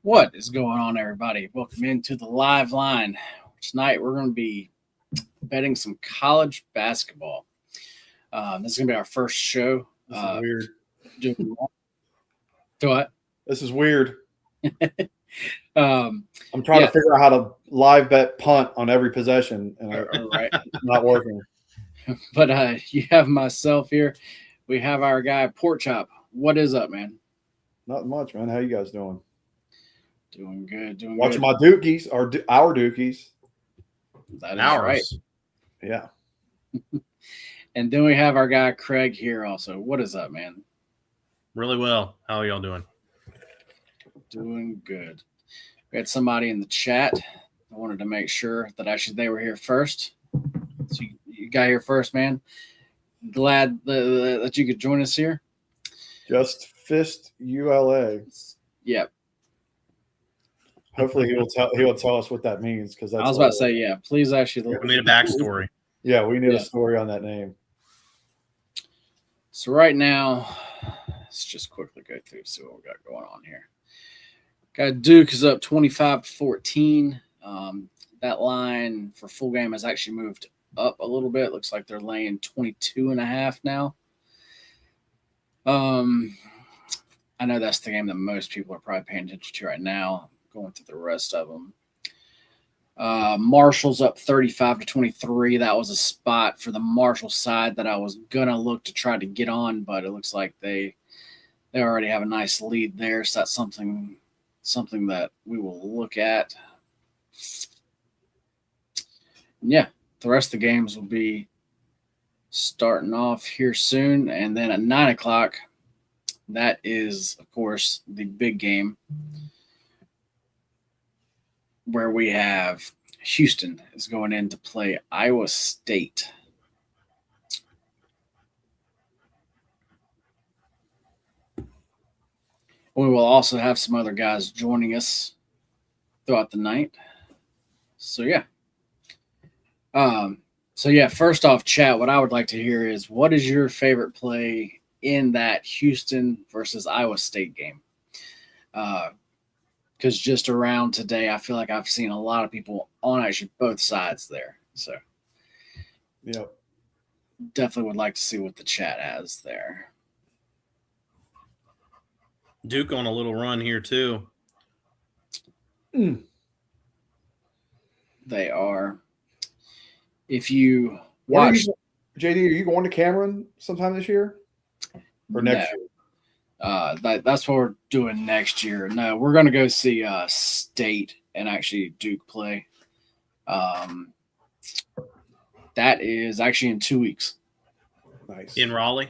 What is going on, everybody? Welcome into the live line. Tonight, we're going to be betting some college basketball. This is going to be our first show. This is weird. Do what? This is weird. Um, I'm trying to figure out how to live bet punt on every possession, and it's not working. But you have myself here. We have our guy, Pork Chop. What is up, man? Not much, man. How you guys doing? Doing good. Watching my Dookies, our Dookies. That is right. Yeah. And then we have our guy, Craig, here also. What is up, man? Really well. How are y'all doing? Doing good. We had somebody in the chat. I wanted to make sure that actually they were here first. So you got here first, man. Glad that you could join us here. Just Fist ULA. Yep. Hopefully he will tell us what that means, because I was about to say, yeah. Please actually. We need a backstory. Yeah, we need a story on that name. So right now, let's just quickly go through see what we got going on here. Got Duke is up 25-14. That line for full game has actually moved up a little bit. Looks like they're laying 22.5 now. I know that's the game that most people are probably paying attention to right now. Going through the rest of them. Marshall's up 35-23. That was a spot for the Marshall side that I was gonna look to try to get on, but it looks like they already have a nice lead there. So that's something that we will look at. Yeah, the rest of the games will be starting off here soon, and then at 9 o'clock, that is, of course, the big game, where we have Houston is going in to play Iowa State. We will also have some other guys joining us throughout the night. So, yeah. First off, chat, what I would like to hear is, what is your favorite play in that Houston versus Iowa State game? Because just around today, I feel like I've seen a lot of people on actually both sides there. So, yeah, definitely would like to see what the chat has there. Duke on a little run here too. They are. If you watch, JD, are you going to Cameron sometime this year or next year? That's what we're doing next year. No, we're going to go see State and actually Duke play. That is actually in 2 weeks. Nice. In Raleigh?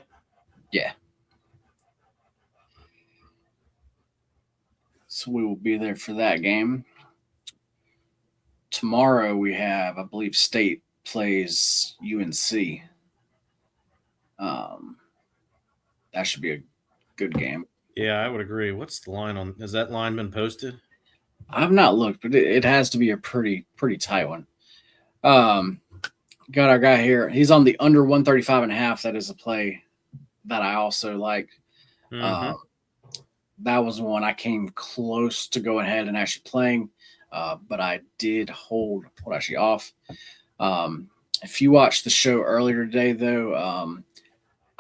Yeah. So we will be there for that game. Tomorrow we have, I believe, State plays UNC. That should be a good game. Yeah, I would agree. What's the line on? Has that line been posted? I've not looked, but it has to be a pretty tight one. Got our guy here. He's on the under 135.5. That is a play that I also like. Mm-hmm. That was one I came close to going ahead and actually playing, but I did hold actually off. If you watched the show earlier today, though,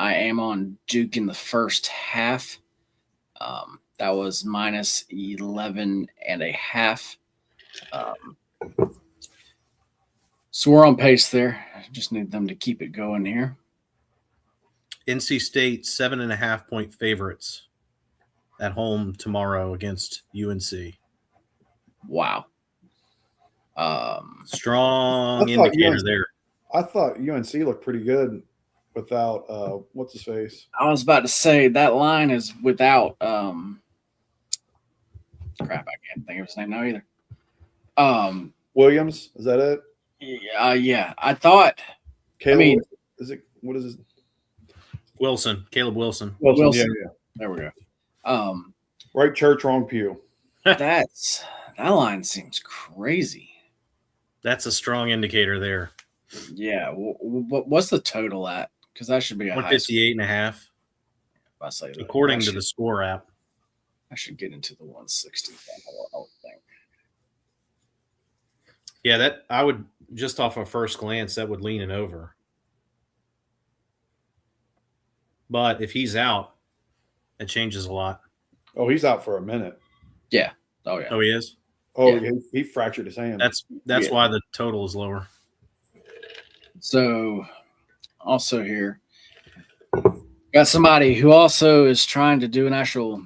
I am on Duke in the first half. That was minus 11.5. So we're on pace there. I just need them to keep it going here. NC State 7.5-point favorites at home tomorrow against UNC. Wow. Strong indicator there. I thought UNC looked pretty good without what's his face. I was about to say that line is without crap, I can't think of his name now either. Williams, is that it? Yeah. I thought Caleb, what is it? Caleb Wilson. Wilson. Yeah. There we go. Right church, wrong pew. That line seems crazy. That's a strong indicator there. Yeah. What's the total at? Because that should be a 158.5. I say that. According to the score app. I should get into the 160. I would think. Yeah, that I would just off a first glance that would lean it over. But if he's out, it changes a lot. Oh, he's out for a minute. Yeah. Oh yeah. Oh, he is. Oh, Yeah. he fractured his hand. That's Yeah. why the total is lower. So, also here, got somebody who also is trying to do an actual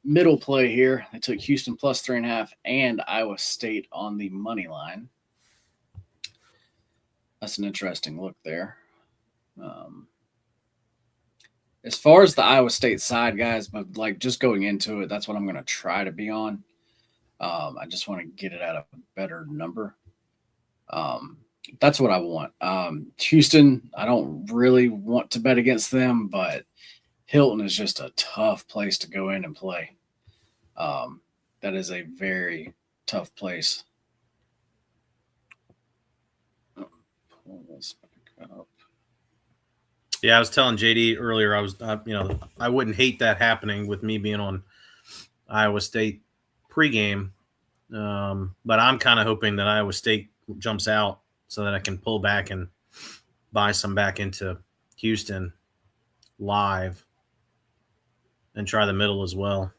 middle play here. They took Houston plus 3.5 and Iowa State on the money line. That's an interesting look there. As far as the Iowa State side, guys, but like just going into it, that's what I'm going to try to be on. I just want to get it at a better number. That's what I want. Houston, I don't really want to bet against them, but Hilton is just a tough place to go in and play. That is a very tough place. Pull this back up. Yeah, I was telling JD earlier. I wouldn't hate that happening with me being on Iowa State pregame, but I'm kind of hoping that Iowa State jumps out so that I can pull back and buy some back into Houston live and try the middle as well.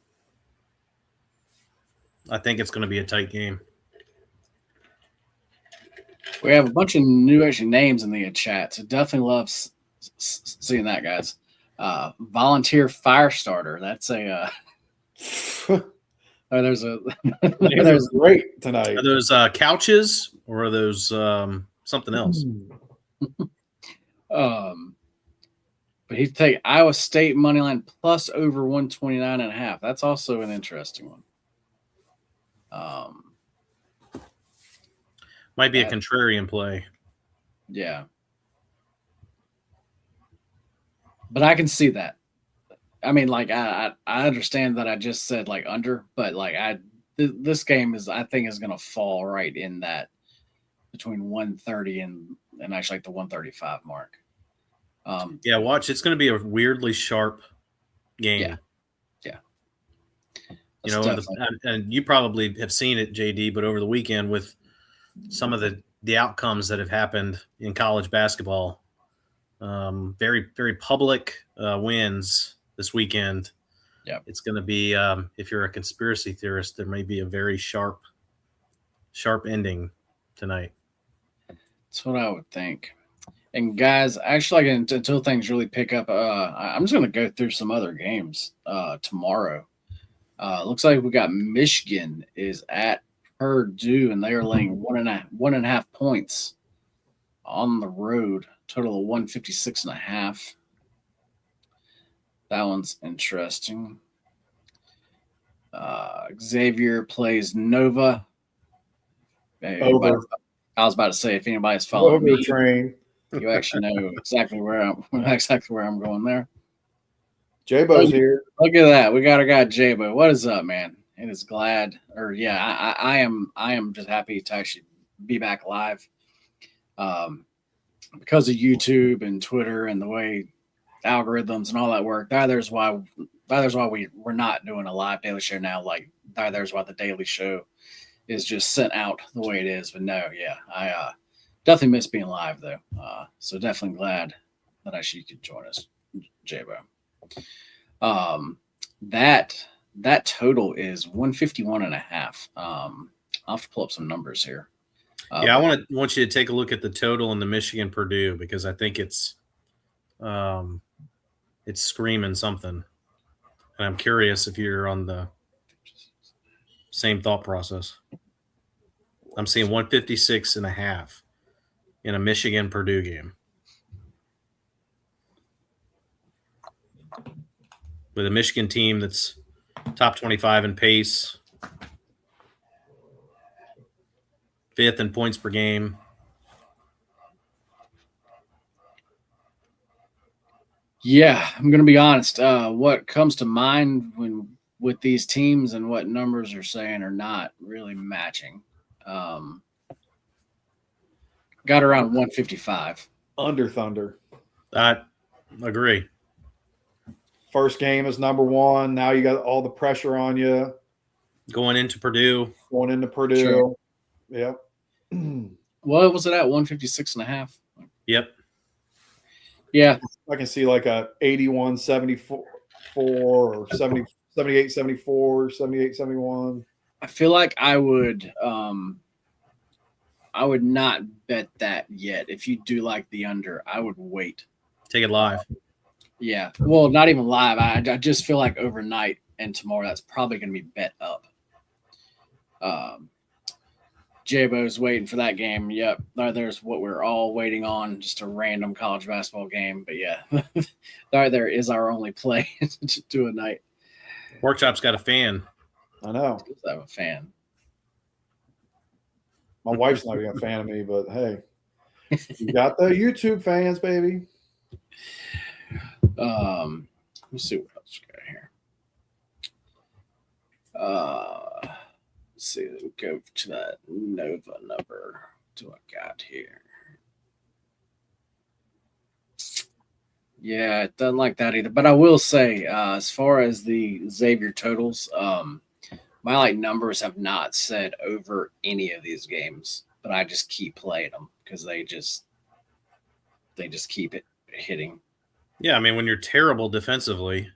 I think it's going to be a tight game. We have a bunch of new actually names in the chat, so definitely love seeing that, guys. Volunteer fire starter. That's a. There's a. There's great tonight. Are those couches or are those something else? But he'd take Iowa State money line plus over 129.5. That's also an interesting one. Might be a contrarian play. Yeah. But I can see that. I mean, like I understand that I just said like under, but like this game is I think is gonna fall right in that between 130 and actually like the 135 mark. Yeah, watch. It's going to be a weirdly sharp game. Yeah. You know, and you probably have seen it, JD, but over the weekend with some of the outcomes that have happened in college basketball, very, very public wins this weekend. Yeah. It's going to be, if you're a conspiracy theorist, there may be a very sharp ending tonight. That's what I would think. And guys, actually, like until things really pick up, I'm just going to go through some other games tomorrow. Looks like we got Michigan is at Purdue, and they are laying 1.5 points on the road. Total of 156.5. That one's interesting. Xavier plays Nova. Over. I was about to say if anybody's following Over me, train. you actually know exactly where I'm going there. J-Bo's here. Look at that. We got our guy J-Bo. What is up, man? It is glad, or yeah, I am just happy to actually be back live. Because of YouTube and Twitter and the way algorithms and all that work. There's why we're not doing a live daily show now. Like there's why the daily show is just sent out the way it is. But no, yeah, I definitely miss being live though. So definitely glad that you could join us, J-Bo. That total is 151.5. I'll have to pull up some numbers here. Yeah, I want you to take a look at the total in the Michigan Purdue because I think it's screaming something, and I'm curious if you're on the same thought process. I'm seeing 156.5 in a Michigan Purdue game with a Michigan team that's top 25 in pace, 5th in points per game. Yeah, I'm going to be honest. What comes to mind with these teams and what numbers are saying are not really matching. Got around 155. Under Thunder. I agree. As First game is number one. Now you got all the pressure on you. Going into Purdue. Sure. Yep. What was it at? 156.5. Yep. Yeah. I can see like a 81-74 or 78-74, 78-71. I feel like I would not bet that yet. If you do like the under, I would wait. Take it live. Yeah. Well, not even live. I just feel like overnight and tomorrow that's probably going to be bet up. J-Bo's waiting for that game. Yep. There's what we're all waiting on, just a random college basketball game. But yeah, there is our only play to a night. Workshop's got a fan. I know. I have a fan. My wife's not even a fan of me, but hey, you got the YouTube fans, baby. Let me see what else we got here. Let's see. We'll go to that Nova number. What do I got here? Yeah, it doesn't like that either. But I will say, as far as the Xavier totals, my numbers have not said over any of these games, but I just keep playing them because they just keep it hitting. Yeah, I mean, when you're terrible defensively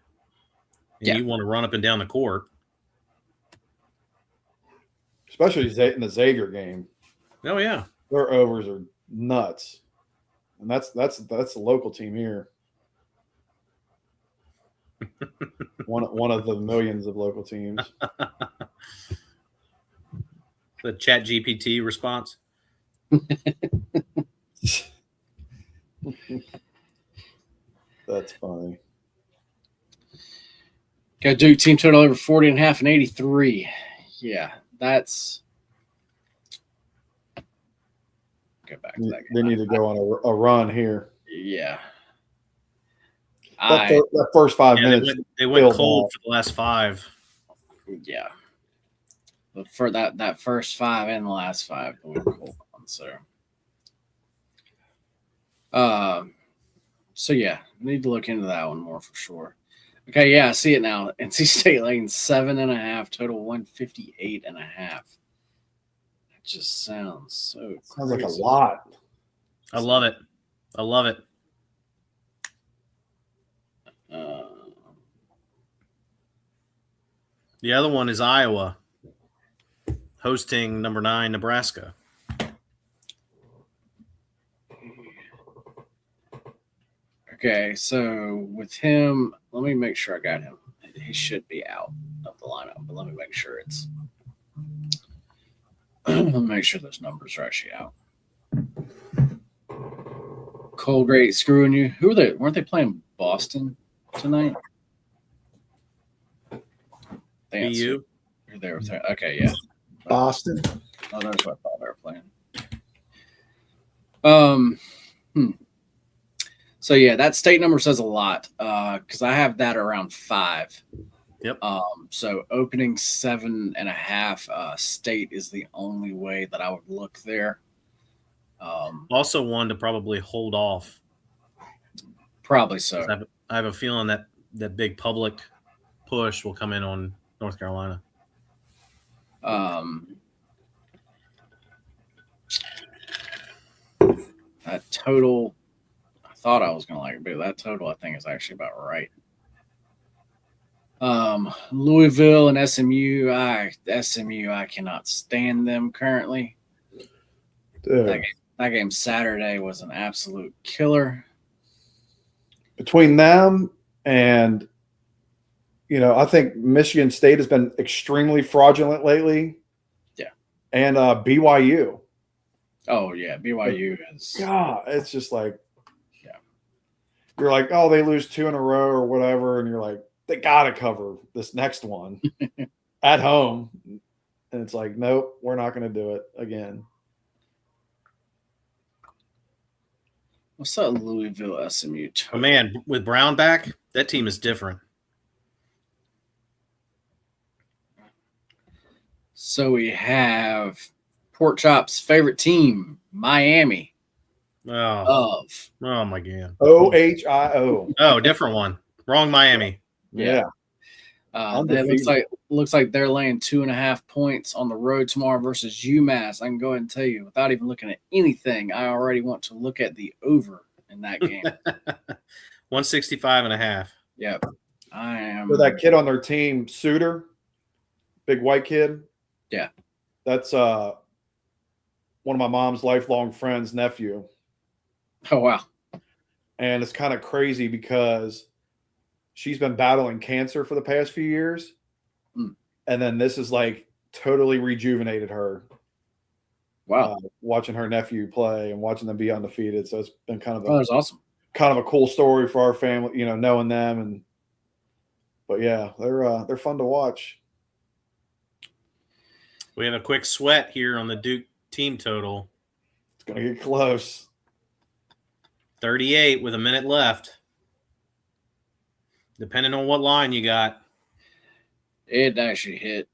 and you want to run up and down the court. Especially in the Xavier game. Oh, yeah. Their overs are nuts. And that's the local team here. one of the millions of local teams. The Chat GPT response. That's funny. Got Duke team total over 40.5 and 83. Yeah, that's. Go back to that game. They need to go on a run here. Yeah. That first 5 minutes. They went cold for the last 5. Yeah. But for that first 5 and the last 5, we went cold on. So yeah, need to look into that one more for sure. Okay, yeah, I see it now. NC State laying 7.5, total 158.5. That just sounds so sounds like a lot. I love it. The other one is Iowa hosting number 9 Nebraska. Okay, so with him, let me make sure I got him. He should be out of the lineup, but let me make sure it's. Let me make sure those numbers are actually out. Colgate screwing you. Who are they? Weren't they playing Boston tonight? BU? They were there. Okay, yeah. Boston. Oh, that's what I thought they were playing. So yeah, that state number says a lot because I have that around 5. Yep. So opening 7.5 state is the only way that I would look there. Also one to probably hold off. Probably so. I have a feeling that big public push will come in on North Carolina. That total, I thought I was going to like it, but that total I think is actually about right. Louisville and SMU, I cannot stand them currently. Dude. That game Saturday was an absolute killer. Between them and, I think Michigan State has been extremely fraudulent lately. Yeah. And BYU. Oh, yeah. BYU is. God, it's just like, yeah. You're like, oh, they lose 2 in a row or whatever. And you're like, they got to cover this next one at home. And it's like, nope, we're not going to do it again. What's that Louisville SMU? Oh, man, with Brown back, that team is different. So we have Pork Chop's favorite team, Miami. Oh my God. OHIO. Oh, different one. Wrong Miami. Yeah. That looks like they're laying 2.5 points on the road tomorrow versus UMass. I can go ahead and tell you, without even looking at anything, I already want to look at the over in that game. 165.5. Yep. I am. So that kid on their team, Suter, big white kid. Yeah. That's one of my mom's lifelong friends' nephew. Oh, wow. And it's kind of crazy because she's been battling cancer for the past few years. Mm. And then this is like totally rejuvenated her. Wow. Watching her nephew play and watching them be undefeated. So it's been kind of that's awesome. Kind of a cool story for our family, you know, knowing them. But yeah, they're fun to watch. We have a quick sweat here on the Duke team total. It's going to get close. 38 with a minute left. Depending on what line you got. It actually hit.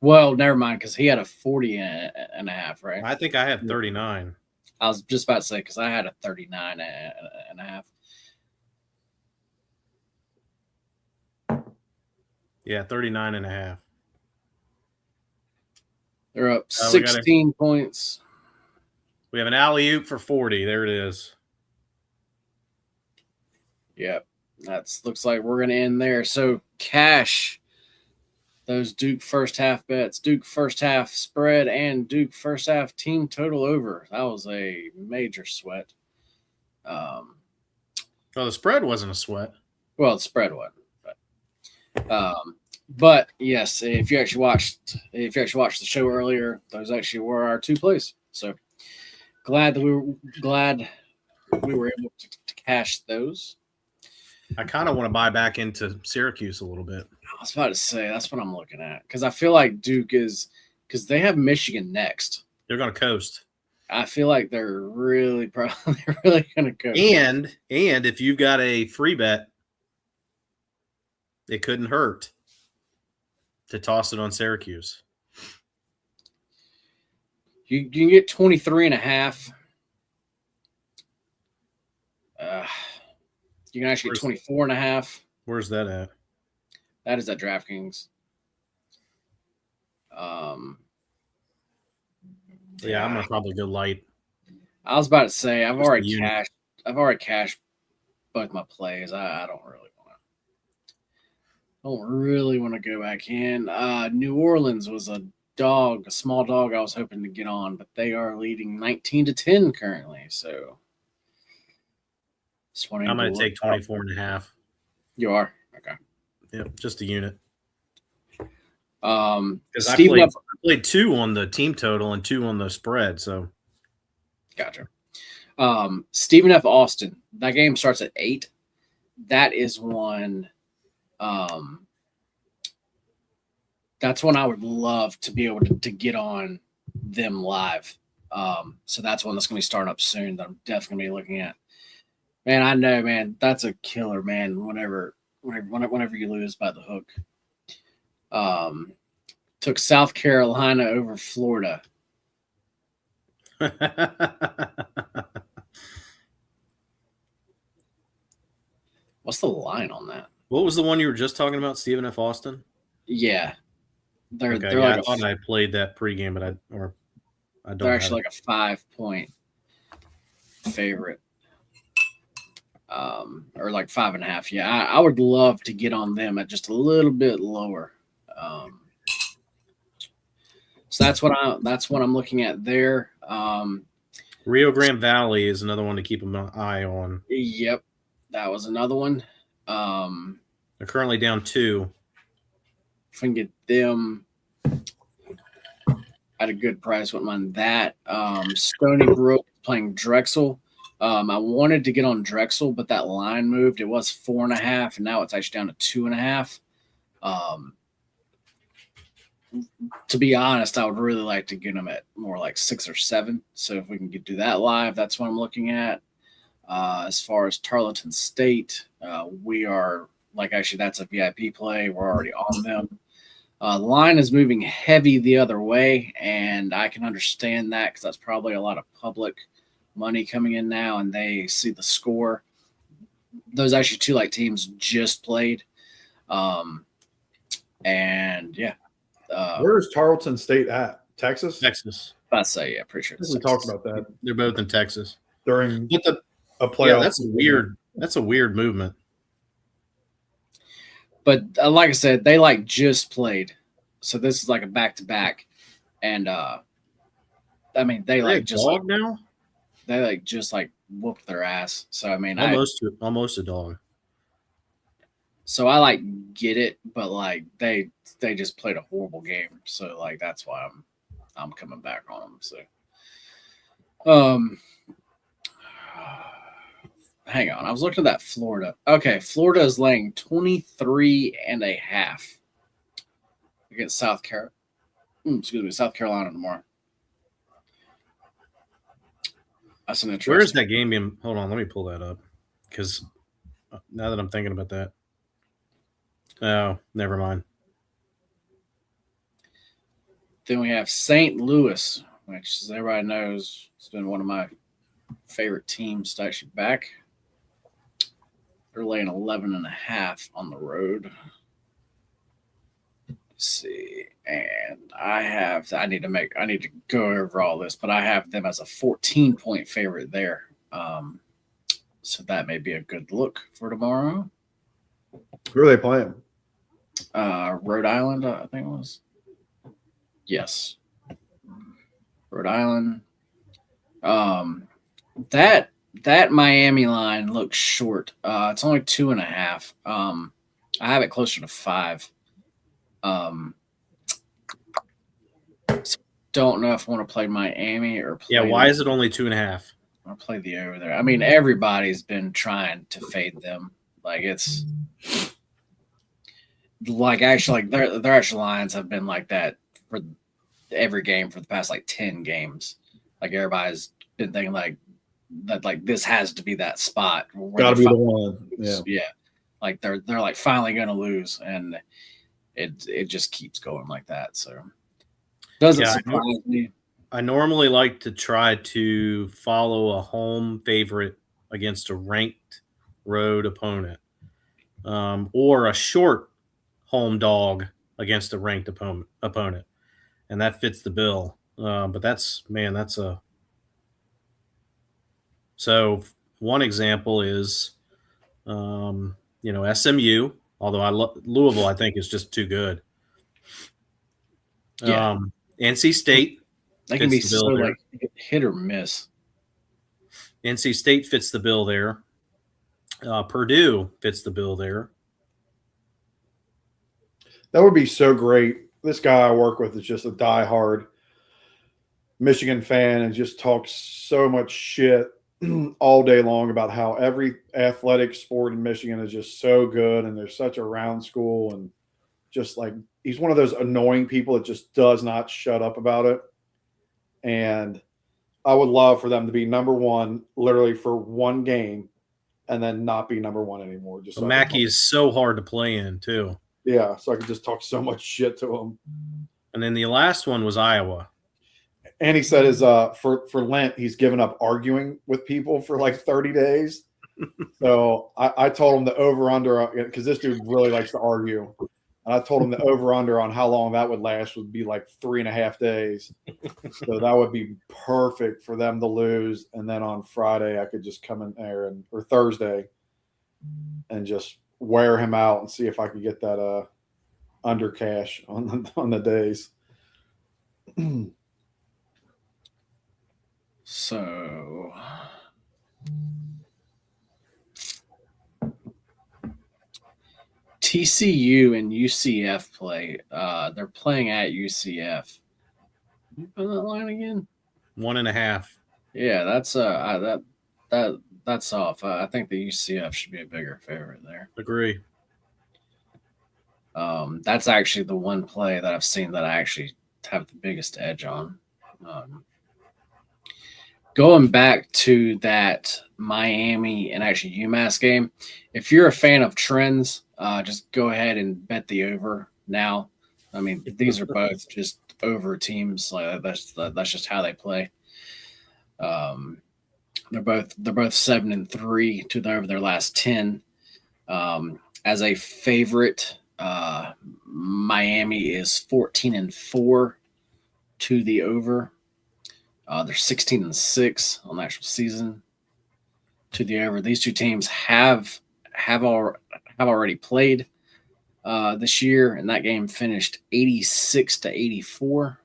Well, never mind, because he had a 40.5, right? I think I have 39. I was just about to say, because I had a 39.5. Yeah, 39.5. They're up 16 points. We have an alley-oop for 40. There it is. Yep. Looks like we're going to end there. So, cash those Duke first half bets, Duke first half spread, and Duke first half team total over. That was a major sweat. Well, the spread wasn't a sweat. Well, the spread wasn't. But yes, if you actually watched the show earlier, those actually were our two plays. So glad we were able to cash those. I kind of want to buy back into Syracuse a little bit. I was about to say that's what I'm looking at because I feel like Duke is because they have Michigan next. They're going to coast. I feel like they're really going to coast. And if you've got a free bet, it couldn't hurt to toss it on Syracuse. You can get 23.5. You can actually get 24.5. Where's that at? That is at DraftKings. Yeah, I'm gonna probably go light. I was about to say I've already cashed both my plays. I don't really want to go back in. New Orleans was a small dog I was hoping to get on, but they are leading 19-10 currently. So I'm going to take 24.5. You are? Okay. Yep, just a unit. Because I played 2 on the team total and 2 on the spread. So, gotcha. Stephen F. Austin. That game starts at 8. That is one. That's one I would love to be able to get on them live. So that's one that's going to be starting up soon. That I'm definitely going to be looking at. Man, I know, man. That's a killer, man. Whenever you lose by the hook. Took South Carolina over Florida. What's the line on that? What was the one you were just talking about, Stephen F. Austin? Yeah. I thought I played that pregame, but I don't. They're actually like a 5-point favorite. Or like 5.5. Yeah, I would love to get on them at just a little bit lower. So that's what I'm looking at there. Rio Grande Valley is another one to keep an eye on. Yep, that was another one. They're currently down 2. If we can get them at a good price, wouldn't mind that. Stony Brook playing Drexel. I wanted to get on Drexel, but that line moved. It was 4.5, and now it's actually down to 2.5. To be honest, I would really like to get them at more like 6 or 7. So if we can do that live, that's what I'm looking at. As far as Tarleton State, we are that's a VIP play. We're already on them. The line is moving heavy the other way, and I can understand that because that's probably a lot of public money coming in now, and they see the score. those actually two like teams just played. And yeah, Where is Tarleton State at? Texas? Texas. I'd say yeah, pretty sure I think it's we talked Texas. about that They're both in Texas. during But a playoff. that's weird. That's a weird movement. But like I said, they like just played, so this is like a back to back, and I mean they Are they like a just dog now? they like just like whooped their ass. So I mean, Almost a dog. I like get it, but like they just played a horrible game, so like that's why I'm coming back on them. So hang on, I was looking at that Florida. Okay, Florida is laying 23.5 against South Carolina. South Carolina tomorrow. That's an interesting. Where is that game being? Hold on, let me pull that up because now that I'm thinking about that. Oh, never mind. Then we have St. Louis, which, as everybody knows, has been one of my favorite teams to actually back. They're laying 11.5 on the road. Let's see, and I need to go over all this, but I have them as a 14-point favorite there. So that may be a good look for tomorrow. Who are they playing? Rhode Island, I think it was. Yes, Rhode Island. That Miami line looks short. It's only 2.5. I have it closer to 5. So don't know if I want to play Miami or play. Yeah, why is it only 2.5? I'll play the over there. I mean, everybody's been trying to fade them. Like it's like actually like their actual lines have been like that for every game for the past like 10 games. Like everybody's been thinking like that, like this has to be that spot. Got to be the one. Yeah. Like they're like finally gonna lose, and it just keeps going like that. So doesn't surprise me. I normally like to try to follow a home favorite against a ranked road opponent, or a short home dog against a ranked opponent, and that fits the bill. But so one example is, SMU. Although Louisville, I think is just too good. Yeah. NC State. They can be so like hit or miss. NC State fits the bill there. Purdue fits the bill there. That would be so great. This guy I work with is just a diehard Michigan fan and just talks so much shit all day long about how every athletic sport in Michigan is just so good and they're such a round school, and just like he's one of those annoying people that just does not shut up about it. And I would love for them to be number one literally for one game and then not be number one anymore. Just Mackey is so hard to play in too. Yeah, so I could just talk so much shit to him. And then the last one was Iowa. And he said for Lent he's given up arguing with people for like 30 days. So I told him the over under because this dude really likes to argue. And I told him the over under on how long that would last would be like 3.5 days. So that would be perfect for them to lose. And then on Friday I could just come in there or Thursday and just wear him out and see if I could get that under cash on the days. So TCU and UCF play. They're playing at UCF. Can you put that line again? 1.5. Yeah, that's that's off. I think the UCF should be a bigger favorite there. Agree. That's actually the one play that I've seen that I actually have the biggest edge on. Going back to that Miami and actually UMass game, if you're a fan of trends, just go ahead and bet the over now. I mean, these are both just over teams. Like that's just how they play. They're both 7-3 over their last 10. As a favorite, Miami is 14-4 to the over. They're 16-6 on the actual season to the over. These two teams have already played this year, and that game finished 86-84.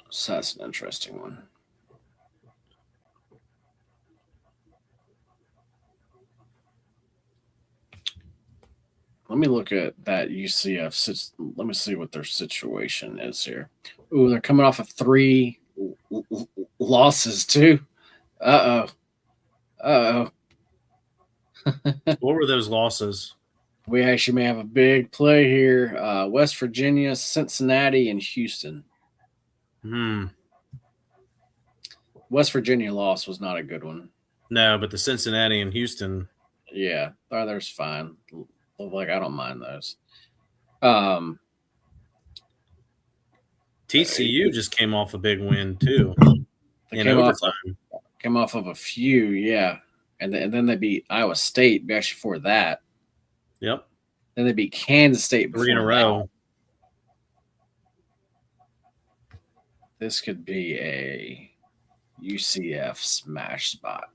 So that's an interesting one. Let me look at that UCF. Let me see what their situation is here. Ooh, they're coming off of 3 losses too. Uh oh. What were those losses? We actually may have a big play here. West Virginia, Cincinnati, and Houston. West Virginia loss was not a good one. No, but the Cincinnati and Houston. Yeah, there's fine. Like, I don't mind those. TCU just came off a big win too. In overtime. Came off of a few, yeah. And then they beat Iowa State actually for that. Yep. Then they beat Kansas State 3 in a row. This could be a UCF smash spot.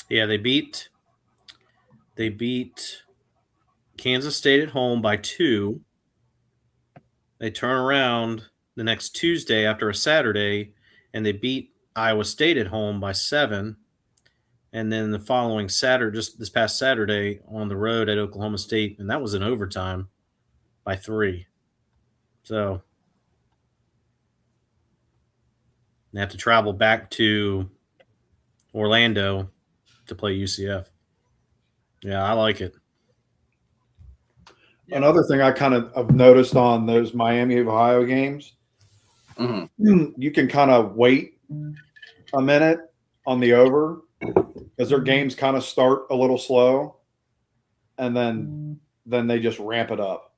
Yeah, they beat Kansas State at home by 2. They turn around the next Tuesday after a Saturday, and they beat Iowa State at home by 7. And then the following Saturday, just this past Saturday, on the road at Oklahoma State, and that was in overtime by 3. So they have to travel back to Orlando to play UCF. Yeah, I like it. Another thing I kind of have noticed on those Miami of Ohio games, you can kind of wait a minute on the over because their games kind of start a little slow, and then they just ramp it up.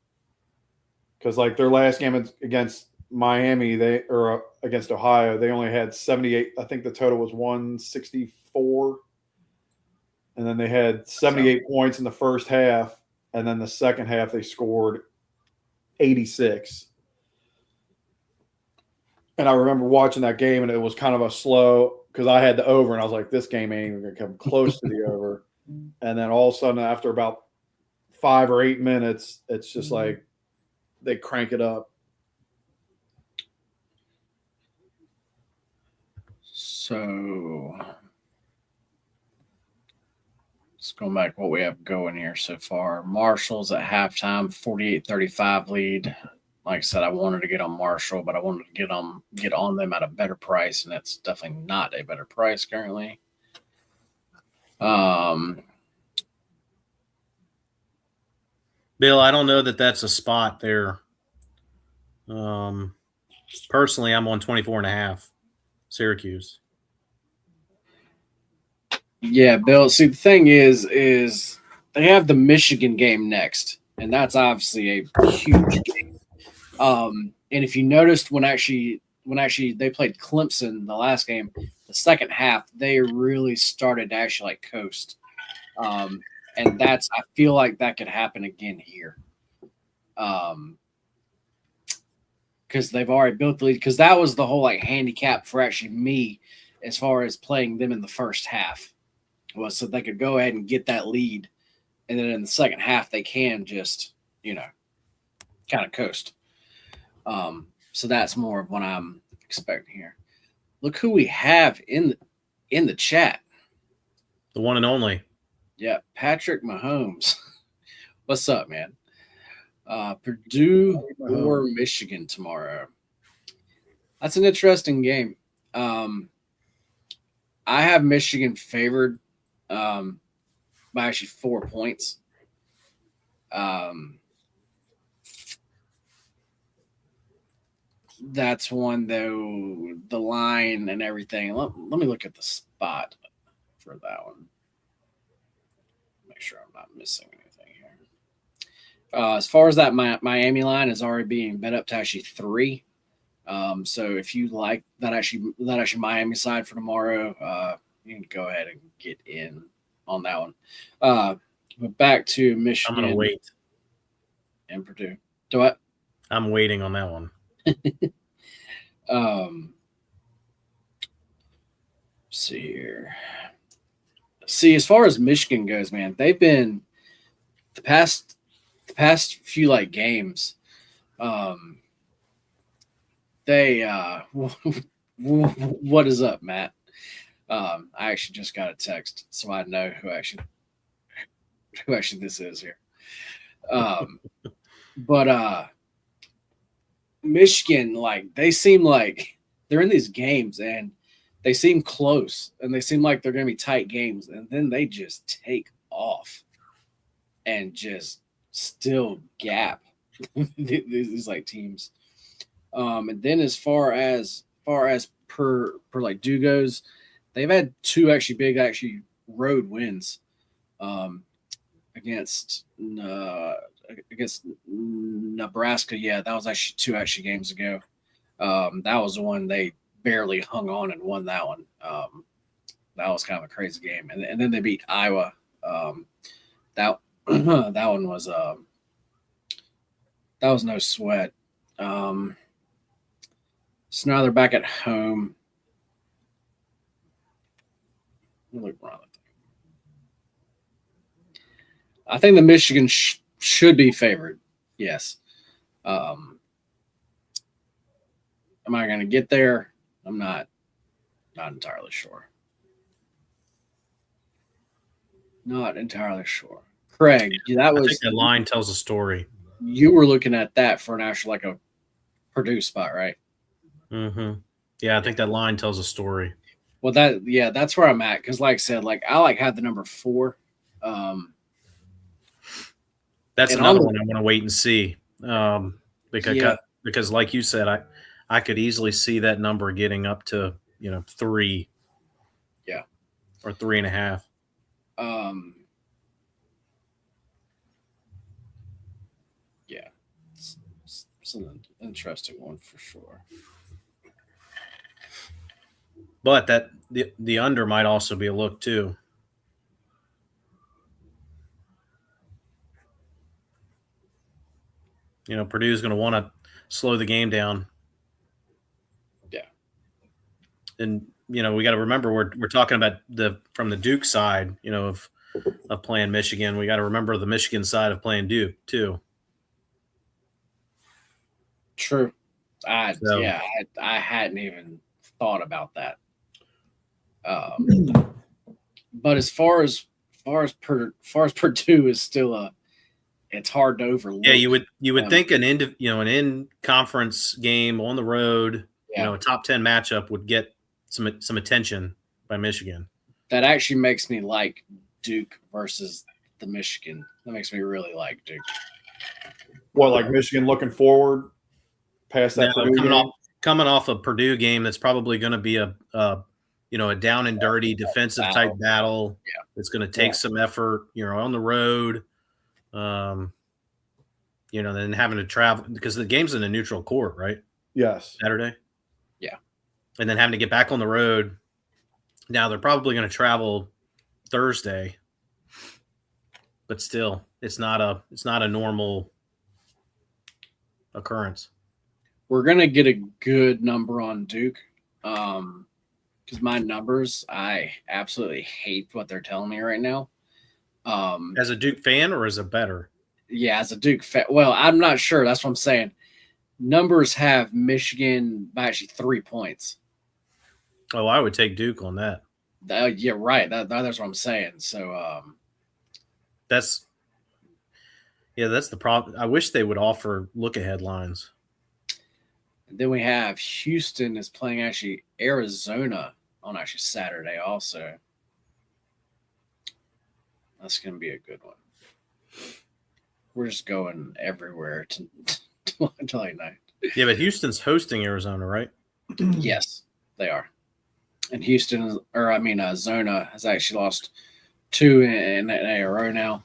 Because like their last game against Miami, against Ohio, they only had 78. I think the total was 164, and then they had 78 points in the first half. And then the second half, they scored 86. And I remember watching that game, and it was kind of a slow because I had the over, and I was like, this game ain't even going to come close to the over. And then all of a sudden, after about 5 or 8 minutes, it's just like they crank it up. So let's go back what we have going here so far. Marshall's at halftime, 48-35 lead. Like I said, I wanted to get on Marshall, but I wanted to get on them at a better price, and it's definitely not a better price currently. Bill, I don't know that that's a spot there. Personally, I'm on 24.5 Syracuse. Yeah, Bill. See, the thing is they have the Michigan game next, and that's obviously a huge game. And if you noticed when actually they played Clemson the last game, the second half they really started to actually like coast. And I feel like that could happen again here. Because they've already built the lead. Because that was the whole like handicap for actually me as far as playing them in the first half. Was so they could go ahead and get that lead, and then in the second half they can just kind of coast. So that's more of what I'm expecting here. Look who we have in the chat. The one and only. Yeah, Patrick Mahomes. What's up, man? Purdue or Michigan tomorrow. That's an interesting game. I have Michigan favored by actually 4 points. That's one, though, the line and everything. Let me look at the spot for that one. Make sure I'm not missing anything here. As far as that, Miami line is already being bet up to actually 3. So if you like that actually Miami side for tomorrow, you can go ahead and get in on that one. But back to Michigan. I'm going to wait. And Purdue. Do what? I'm waiting on that one. See here. See, as far as Michigan goes, man, they've been the past few like games. They what is up, Matt? I actually just got a text, so I know who actually this is here. But Michigan, like they seem like they're in these games and they seem close and they seem like they're going to be tight games, and then they just take off and just still gap these like teams. And then as far as per like Dew goes, they've had 2 actually big road wins against Nebraska. Yeah, that was actually 2 games ago. That was the one they barely hung on and won that one. That was kind of a crazy game, and then they beat Iowa. That that one was that was no sweat. So now they're back at home. Look around. I think the Michigan should be favored. Yes. Am I going to get there? I'm not entirely sure. Not entirely sure. Craig, I think that line tells a story. You were looking at that for an actual like a Purdue spot, right? Mm-hmm. Yeah, I think that line tells a story. Well, that's where I'm at because, like I said, like I had the number 4. That's another one I want to wait and see because, like you said, I could easily see that number getting up to 3, or 3.5. Yeah, it's an interesting one for sure. But that the under might also be a look too. Purdue's going to want to slow the game down. Yeah. And we got to remember we're talking about from the Duke side, of playing Michigan. We got to remember the Michigan side of playing Duke too. True. I hadn't even thought about that. But as far as Purdue is still it's hard to overlook. Yeah, you would think an in conference game on the road, a top 10 matchup would get some attention by Michigan. That actually makes me like Duke versus the Michigan. That makes me really like Duke. What, like Michigan looking forward past that? Coming off a Purdue game that's probably going to be a down and dirty defensive type battle. Yeah. It's going to take some effort, on the road. Then having to travel because the game's in a neutral court, right? Yes. Saturday. Yeah. And then having to get back on the road. Now they're probably going to travel Thursday, but still, it's not a normal occurrence. We're going to get a good number on Duke. Because my numbers, I absolutely hate what they're telling me right now. As a Duke fan or as a bettor? Yeah, as a Duke fan. Well, I'm not sure. That's what I'm saying. Numbers have Michigan by actually 3 points. Oh, I would take Duke on that. Yeah, right. That's what I'm saying. So that's the problem. I wish they would offer look-ahead lines. Then we have Houston is playing actually Arizona on actually Saturday also. That's going to be a good one. We're just going everywhere to like night. Yeah, but Houston's hosting Arizona, right? Yes, they are. And Zona has actually lost 2 in a row now.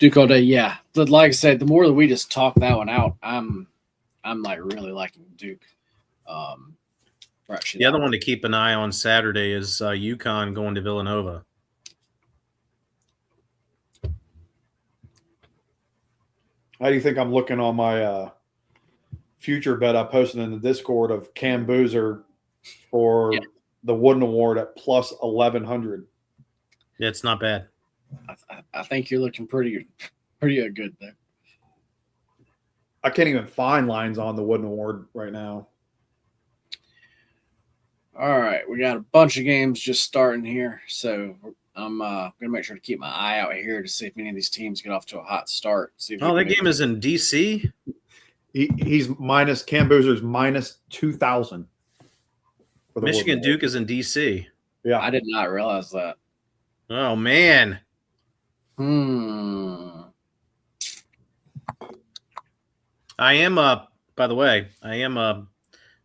Duke all day, yeah. But like I said, the more that we just talk that one out, I'm like really liking Duke. The other one to keep an eye on Saturday is UConn going to Villanova. How do you think I'm looking on my future bet I posted in the Discord of Cam Boozer for the Wooden Award at plus 1,100? Yeah, it's not bad. I think you're looking pretty good there. I can't even find lines on the Wooden Award right now. All right, we got a bunch of games just starting here, so I'm gonna make sure to keep my eye out here to see if any of these teams get off to a hot start. See if that game is in DC. He's minus Cam Boozer's minus 2,000. Michigan Duke is in DC. Yeah, I did not realize that. Oh man. I am by the way, I am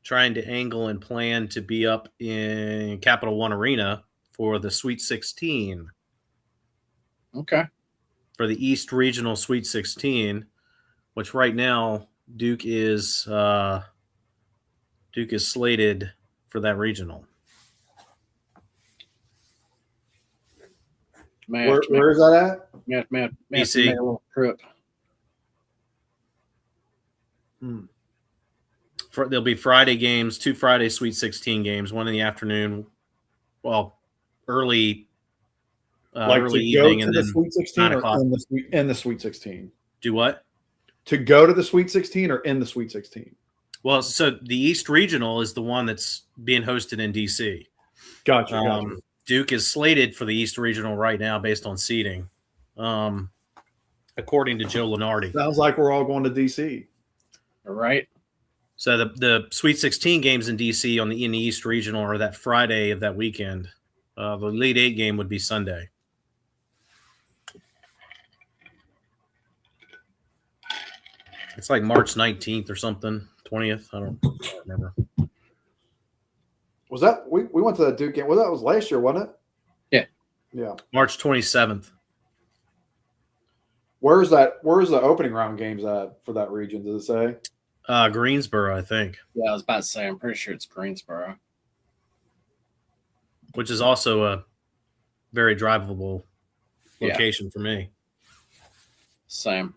trying to angle and plan to be up in Capital One Arena for the Sweet 16. Okay. For the East Regional Sweet 16, which right now Duke is slated for that regional. Where is that at? DC. Make a little trip. There'll be Friday games, 2 Friday Sweet 16 games, one in the afternoon, early early evening, and then the Sweet 16 or in the Sweet 16. Do what? To go to the Sweet 16 or in the Sweet 16? Well, so the East Regional is the one that's being hosted in DC. Gotcha. Duke is slated for the East Regional right now based on seeding, according to Joe Lenardi. Sounds like we're all going to DC. All right. So the Sweet 16 games in DC in the East Regional are that Friday of that weekend. The Elite 8 game would be Sunday. It's like March 19th or something, 20th. I don't remember. Was that we went to that Duke game? Well, that was last year, wasn't it? Yeah. March 27th. Where's the opening round games at for that region? Does it say? Greensboro, I think. Yeah, I was about to say. I'm pretty sure it's Greensboro, which is also a very drivable location for me. Same.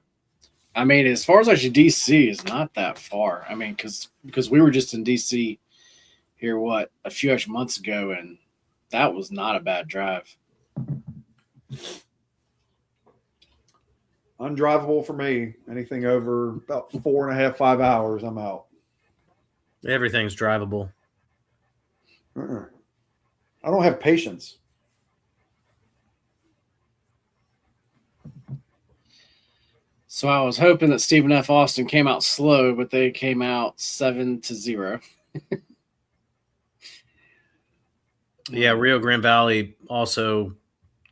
I mean, as far as actually DC is not that far. I mean, because we were just in DC here, a few extra months ago, and that was not a bad drive. Undrivable for me. Anything over about 4.5, 5 hours, I'm out. Everything's drivable. I don't have patience. So I was hoping that Stephen F. Austin came out slow, but they came out 7-0. Yeah, Rio Grande Valley also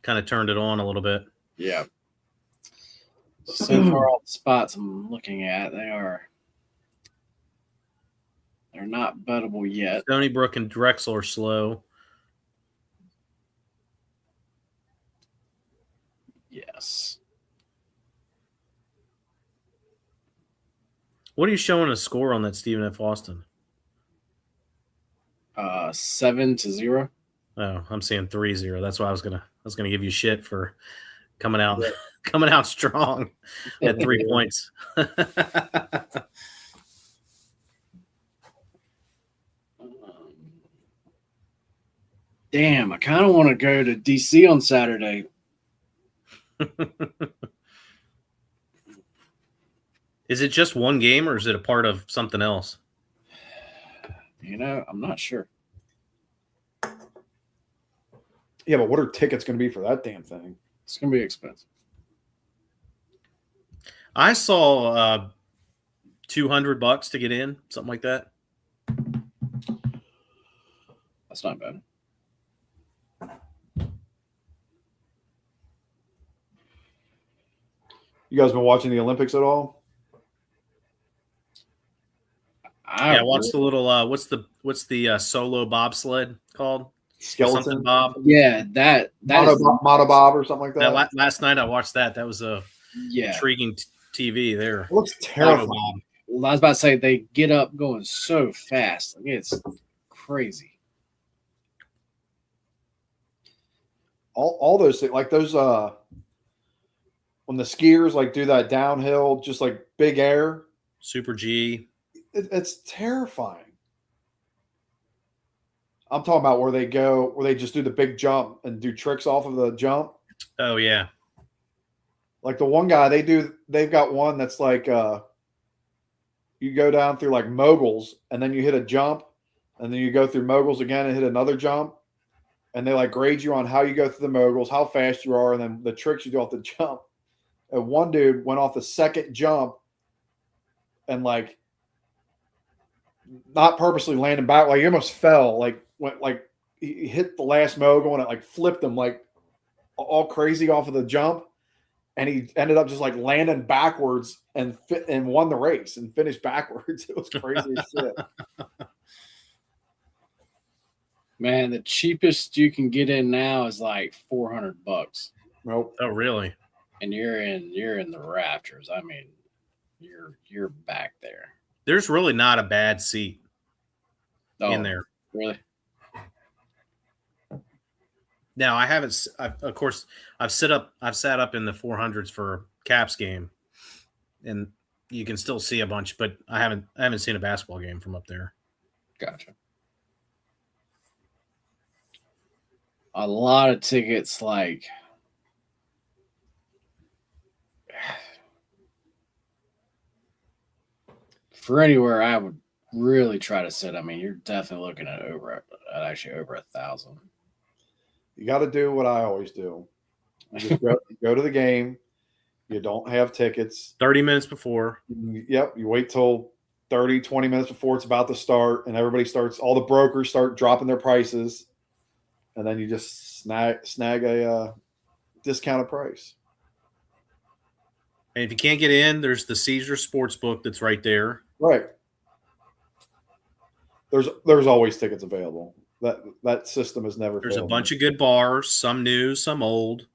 kind of turned it on a little bit. Yeah. So far, all the spots I'm looking at, they're not bettable yet. Stony Brook and Drexel are slow. Yes. What are you showing a score on that Stephen F. Austin? 7-0. Oh, I'm seeing 3-0. That's why I was gonna give you shit for coming out strong at 3 points. Damn, I kind of want to go to DC on Saturday. Is it just one game or is it a part of something else? I'm not sure. Yeah, but what are tickets going to be for that damn thing? It's going to be expensive. I saw $200 to get in, something like that. That's not bad. You guys been watching the Olympics at all? I watched the little what's the solo bobsled called? Skeleton something Bob. Yeah, that Moto Bob or something like that. Last night I watched that. That was a Yeah. intriguing TV there. It looks terrifying. Well, I was about to say they get up going so fast. Like, it's crazy. All those things, like those when the skiers like do that downhill, just like big air, Super G. it's terrifying. I'm talking about where they just do the big jump and do tricks off of the jump. Oh yeah. Like the one guy they've got one that's like you go down through like moguls and then you hit a jump and then you go through moguls again and hit another jump. And they like grade you on how you go through the moguls, how fast you are, and then the tricks you do off the jump. And one dude went off the second jump and like not purposely landing back, like he almost fell, like went like he hit the last mogul and it like flipped him like all crazy off of the jump. And he ended up just like landing backwards and won the race and finished backwards. It was crazy as shit. Man, the cheapest you can get in now is like $400, Nope. Oh really? and you're in the rafters. I mean, you're back there. There's really not a bad seat Oh, in there. really? Now I haven't. Of course, I've sat up in the 400s for a Caps game, and you can still see a bunch, but I haven't seen a basketball game from up there. Gotcha. A lot of tickets, like for anywhere I would really try to sit. I mean, you're definitely looking at over 1,000. You got to do what I always do. You just go to the game. You don't have tickets. 30 minutes before. Yep. You wait till 30, 20 minutes before it's about to start, and all the brokers start dropping their prices. And then you just snag a discounted price. And if you can't get in, there's the Caesar Sportsbook that's right there. Right. There's always tickets available. That system has never There's failed a bunch of good bars, some new, some old.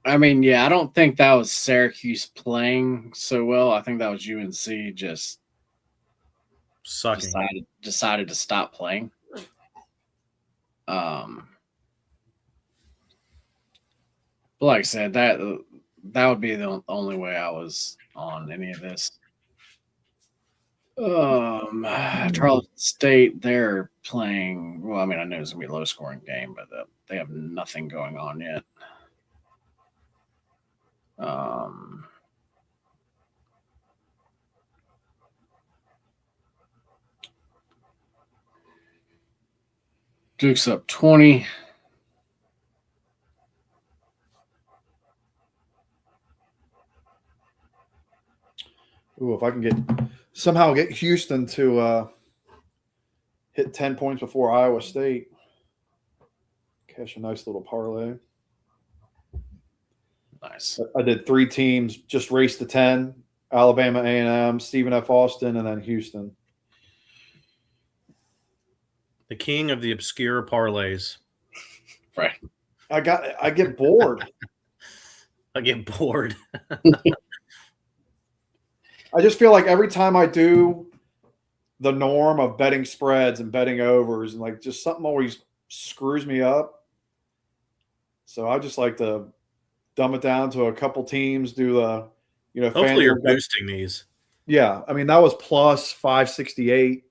I mean, yeah, I don't think that was Syracuse playing so well. I think that was UNC just Sucking. decided to stop playing. But like I said, that would be the only way I was on any of this. Charlotte State, they're playing. Well, I mean, I know it's gonna be a low scoring game, but they have nothing going on yet. Duke's up 20. Ooh, if I can somehow get Houston to hit 10 points before Iowa State, cash a nice little parlay. Nice. I did 3 teams, just race to 10, Alabama A&M, Stephen F. Austin, and then Houston. The king of the obscure parlays. Right. I get bored. I get bored. I just feel like every time I do the norm of betting spreads and betting overs, and like just something always screws me up. So I just like to dumb it down to a couple teams, do the, Hopefully you're boosting these. Yeah. I mean, that was plus 568.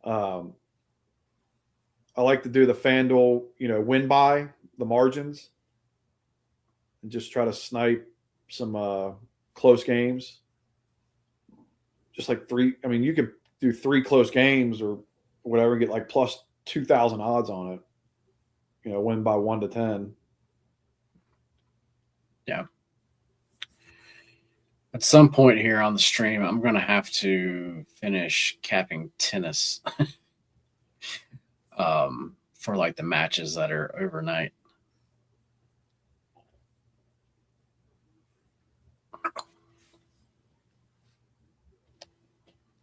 I like to do the FanDuel, win by the margins and just try to snipe some close games. Just like 3. I mean, you could do 3 close games or whatever and get like plus 2,000 odds on it. Win by 1 to 10. Yeah. At some point here on the stream, I'm going to have to finish capping tennis for like the matches that are overnight.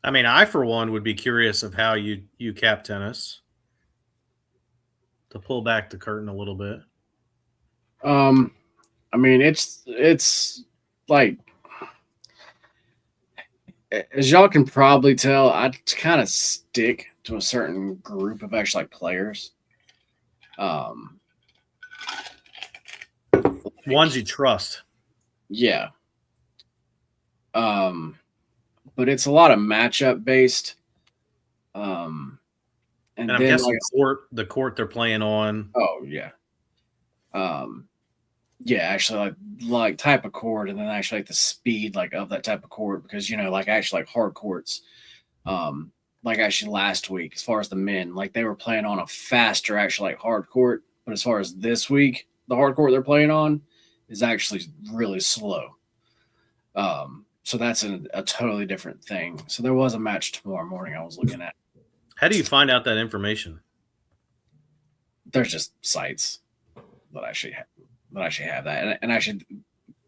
I mean, I for one would be curious of how you cap tennis. To pull back the curtain a little bit. I mean, it's like, as y'all can probably tell, I kind of stick to a certain group of actually like players. Um, Ones you trust. yeah. But it's a lot of matchup based. And And I'm then guessing like, the court they're playing on. oh yeah. Yeah, actually like type of court, and then actually like the speed like of that type of court, because like actually like hard courts. Like actually last week, as far as the men, like they were playing on a faster actually like hard court, but as far as this week, the hard court they're playing on is actually really slow. So that's a totally different thing. So there was a match tomorrow morning I was looking at. How do you find out that information? There's just sites that actually have that, and actually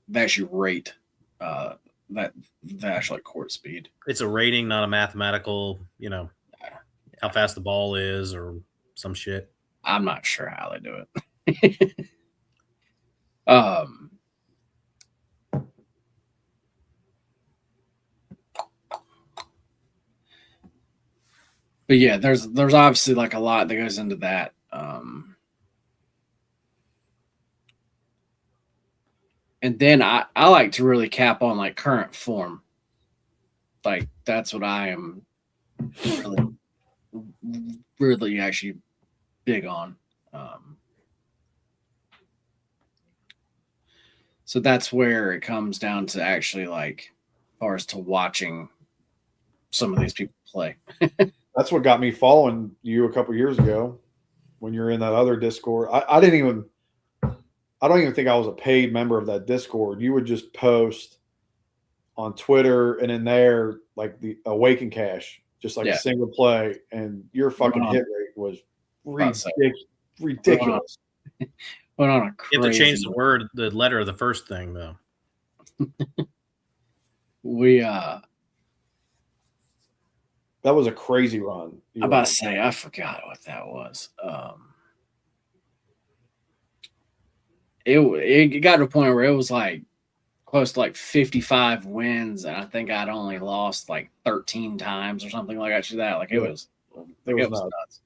they actually rate that the actual like court speed. It's a rating, not a mathematical, how fast the ball is or some shit. I'm not sure how they do it. um, but yeah, there's obviously like a lot that goes into that. And then I like to really cap on like current form. Like that's what I am really, really actually big on. So that's where it comes down to actually like, as far as to watching some of these people play. That's what got me following you a couple years ago when you're in that other Discord. I don't even think I was a paid member of that Discord. You would just post on Twitter and in there like the Awaken Cash, just like a single play, and your fucking hit rate was ridiculous. Went on a crazy. You have to change the letter of the first thing though. That was a crazy run. I'm about to say, I forgot what that was. It got to a point where it was like close to like 55 wins, and I think I'd only lost like 13 times or something like that. Like it was nuts.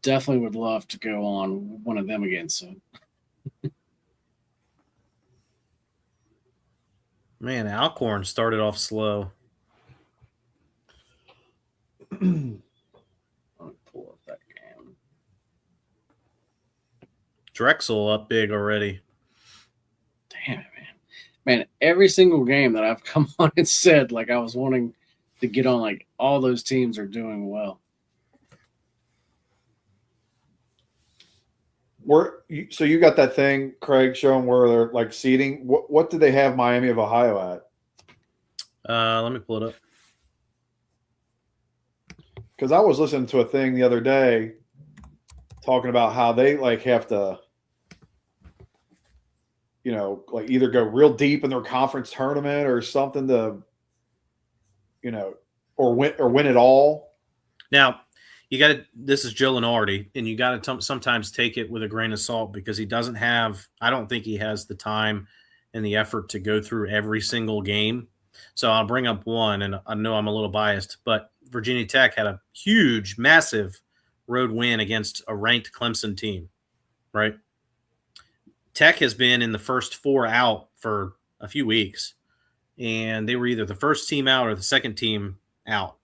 Definitely would love to go on one of them again soon. Man, Alcorn started off slow. Let me pull up that game. Drexel up big already. Damn it, man. Every single game that I've come on and said, like I was wanting to get on, like all those teams are doing well. So you got that thing, Craig, showing where they're like seeding. What do they have Miami of Ohio at? Let me pull it up. Because I was listening to a thing the other day talking about how they like have to, like either go real deep in their conference tournament or something to, or win it all. Now, you got to. This is Joe Lenardi, and you got to sometimes take it with a grain of salt because he doesn't have. I don't think he has the time and the effort to go through every single game. So I'll bring up one, and I know I'm a little biased, but Virginia Tech had a huge, massive road win against a ranked Clemson team, right? Tech has been in the first four out for a few weeks, and they were either the first team out or the second team out.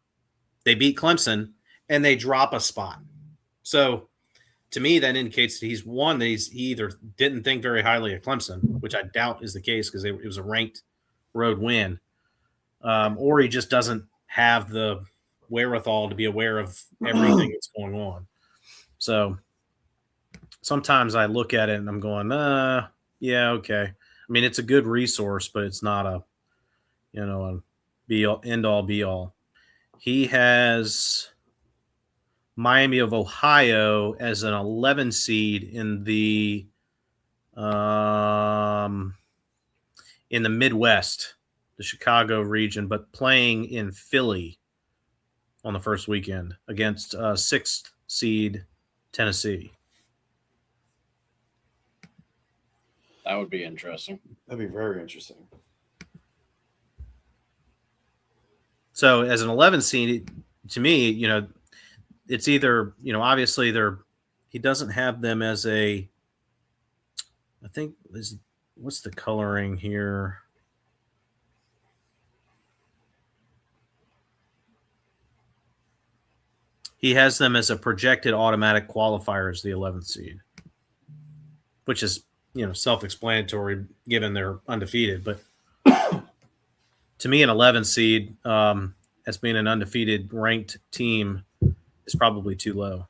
They beat Clemson, and they drop a spot. So to me, that indicates that he either didn't think very highly of Clemson, which I doubt is the case because it was a ranked road win, or he just doesn't have the wherewithal to be aware of everything that's going on. So sometimes I look at it and I'm going, yeah, okay. I mean, it's a good resource, but it's not a end all be all. He has Miami of Ohio as an 11 seed in the Midwest. the Chicago region, but playing in Philly on the first weekend against 6th seed Tennessee. That would be interesting. That'd be very interesting. So as an 11 seed, to me, you know, it's either, you know, obviously he doesn't have them as a, I think, what's the coloring here? He has them as a projected automatic qualifier as the 11th seed, which is, you know, self-explanatory given they're undefeated. But to me, an 11 seed as being an undefeated ranked team is probably too low.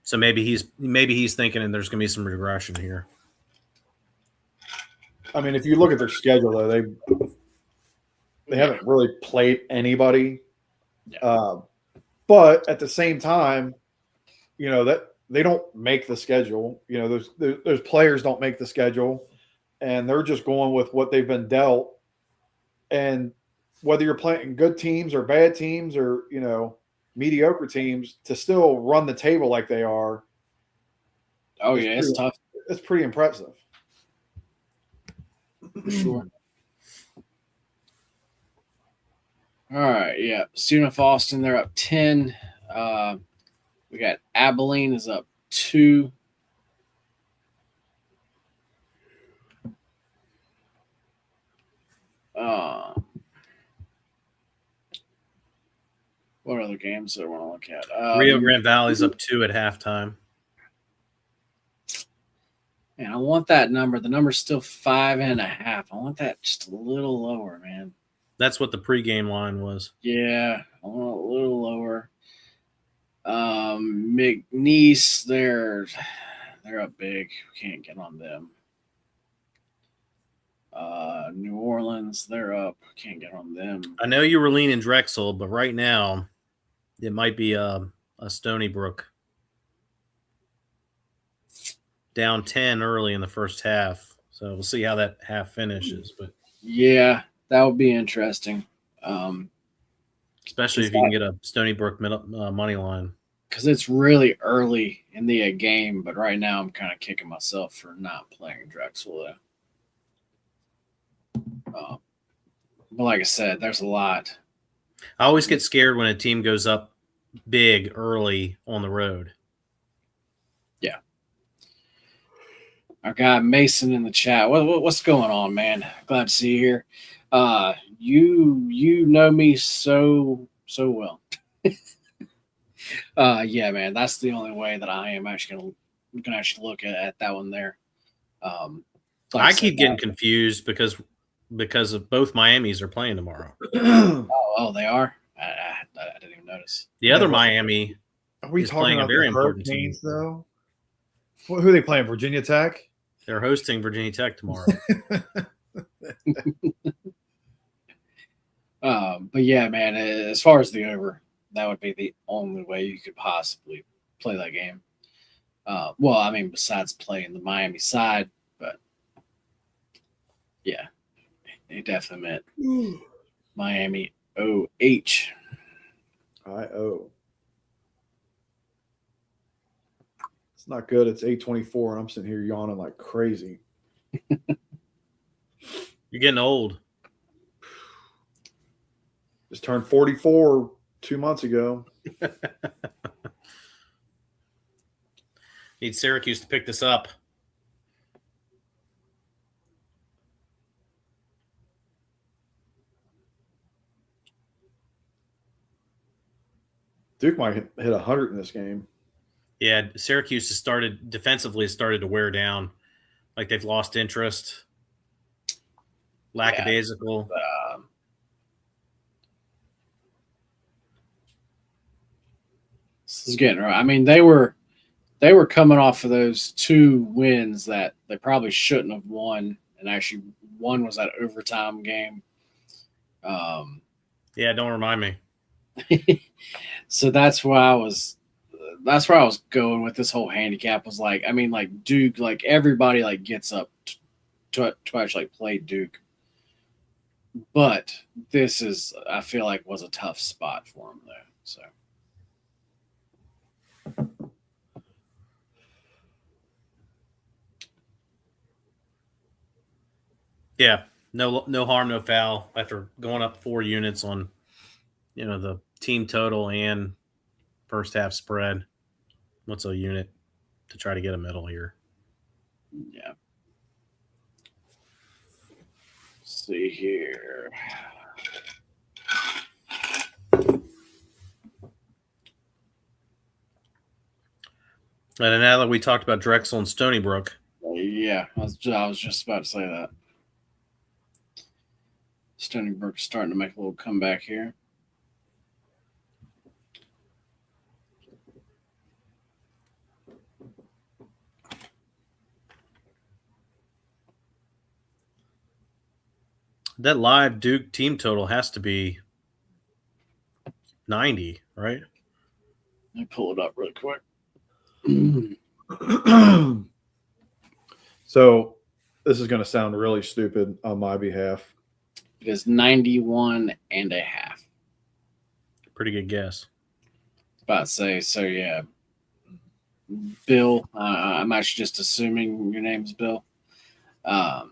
So maybe he's thinking, and there's going to be some regression here. I mean, if you look at their schedule, though, they haven't really played anybody. But at the same time, you know, that they don't make the schedule. You know, those players don't make the schedule, and they're just going with what they've been dealt. And whether you're playing good teams or bad teams or, you know, mediocre teams, to still run the table like they are. Oh, yeah, it's tough. It's pretty impressive. For sure. All right, yeah. Student of Austin, they're up 10. We got Abilene is up 2. What other games do I want to look at? Rio Grande Valley's up 2 at halftime. Man, I want that number. The number's still 5.5. I want that just a little lower, man. That's what the pregame line was. Yeah, I want a little lower. McNeese, they're up big. We can't get on them. New Orleans, they're up. Can't get on them. I know you were leaning Drexel, but right now it might be a Stony Brook. Down 10 early in the first half. So we'll see how that half finishes. But yeah, that would be interesting. Especially if you can get a Stony Brook money line. Because it's really early in the game, but right now I'm kind of kicking myself for not playing Drexel, though. But like I said, there's a lot. I always get scared when a team goes up big early on the road. Yeah. Our guy Mason in the chat. What's going on, man? Glad to see you here. You know me so well. Yeah, man. That's the only way that I am actually gonna look at that one there. I keep getting confused because of both Miamis are playing tomorrow. Oh, they are. I didn't even notice. The other Miami are we is talking playing about a very the important team. Hurricanes, though? Who are they playing? Virginia Tech? They're hosting Virginia Tech tomorrow. But yeah, man, as far as the over, that would be the only way you could possibly play that game. Well, I mean, besides playing the Miami side, but yeah, it definitely meant Miami OH. IO. It's not good. It's 8:24, and I'm sitting here yawning like crazy. You're getting old. Just turned 44 2 months ago. Need Syracuse to pick this up. Duke might hit 100 in this game. Yeah, Syracuse has started to wear down. Like they've lost interest. Lackadaisical. This is getting right. I mean, they were coming off of those 2 wins that they probably shouldn't have won, and actually one was that overtime game. Yeah, don't remind me. So that's where I was going with this whole handicap. Was like, I mean, like Duke, like everybody like gets up to actually play Duke. But this is, I feel like, was a tough spot for him though. So Yeah, no harm, no foul. After going up 4 units on, the team total and first half spread, what's a unit to try to get a medal here? yeah. Let's see here. And now that we talked about Drexel and Stony Brook, Yeah, I was just about to say that. Stony Brook's starting to make a little comeback here. that live Duke team total has to be 90, right? Let me pull it up real quick. So this is going to sound really stupid on my behalf. It is 91.5. Pretty good guess. About to say, so yeah. Bill, I'm actually just assuming your name's Bill. Yeah,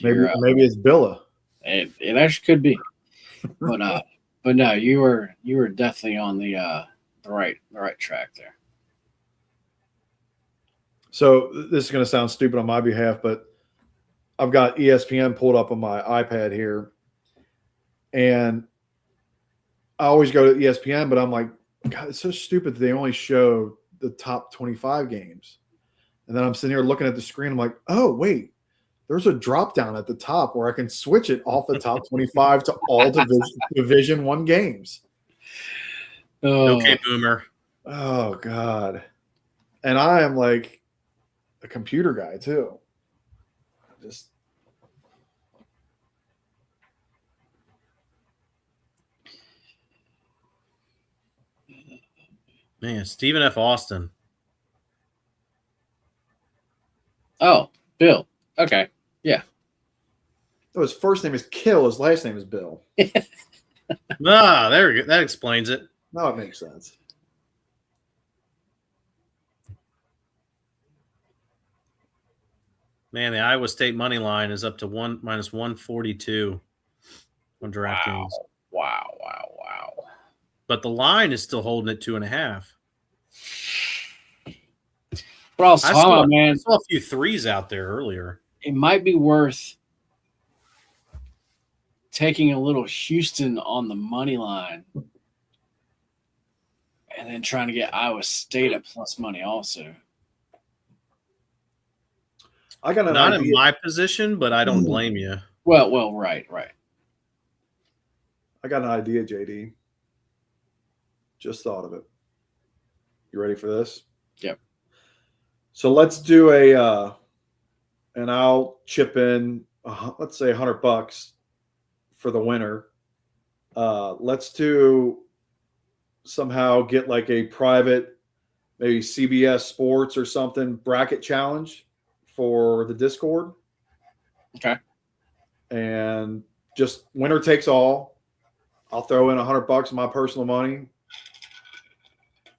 Maybe it's Billa. It actually could be, but no, you were definitely on the right track there. So this is going to sound stupid on my behalf, but I've got ESPN pulled up on my iPad here, and I always go to ESPN, but I'm like, God, it's so stupid that they only show the top 25 games. And then I'm sitting here looking at the screen. I'm like, oh, wait, there's a drop down at the top where I can switch it off the top 25 to all Division I games. Okay, Boomer. Oh, God. And I am like a computer guy, too. Just. Man, Stephen F. Austin. Oh, Bill. Okay. Yeah. Oh, his first name is Kill. His last name is Bill. There we go. That explains it. Now it makes sense. Man, the Iowa State money line is up to minus 142 on DraftKings. Wow. But the line is still holding at 2.5. What I was talking about, man. I saw a few threes out there earlier. It might be worth taking a little Houston on the money line and then trying to get Iowa State at plus money also. I got Not in my position, but I don't blame you. Well, right. I got an idea, JD. Just thought of it. You ready for this? Yep. So let's do and I'll chip in, let's say $100 for the winner. Let's somehow get like a private, maybe CBS Sports or something bracket challenge for the Discord. Okay. And just winner takes all. I'll throw in $100 of my personal money.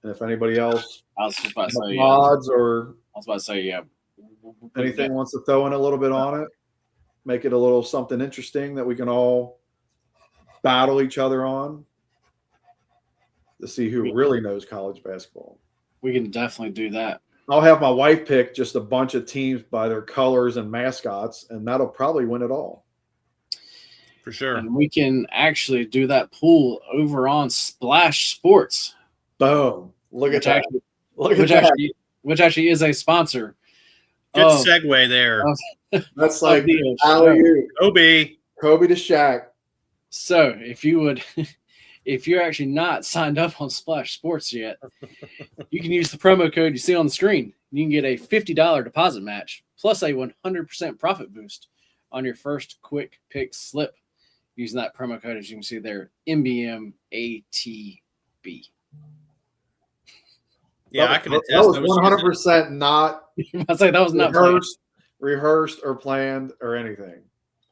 And if anybody else odds or anything wants to throw in a little bit on it, make it a little something interesting that we can all battle each other on to see who really knows college basketball. We can definitely do that. I'll have my wife pick just a bunch of teams by their colors and mascots, and that'll probably win it all. For sure. And we can actually do that pool over on Splash Sports. Boom. Look at that. Which actually is a sponsor. Good segue there. That's like Kobe to Shaq. So if you're actually not signed up on Splash Sports yet, you can use the promo code you see on the screen. You can get a $50 deposit match plus a 100% profit boost on your first quick pick slip using that promo code, as you can see there, MBMATB. Yeah, I can attest. That was 100% not. I say that was not rehearsed. rehearsed or planned or anything.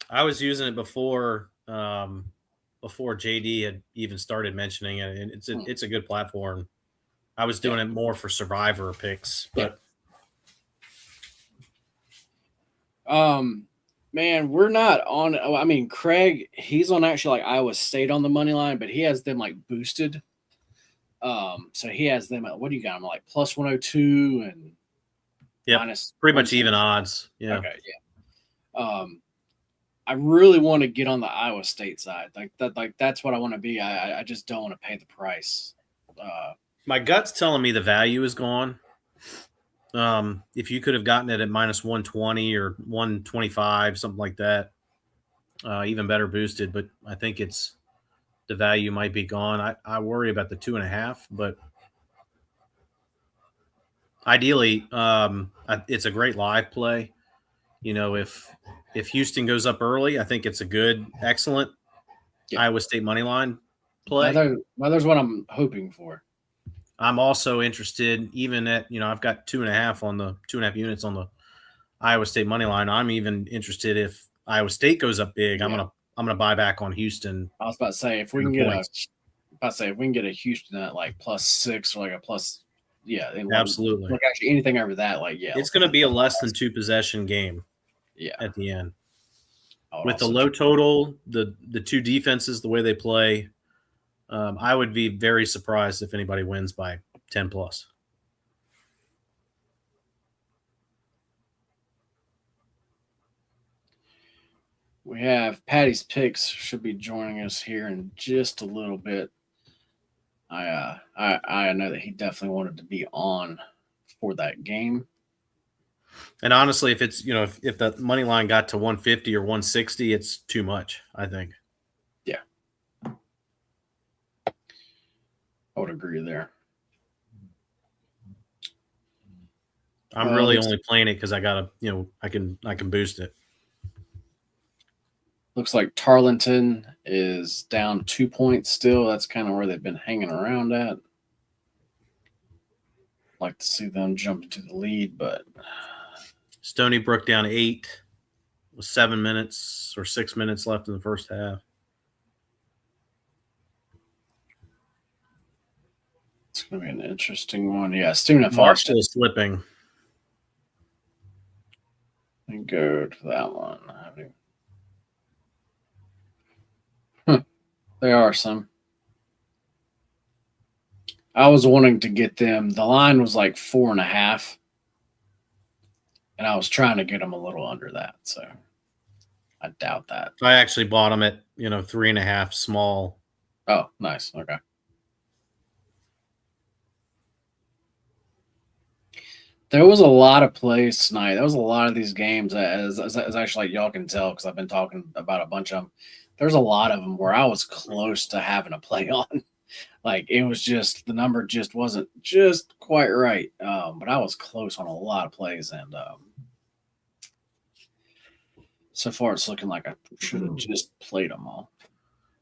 I was using it before JD had even started mentioning it, and it's a good platform. I was doing it more for Survivor picks, but man, we're not on. I mean, Craig, he's on actually like Iowa State on the money line, but he has them like boosted. So he has them at, what do you got? I'm like plus 102 and minus pretty much even odds. Yeah. Okay. Yeah. I really want to get on the Iowa State side. Like that's what I want to be. I just don't want to pay the price. My gut's telling me the value is gone. If you could have gotten it at minus 120 or 125, something like that, even better boosted. But I think the value might be gone. I worry about the 2.5, but ideally, it's a great live play. You know, if Houston goes up early, I think it's a good, excellent Iowa State money line play. There's what I'm hoping for. I'm also interested, even at, I've got 2.5 units on the Iowa State money line. I'm even interested if Iowa State goes up big. I'm gonna buy back on Houston. I was about to say if we can get a Houston at like +6 or like a plus, absolutely. Like actually anything over that, it's going to be a less than 2 possession game. Yeah, at the end with the low total, the two defenses, the way they play. I would be very surprised if anybody wins by 10 plus. We have Patty's Picks should be joining us here in just a little bit. I know that he definitely wanted to be on for that game. And honestly, if it's if the money line got to 150 or 160, it's too much, I think. Yeah, I would agree there. I'm really only playing it because I got I can boost it. Looks like Tarleton is down 2 points still. That's kind of where they've been hanging around at. Like to see them jump into the lead, but Stony Brook down 8 with 7 minutes or 6 minutes left in the first half. It's going to be an interesting one. Yeah, Stephen F. Marshall is slipping. Let me go to that one. There are some. I was wanting to get them. The line was like 4.5. And I was trying to get them a little under that. So I doubt that. I actually bought them at, 3.5 small. Oh, nice. Okay. There was a lot of plays tonight. There was a lot of these games, as actually like y'all can tell, because I've been talking about a bunch of them. There's a lot of them where I was close to having a play on. Like it was just the number just wasn't just quite right. But I was close on a lot of plays, and so far it's looking like I should have just played them all.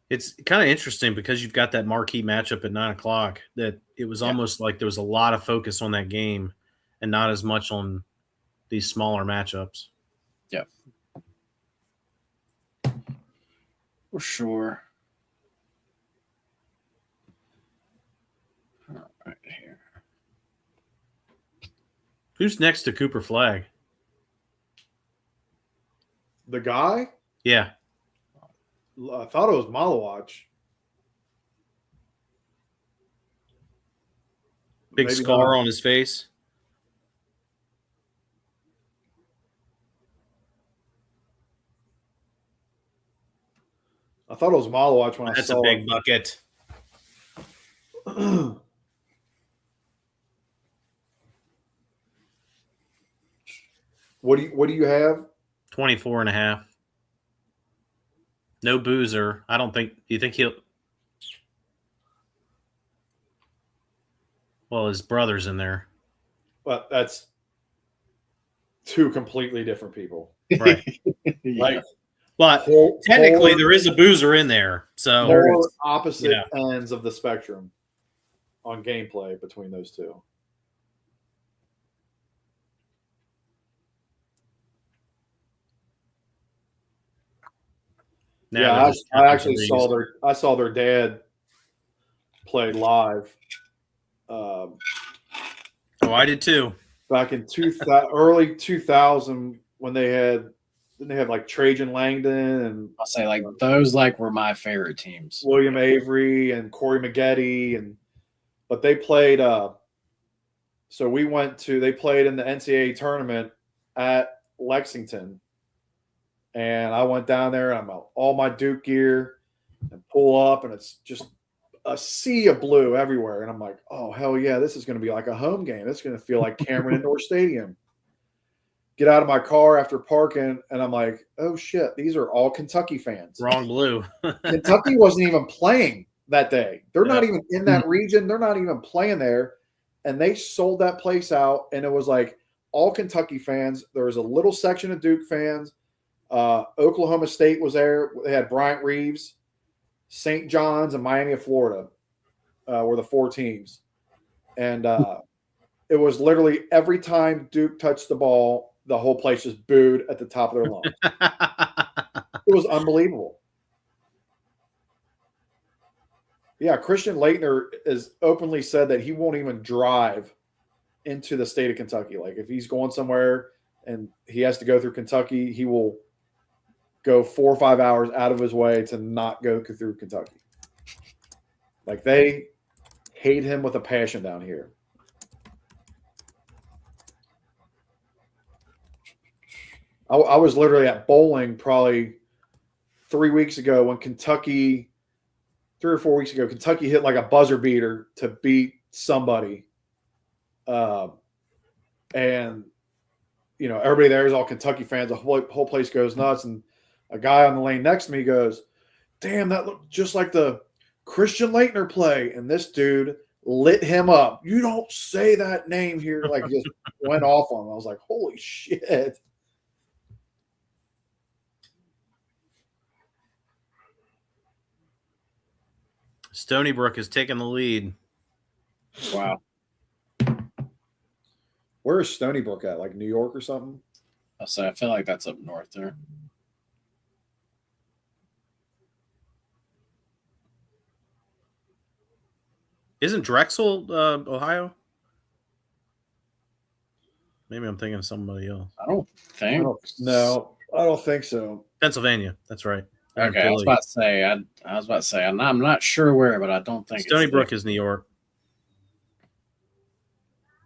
It's kind of interesting because you've got that marquee matchup at 9:00 that it was almost like there was a lot of focus on that game and not as much on these smaller matchups. Yeah. For sure. Right here. Who's next to Cooper Flag? The guy? Yeah. I thought it was Malawatch. Big Maybe scar not. on his face. I thought it was Malawatch when I saw it. That's a big bucket. What do you have? 24.5. No boozer. I don't think. Do you think he'll? Well, his brother's in there. But that's two completely different people. Right. Like, but technically, there is a boozer in there. So polar opposite ends of the spectrum on gameplay between those two. Now Yeah, they're just I tripping actually threes. saw their dad play live Oh, I did too. back in early 2000 when didn't they have like Trajan Langdon and I'll say like those like were my favorite teams. William Avery and Corey Maggette but they played so they played in the NCAA tournament at Lexington, and I went down there and I'm all my Duke gear and pull up, and it's just a sea of blue everywhere. And I'm like, oh, hell yeah, this is going to be like a home game. It's going to feel like Cameron Indoor Stadium. Get out of my car after parking, and I'm like, oh, shit, these are all Kentucky fans. Wrong blue. Kentucky wasn't even playing that day. They're not Yeah. even in that region. They're not even playing there. And they sold that place out, and it was like all Kentucky fans. There was a little section of Duke fans. Oklahoma State was there. They had Bryant Reeves. St. John's and Miami of Florida were the 4 teams. And it was literally every time Duke touched the ball, the whole place just booed at the top of their lungs. It was unbelievable. Yeah, Christian Laettner has openly said that he won't even drive into the state of Kentucky. Like if he's going somewhere and he has to go through Kentucky, he will go 4 or 5 hours out of his way to not go through Kentucky. Like they hate him with a passion down here. I was literally at bowling probably 3 weeks ago when 3 or 4 weeks ago, Kentucky hit like a buzzer beater to beat somebody. And, you know, everybody there is all Kentucky fans. The whole place goes nuts. And a guy on the lane next to me goes, damn, that looked just like the Christian Laettner play. And this dude lit him up. You don't say that name here. Like just went off on him. I was like, holy shit. Stony Brook is taking the lead. Wow. Where is Stony Brook at? Like New York or something? I'll say I feel like that's up north there. Isn't Drexel Ohio? Maybe I'm thinking of somebody else. I don't think. I don't think so. Pennsylvania. That's right. Okay, I was about to say. I'm not sure where, but I don't think Stony it's Brook there. is New York.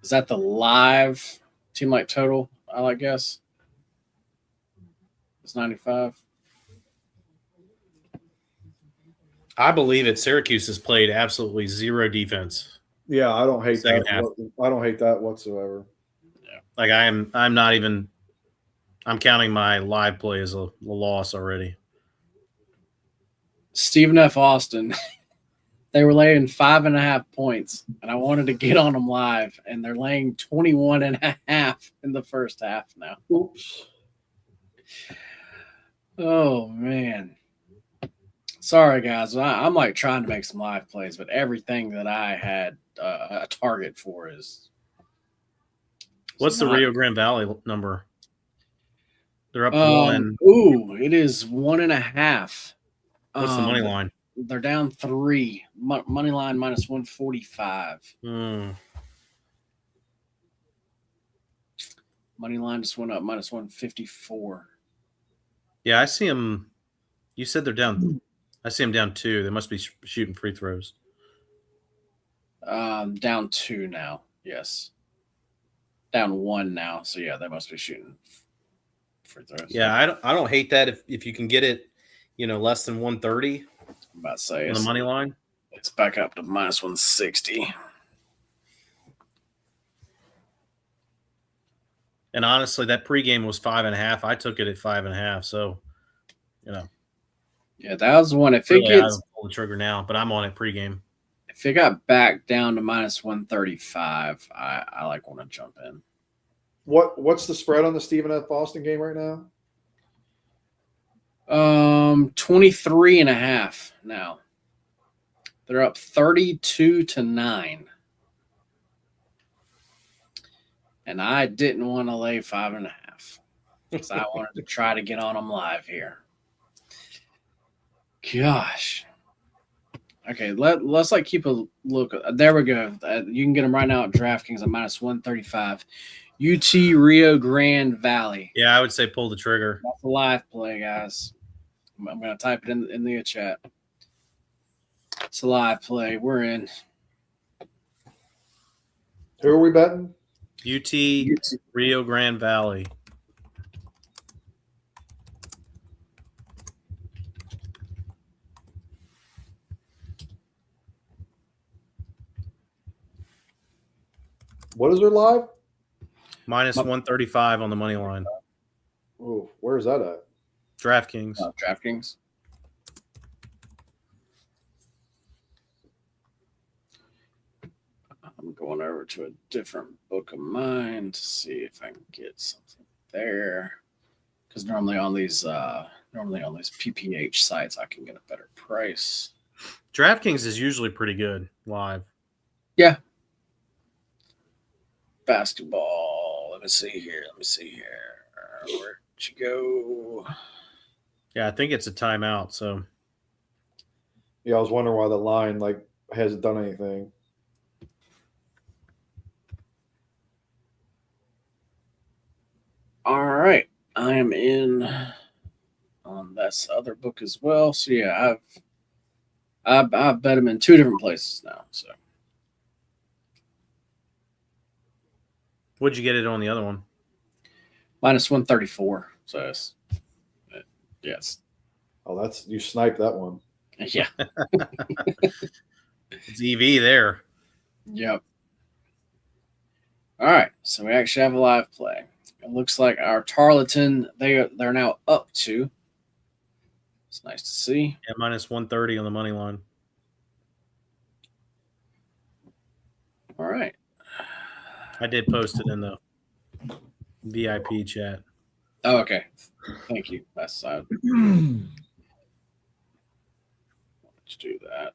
Is that the live team like total? I guess it's 95. I believe it. Syracuse has played absolutely zero defense. Yeah, I don't hate Second that. half. I don't hate that whatsoever. Yeah, Like I'm not even. I'm counting my live play as a loss already. Stephen F. Austin. They were laying 5.5 points, and I wanted to get on them live, and they're laying 21.5 in the first half now. Oops. Oh man. Sorry guys, I'm like trying to make some live plays, but everything that I had a target for is. What's the Rio Grande Valley number? They're up 1. Ooh, it is 1.5. What's the money line? They're down 3. Money line minus 145. Money line just went up minus 154. Yeah, I see them. You said they're down. I see them down 2. They must be shooting free throws. Down 2 now. Yes. Down 1 now. So yeah, they must be shooting free throws. Yeah, I don't hate that if you can get it, less than 130. I'm about to say on the money line. It's back up to minus 160. And honestly, that pregame was 5.5. I took it at 5.5. So, Yeah, that was the one. If really, it gets, I would pull the trigger now, but I'm on it pregame. If it got back down to minus 135, I want to jump in. What's the spread on the Stephen F. Austin game right now? 23.5 now. They're up 32-9. And I didn't want to lay 5.5 because I wanted to try to get on them live here. Gosh. Okay, let's like keep a look. There we go. You can get them right now at DraftKings at -135. UT Rio Grande Valley. Yeah, I would say pull the trigger. That's a live play, guys. I'm gonna type it in the chat. It's a live play. We're in. Who are we betting? UT Rio Grande Valley. What is there live? -135 on the money line. Oh, where's that at? DraftKings. DraftKings. I'm going over to a different book of mine to see if I can get something there. Because normally on these PPH sites, I can get a better price. DraftKings is usually pretty good live. Yeah. Basketball. Let me see here. Where'd you go? Yeah, I think it's a timeout. So Yeah, I was wondering why the line hasn't done anything. All right. I am in on this other book as well. So yeah, I've bet them in two different places now. So what'd you get it on the other one? -134. So yes. Oh, you sniped that one. Yeah. It's EV there. Yep. All right. So we actually have a live play. It looks like our Tarleton, they're now up to. It's nice to see. Yeah, -130 on the money line. All right. I did post it in the VIP chat. Oh, okay. Thank you. Let's do that.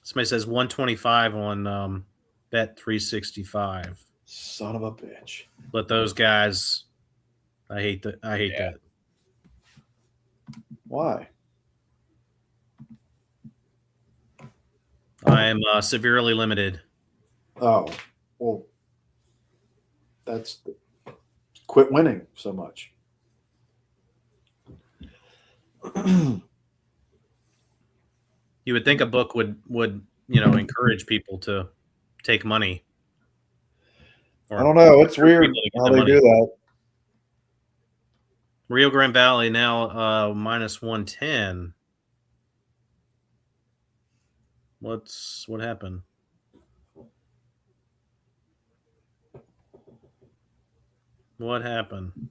Somebody says 125 on Bet 365. Son of a bitch. But those guys, I hate that. Why? I am severely limited. Oh, well, quit winning so much. You would think a book would encourage people to take money. I don't know. It's weird how they do that. Rio Grande Valley now -110. What happened? What happened?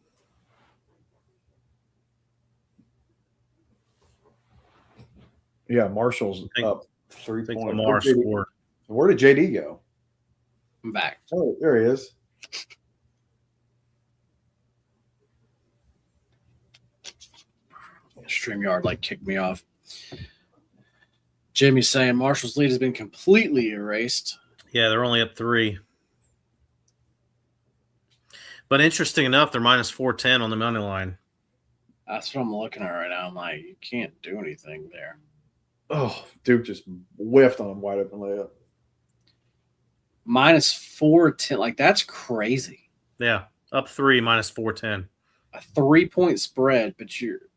Yeah, Marshall's up 3 points. Lamar scored. Where did JD go? I'm back. Oh, there he is. StreamYard kicked me off. Jimmy's saying Marshall's lead has been completely erased. Yeah, they're only up 3. But interesting enough, they're -410 on the money line. That's what I'm looking at right now. I'm like, you can't do anything there. Oh, Duke just whiffed on him wide open layup. -410. That's crazy. Yeah, up 3, -410. A 3-point spread, but you're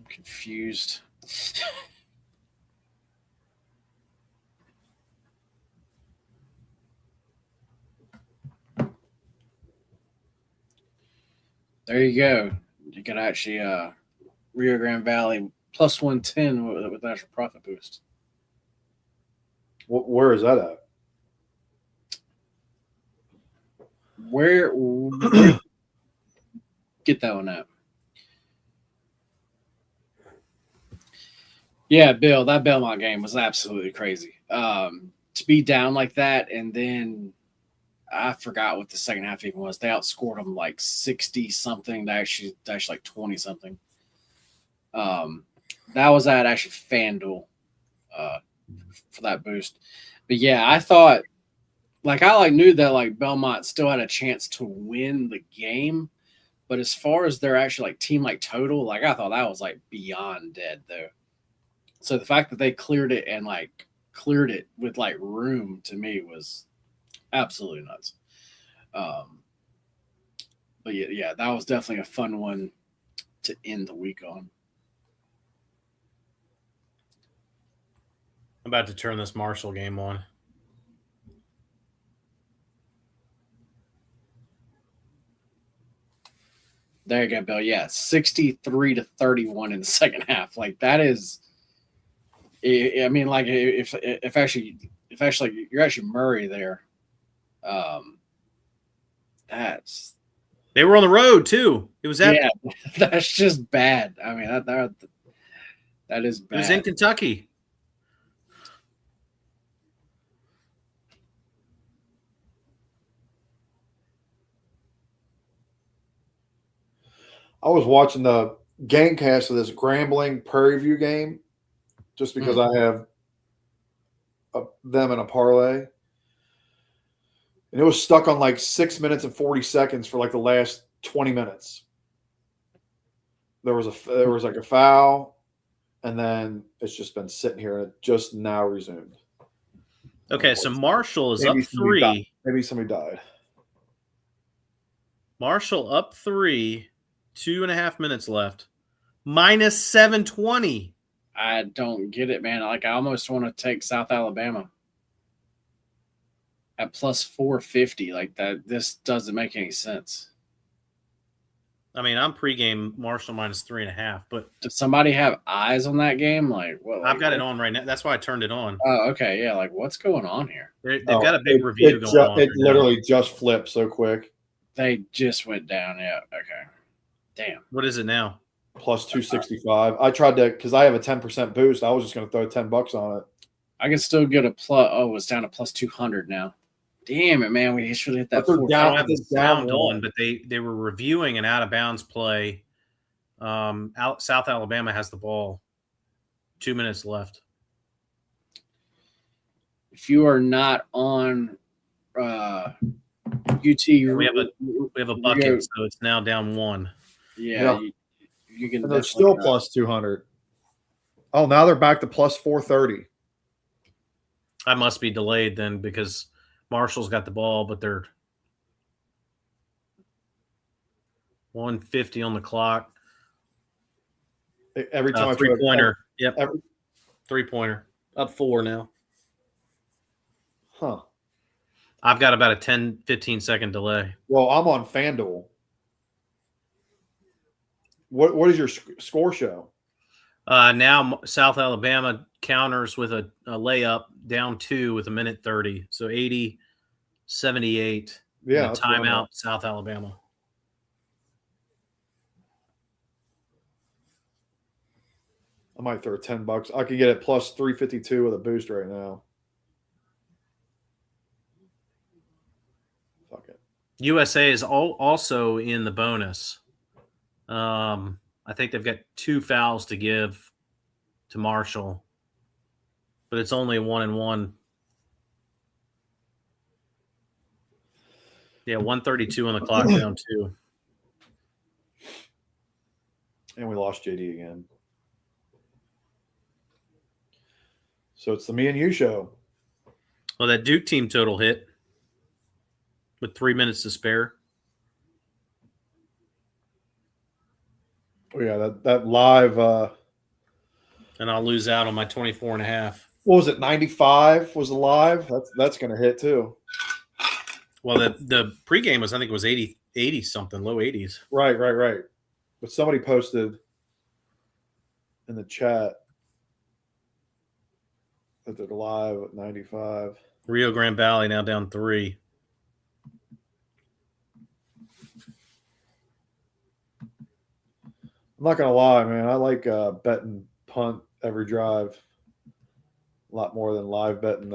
confused. There you go. You can actually Rio Grande Valley +110 with actual profit boost. Where is that at? Where get that one at? Yeah, Bill, that Belmont game was absolutely crazy. To be down like that, and then I forgot what the second half even was. They outscored them 60 something. They actually 20 something. That was at actually FanDuel for that boost. But yeah, I thought I knew that like Belmont still had a chance to win the game, but as far as their actual like team like total, like I thought that was like beyond dead though. So the fact that they cleared it and like cleared it with like room to me was absolutely nuts. But yeah, that was definitely a fun one to end the week on. I'm about to turn this Marshall game on. There you go, Bill. Yeah, 63-31 in the second half. Like that is, I mean, like if actually you're actually Murray there, that's They were on the road too. It was yeah, that's just bad. I mean, that is bad. It was in Kentucky. I was watching the game cast of this Grambling Prairie View game just because I have them in a parlay. And it was stuck on like 6 minutes and 40 seconds for like the last 20 minutes. There was like a foul, and then it's just been sitting here and it just now resumed. Okay, so Marshall is Maybe up 3. Maybe somebody died. Marshall up 3, 2.5 minutes left. Minus 720. I don't get it, man. Like I almost want to take South Alabama at plus 450. Like that, this doesn't make any sense. I mean, I'm pregame Marshall minus 3.5, but Does somebody have eyes on that game? Like what? I've got it on right now. That's why I turned it on. Oh, okay, yeah. Like what's going on here? They've got a big review going on. It literally just flipped so quick. They just went down. Yeah. Okay. Damn. What is it now? Plus 265. I tried to because I have a 10% boost. I was just going to throw $10 on it. I can still get a plus. Oh, it's down to plus 200 now. Damn it, man! We should hit that. I don't have the sound on, but they were reviewing an out of bounds play. South Alabama has the ball. 2 minutes left. If you are not on UT, we have a bucket, so it's now down 1. Yeah. You can. And they're still plus 200. Oh, now they're back to plus 430. I must be delayed then because Marshall's got the ball, but they're 150 on the clock. Every time I 3-pointer. Yep. 3-pointer. Up 4 now. Huh. I've got about a 10, 15-second delay. Well, I'm on FanDuel. What does your score show? Now South Alabama counters with a layup down 2 with 1:30. So 80-78. Yeah. Timeout, South Alabama. I might throw $10. I could get it plus 352 with a boost right now. Fuck it. USA is also in the bonus. I think they've got 2 fouls to give to Marshall, but it's only 1-1. Yeah, 132 on the clock, down 2. And we lost JD again. So it's the me and you show. Well, that Duke team total hit with 3 minutes to spare. Oh, yeah, that live. And I'll lose out on my 24.5. What was it? 95 was the live. That's going to hit too. Well, the pregame was, I think it was 80 something, low 80s. Right. But somebody posted in the chat that they're live at 95. Rio Grande Valley now down 3. I'm not gonna lie, man. I like betting punt every drive a lot more than live betting.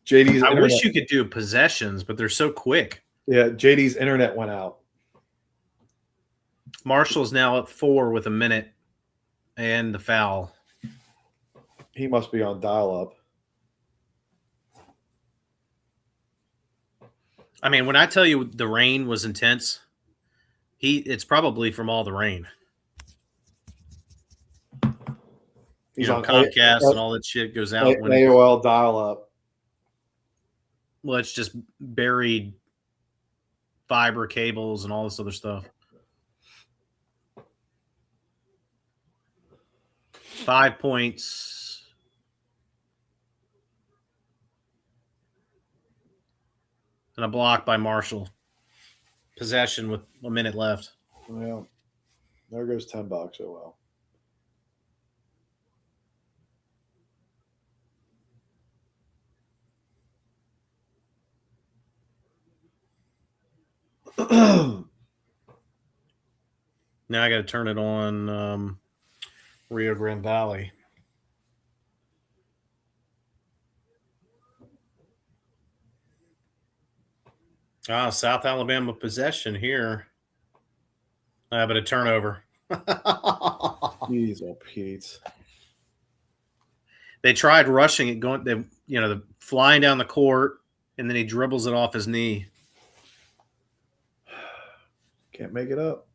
JD's. I wish you could do possessions, but they're so quick. Yeah, JD's internet went out. Marshall's now at 4 with a minute and the foul. He must be on dial-up. I mean, when I tell you the rain was intense, it's probably from all the rain. He's on Comcast and all that shit goes out when AOL dial-up. Well, it's just buried fiber cables and all this other stuff. 5 points. And a block by Marshall. Possession with a minute left. Well, there goes $10. Oh well. Now I got to turn it on Rio Grande Valley. South Alabama possession here. But a turnover. Jeez, oh Pete. They tried rushing it, flying down the court, and then he dribbles it off his knee. Can't make it up.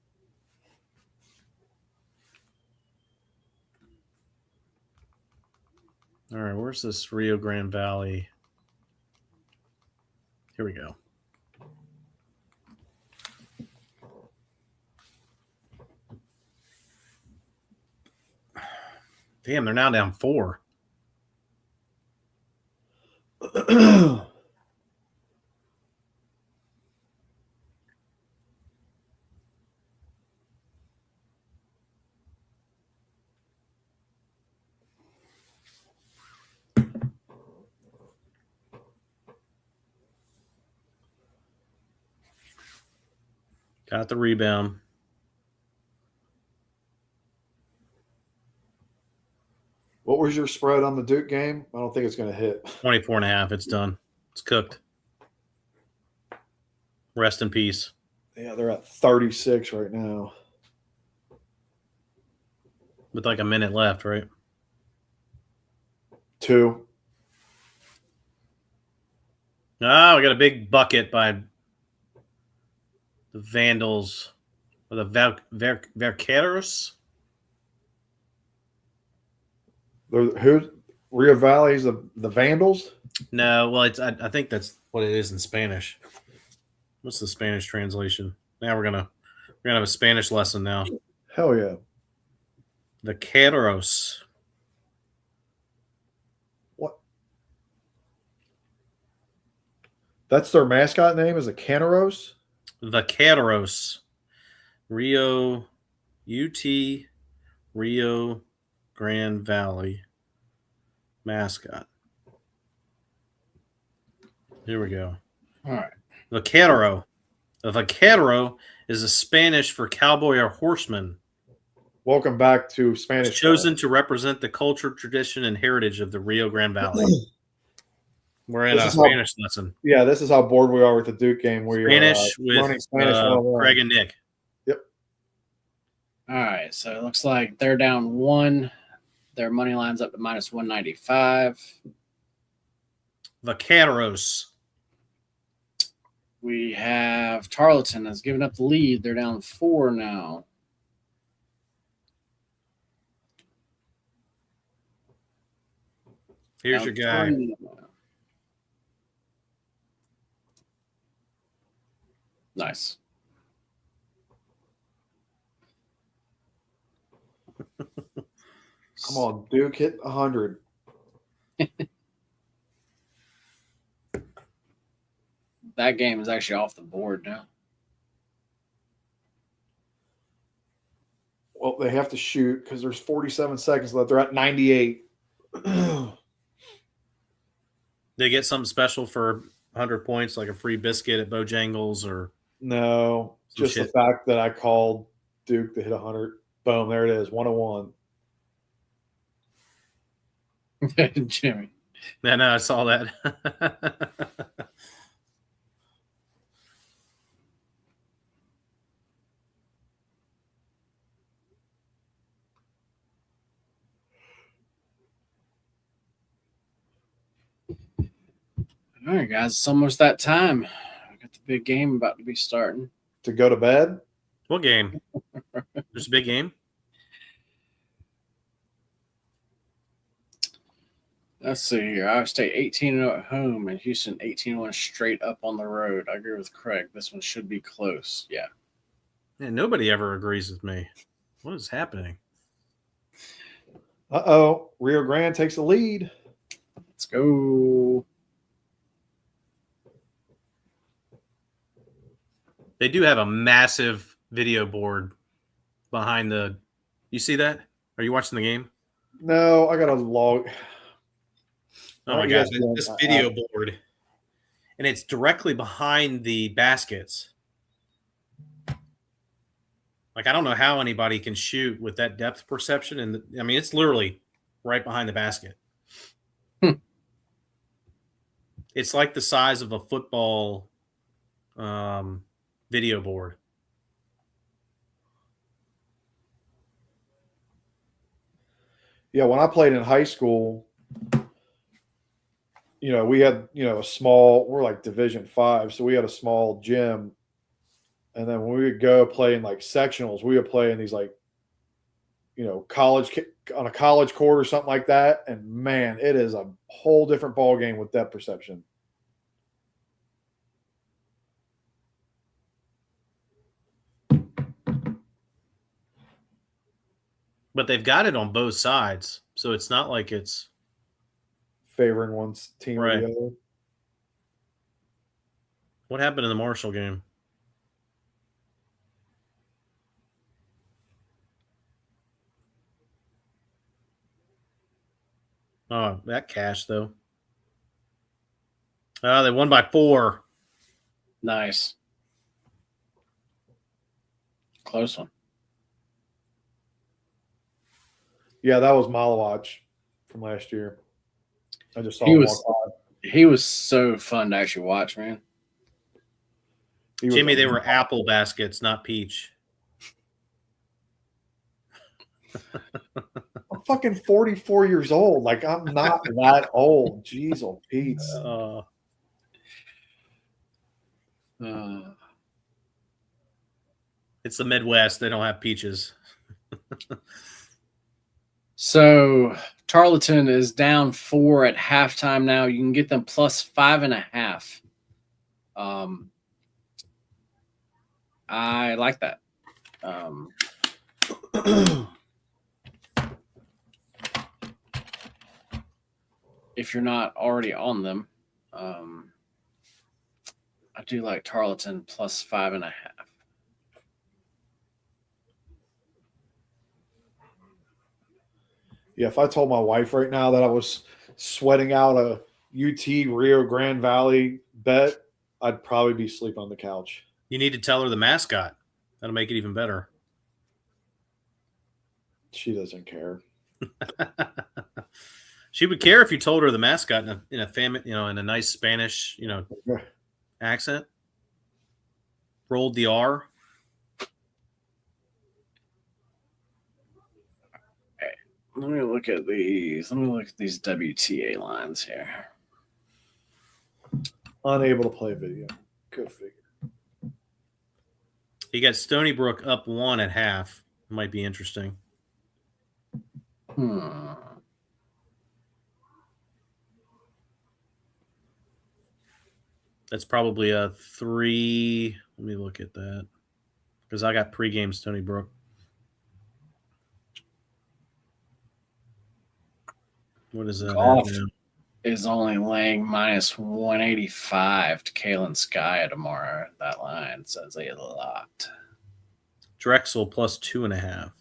All right, where's this Rio Grande Valley? Here we go. Damn, they're now down 4. Got the rebound. What was your spread on the Duke game? I don't think it's going to hit. 24.5. It's done. It's cooked. Rest in peace. Yeah, they're at 36 right now. With like a minute left, right? 2. Oh, we got a big bucket by the Vandals or the Vaqueros. Who? Rio Valley's the Vandals? No, well, I think that's what it is in Spanish. What's the Spanish translation? Now we're gonna have a Spanish lesson now. Hell yeah. Vaqueros. What? That's their mascot name? Is it Canaros? Vaqueros. Rio Grande Valley mascot. Here we go. All right. Vaquero. A vaquero is a Spanish for cowboy or horseman. Welcome back to Spanish. It's chosen to represent the culture, tradition, and heritage of the Rio Grande Valley. We're in a Spanish lesson. Yeah, this is how bored we are with the Duke game. Where Spanish you're with Spanish Craig and Nick. Yep. All right, so it looks like they're down 1. Their money line's up to minus 195. Vaqueros. We have Tarleton has given up the lead. They're down 4 now. Here's your guy. Nice. Come on, Duke, hit 100. That game is actually off the board now. Well, they have to shoot because there's 47 seconds left. They're at 98. They get something special for 100 points, like a free biscuit at Bojangles or No, just the fact that I called Duke to hit 100. Boom, there it is, 101. Jimmy. Yeah, no, I saw that. All right, guys, it's almost that time. I got the big game about to be starting. To go to bed? What game? There's a big game? Let's see here. Iowa State 18-0 at home and Houston 18-1 straight up on the road. I agree with Craig. This one should be close. Yeah. Man, nobody ever agrees with me. What is happening? Uh-oh. Rio Grande takes the lead. Let's go. They do have a massive video board behind the. You see that? Are you watching the game? No, I got a log. Oh my gosh, this video board, and it's directly behind the baskets. Like, I don't know how anybody can shoot with that depth perception, and I mean, it's literally right behind the basket. It's like the size of a football video board. Yeah, when I played in high school, we had, a small, we're like Division 5, so we had a small gym. And then when we would go play in like sectionals, we would play in these like, college on a college court or something like that. And man, it is a whole different ball game with depth perception. But they've got it on both sides, so it's not like it's favoring one's team or the other. What happened in the Marshall game? Oh, that cash, though. Oh, they won by 4. Nice. Close one. Yeah, that was Malawach from last year. I just saw him walk by. He was so fun to actually watch, man. Jimmy, they were apple baskets, not peach. I'm fucking 44 years old. Like, I'm not that old. Jeez, old Pete. It's the Midwest. They don't have peaches. So Tarleton is down 4 at halftime now. You can get them plus 5.5. I like that. If you're not already on them, I do like Tarleton plus 5.5. Yeah, if I told my wife right now that I was sweating out a UT Rio Grande Valley bet, I'd probably be sleeping on the couch. You need to tell her the mascot. That'll make it even better. She doesn't care. She would care if you told her the mascot in a nice Spanish, accent. Rolled the R. Let me look at these. Let me look at these WTA lines here. Unable to play video. Go figure. You got Stony Brook up 1 at half. Might be interesting. That's probably a 3. Let me look at that. Because I got pregame Stony Brook. What is that? Golf is only laying minus 185 to Kalen Sky tomorrow. That line says a lot. Drexel plus 2.5.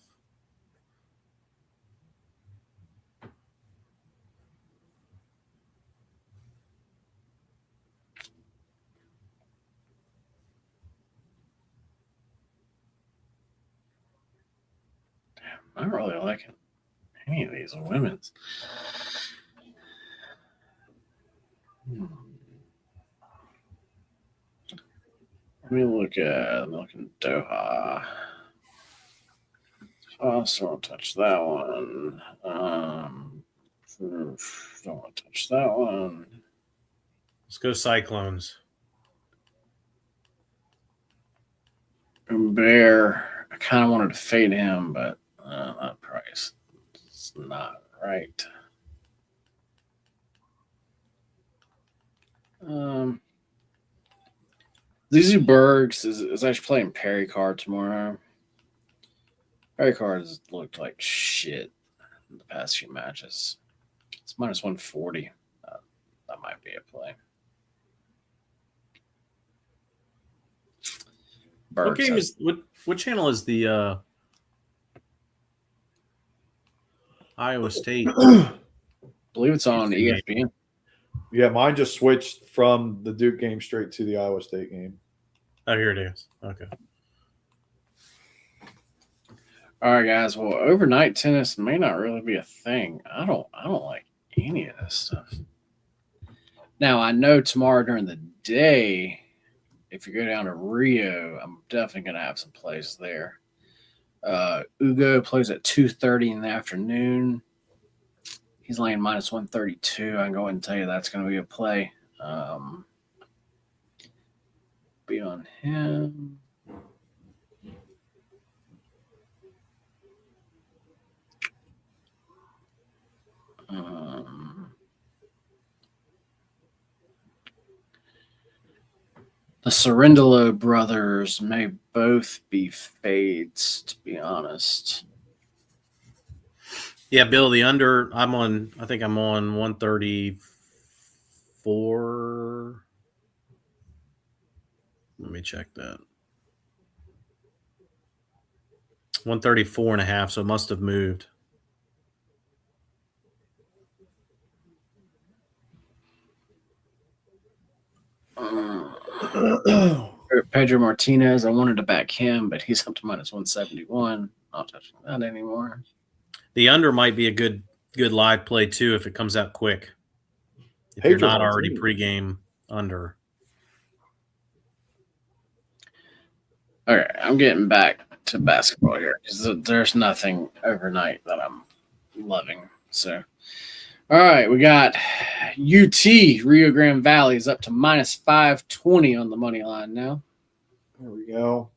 I don't really like any of these women's. Let me look at Doha. I also won't touch that one. Don't want to touch that one. Let's go Cyclones. Bear. I kind of wanted to fade him, but that price is not right. Zuzu Bergs is actually playing Perry Card tomorrow. Perry Card has looked like shit in the past few matches. It's minus 140. That might be a play. What game is what channel is the Iowa State? I believe it's on ESPN. Yeah, mine just switched from the Duke game straight to the Iowa State game. Oh, here it is. Okay. All right, guys. Well, overnight tennis may not really be a thing. I don't like any of this stuff. Now, I know tomorrow during the day, if you go down to Rio, I'm definitely going to have some plays there. Ugo plays at 2:30 in the afternoon. He's laying minus 132. I can go ahead and tell you that's going to be a play. Be on him. The Cerundolo brothers may both be fades, to be honest. Yeah, Bill, the under, I think I'm on 134. Let me check that. 134.5, so it must have moved. Pedro Martinez, I wanted to back him, but he's up to minus 171. Not touching that anymore. The under might be a good live play too if it comes out quick. If you're not already pregame under. All right, I'm getting back to basketball here because there's nothing overnight that I'm loving. So, all right, we got UT Rio Grande Valley is up to minus 520 on the money line now. There we go.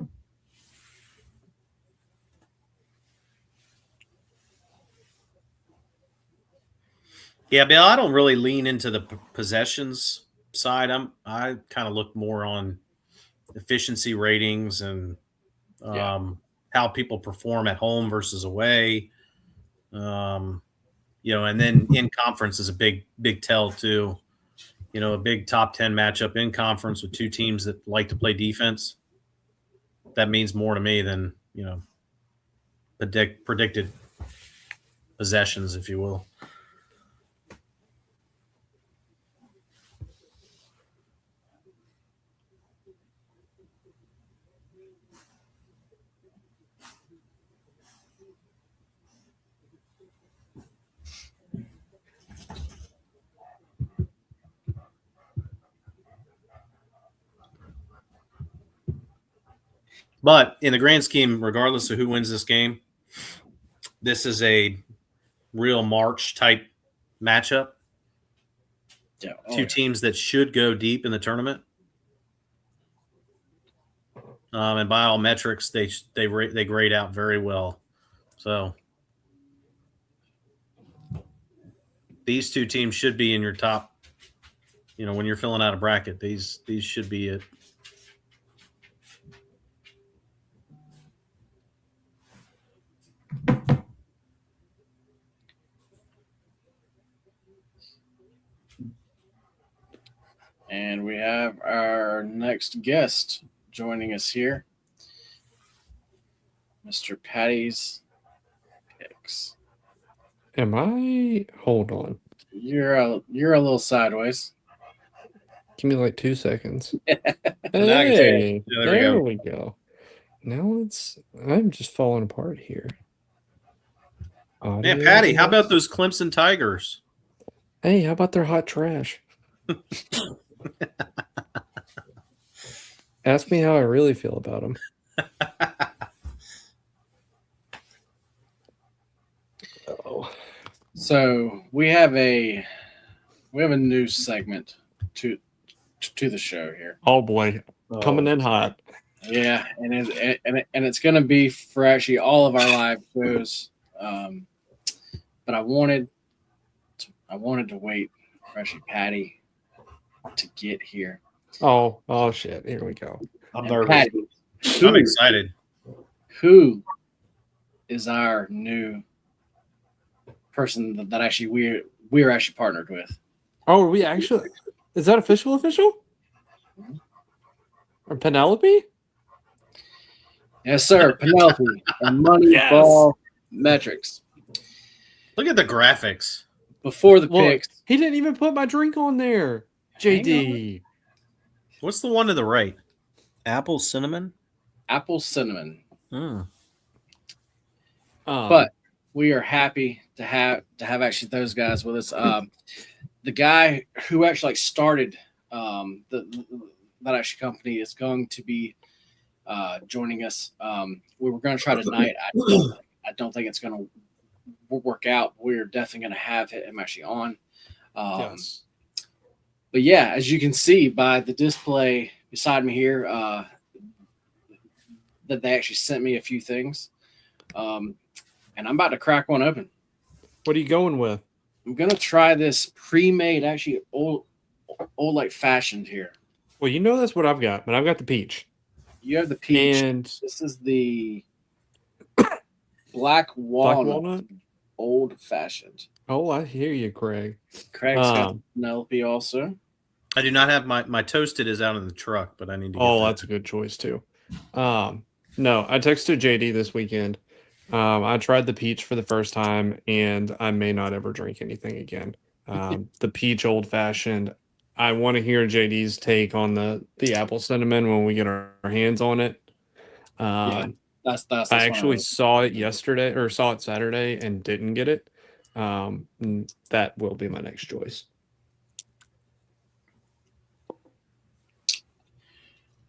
Yeah, Bill, I don't really lean into the possessions side. I kind of look more on efficiency ratings and how people perform at home versus away. And then in conference is a big tell too. A big top 10 matchup in conference with two teams that like to play defense. That means more to me than, predicted possessions, if you will. But in the grand scheme, regardless of who wins this game, this is a real March type matchup. Yeah. Two teams that should go deep in the tournament. And by all metrics, they grade out very well. So these two teams should be in your top. When you're filling out a bracket, these should be it. And we have our next guest joining us here, Mr. Patty's Picks. Am I? Hold on. You're a little sideways. Give me like 2 seconds. Hey, there we go. Now I'm just falling apart here. Man, Patty, how about those Clemson Tigers? Hey, how about their hot trash? Ask me how I really feel about them. So we have a news segment to the show here. Oh boy, coming in hot. Yeah, and it's gonna be for actually all of our live shows. But I wanted to wait for actually Patty to get here. Oh shit! Here we go. I'm And nervous. Patty, I'm excited. who is our new person that actually we're actually partnered with? Oh, are we actually? Is that official? Or Penelope? Yes, sir. Penelope and Moneyball Yes. Metrics. Look at the graphics. Before the Look, picks, he didn't even put my drink on there. JD. What's the one to the right? Apple cinnamon. apple cinnamon. Mm. But we are happy to have actually those guys with us. The guy who actually started that actually company is going to be joining us. We were going to try tonight. I don't think it's going to work out. We're definitely going to have him actually on. yes. But yeah, as you can see by the display beside me here, that they actually sent me a few things, and I'm about to crack one open. What are you going with? I'm gonna try this pre-made, actually old like fashioned here. Well, you know that's what I've got, but I've got the peach. You have the peach. And This is the black walnut, old fashioned. oh, I hear you, Craig. Craig's got Penelope also. I do not have my toasted is out in the truck, but I need to. Oh, that's a good choice too. No, I texted JD this weekend. I tried the peach for the first time, and I may not ever drink anything again. The peach old fashioned. I want to hear JD's take on the apple cinnamon when we get our hands on it. That's I actually saw it yesterday or saw it Saturday and didn't get it. That will be my next choice.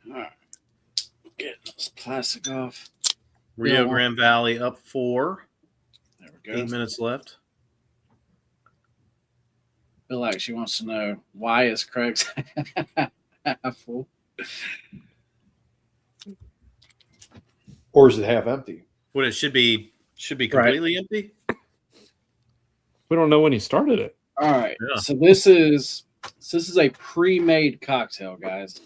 All right. Get this plastic off. Rio Grande Valley up 4. There we go. 8 minutes left. Bill actually wants to know, why is Craig's half full? Or is it half empty? What it should be completely empty. We don't know when he started it. All right. Yeah. So this is a pre-made cocktail, guys.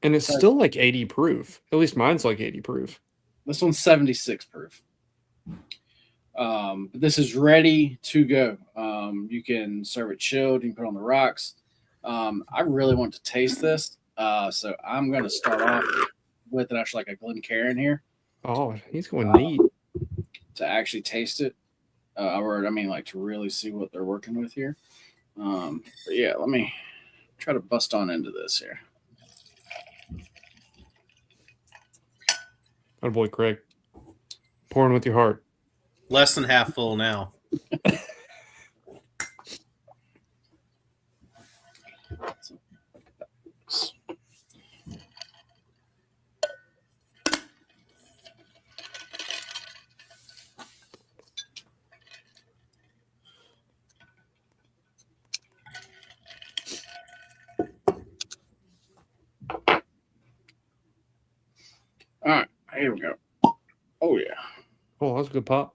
And it's still like 80 proof. At least mine's like 80 proof. This one's 76 proof. But this is ready to go. You can serve it chilled. You can put it on the rocks. I really want to taste this. So I'm going to start off with it actually like a Glencairn here. Oh, he's going neat. To actually taste it. Or I mean, like to really see what they're working with here. But yeah, let me try to bust on into this here. Oh boy, Craig. Pouring with your heart. Less than half full now. All right, here we go. Oh yeah. Oh, that's a good pop.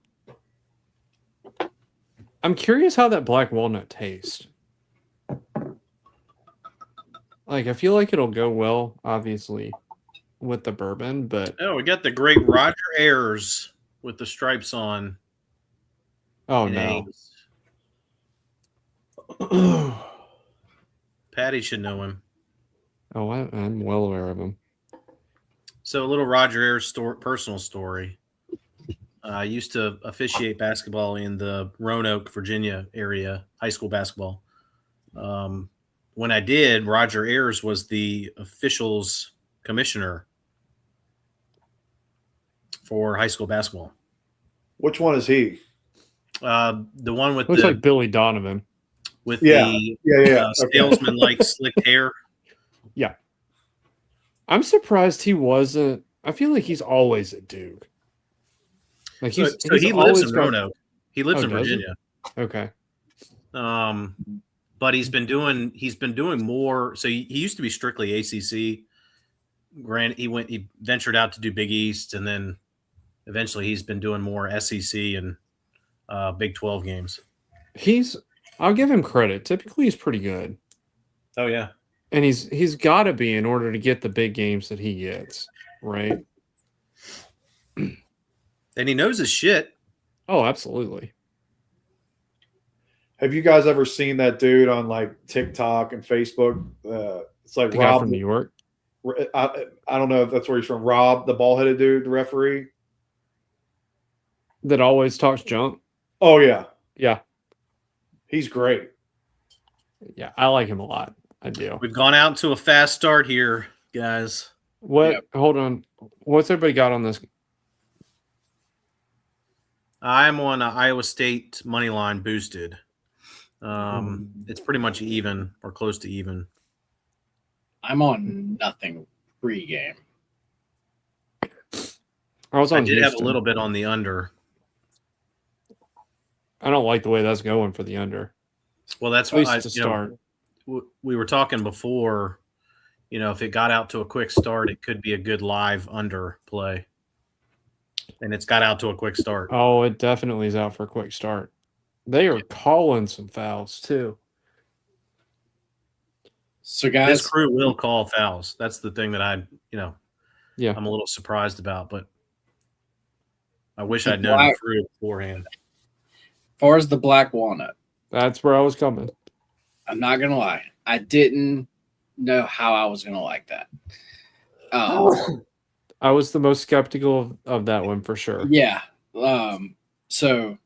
I'm curious how that black walnut tastes. Like, I feel like it'll go well, obviously, with the bourbon, but Oh, we got the great Roger Ayers with the stripes on. oh in no. Ames. Patty should know him. Oh, I'm well aware of him. So a little Roger Ayers personal story. I used to officiate basketball in the Roanoke, Virginia area, high school basketball. When I did, Roger Ayers was the officials commissioner for high school basketball. Which one is he? The one with Looks the like Billy Donovan. with Yeah. the Yeah. salesman like slick hair. Yeah. I'm surprised he wasn't. I feel like he's always at Duke. Like So he's he lives in always got- Roanoke. He lives Oh, in does he? Virginia. Okay. But he's been doing more. So he used to be strictly ACC, he ventured out to do Big East, and then eventually he's been doing more SEC and Big 12 games. I'll give him credit. Typically, he's pretty good, Oh yeah, and he's got to be in order to get the big games that he gets, right? and he knows his shit. Oh, absolutely. Have you guys ever seen that dude on like TikTok and Facebook? It's like The guy Rob from New York. I don't know if that's where he's from. Rob, the ball-headed dude, the referee. That always talks junk. Oh yeah, Yeah. he's great. Yeah, I like him a lot. I do. We've gone out to a fast start here, guys. What? Yep. Hold on. What's everybody got on this? I'm on Iowa State money line boosted. It's pretty much even or close to even. I'm on nothing pregame. I was I on did have a Houston. little bit on the under. I don't like the way that's going for the under. Well, that's At what least to start. we were talking before. If it got out to a quick start, it could be a good live under play. And it's got out to a quick start. Oh, it definitely is out for a quick start. They are calling some fouls too. So, His guys, crew will call fouls. That's the thing that Yeah. I'm a little surprised about, but I wish I'd known the crew beforehand. as far as the black walnut, That's where I was coming. I'm not gonna lie, I didn't know how I was gonna like that. I was the most skeptical of that one for sure. Yeah. So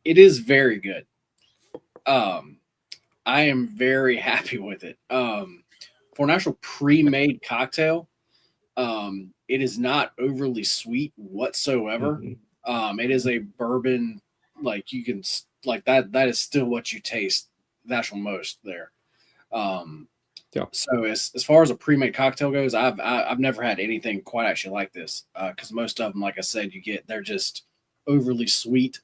it is very good. I am very happy with it. For an actual pre-made cocktail, it is not overly sweet whatsoever. Mhm. It is a bourbon, like you can like that is still what you taste the actual most there. Yeah. So as far as a pre-made cocktail goes, I've never had anything quite actually like this. Because most of them, like I said, they're just overly sweet.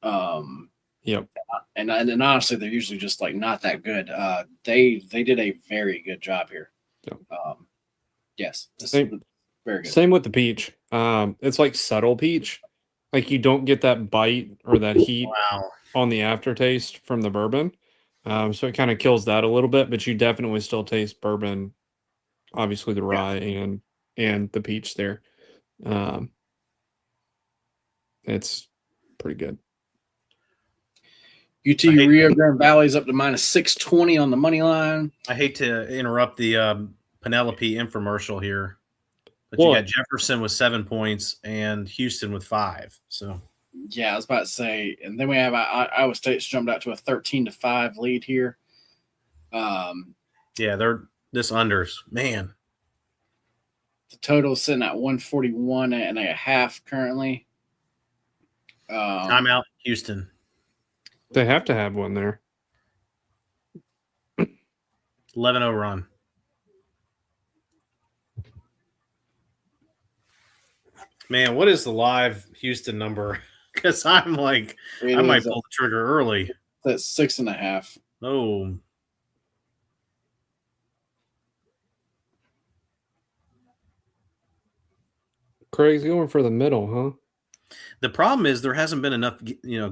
Yep. And honestly, they're usually just like not that good. They did a very good job here. Yep. Yes, this Same- is very good. Same with the peach. It's like subtle peach. Like you don't get that bite or that heat Wow. on the aftertaste from the bourbon. So it kind of kills that a little bit, but you definitely still taste bourbon, obviously the rye and the peach there. It's pretty good. UT I hate- Rio Grande Valley's up to minus 620 on the money line. I hate to interrupt the Penelope infomercial here, but Well- you got Jefferson with 7 points and Houston with 5. So Yeah, I was about to say, and then we have Iowa State's jumped out to a 13-5 lead here. yeah, this unders, man. The total sitting at 141 and a half currently. Timeout, Houston. They have to have one there. 11-0 run. Man, what is the live Houston number? Because I'm like, I might pull the trigger early. That's 6.5. Oh, Craig's going for the middle, huh? the problem is there hasn't been enough,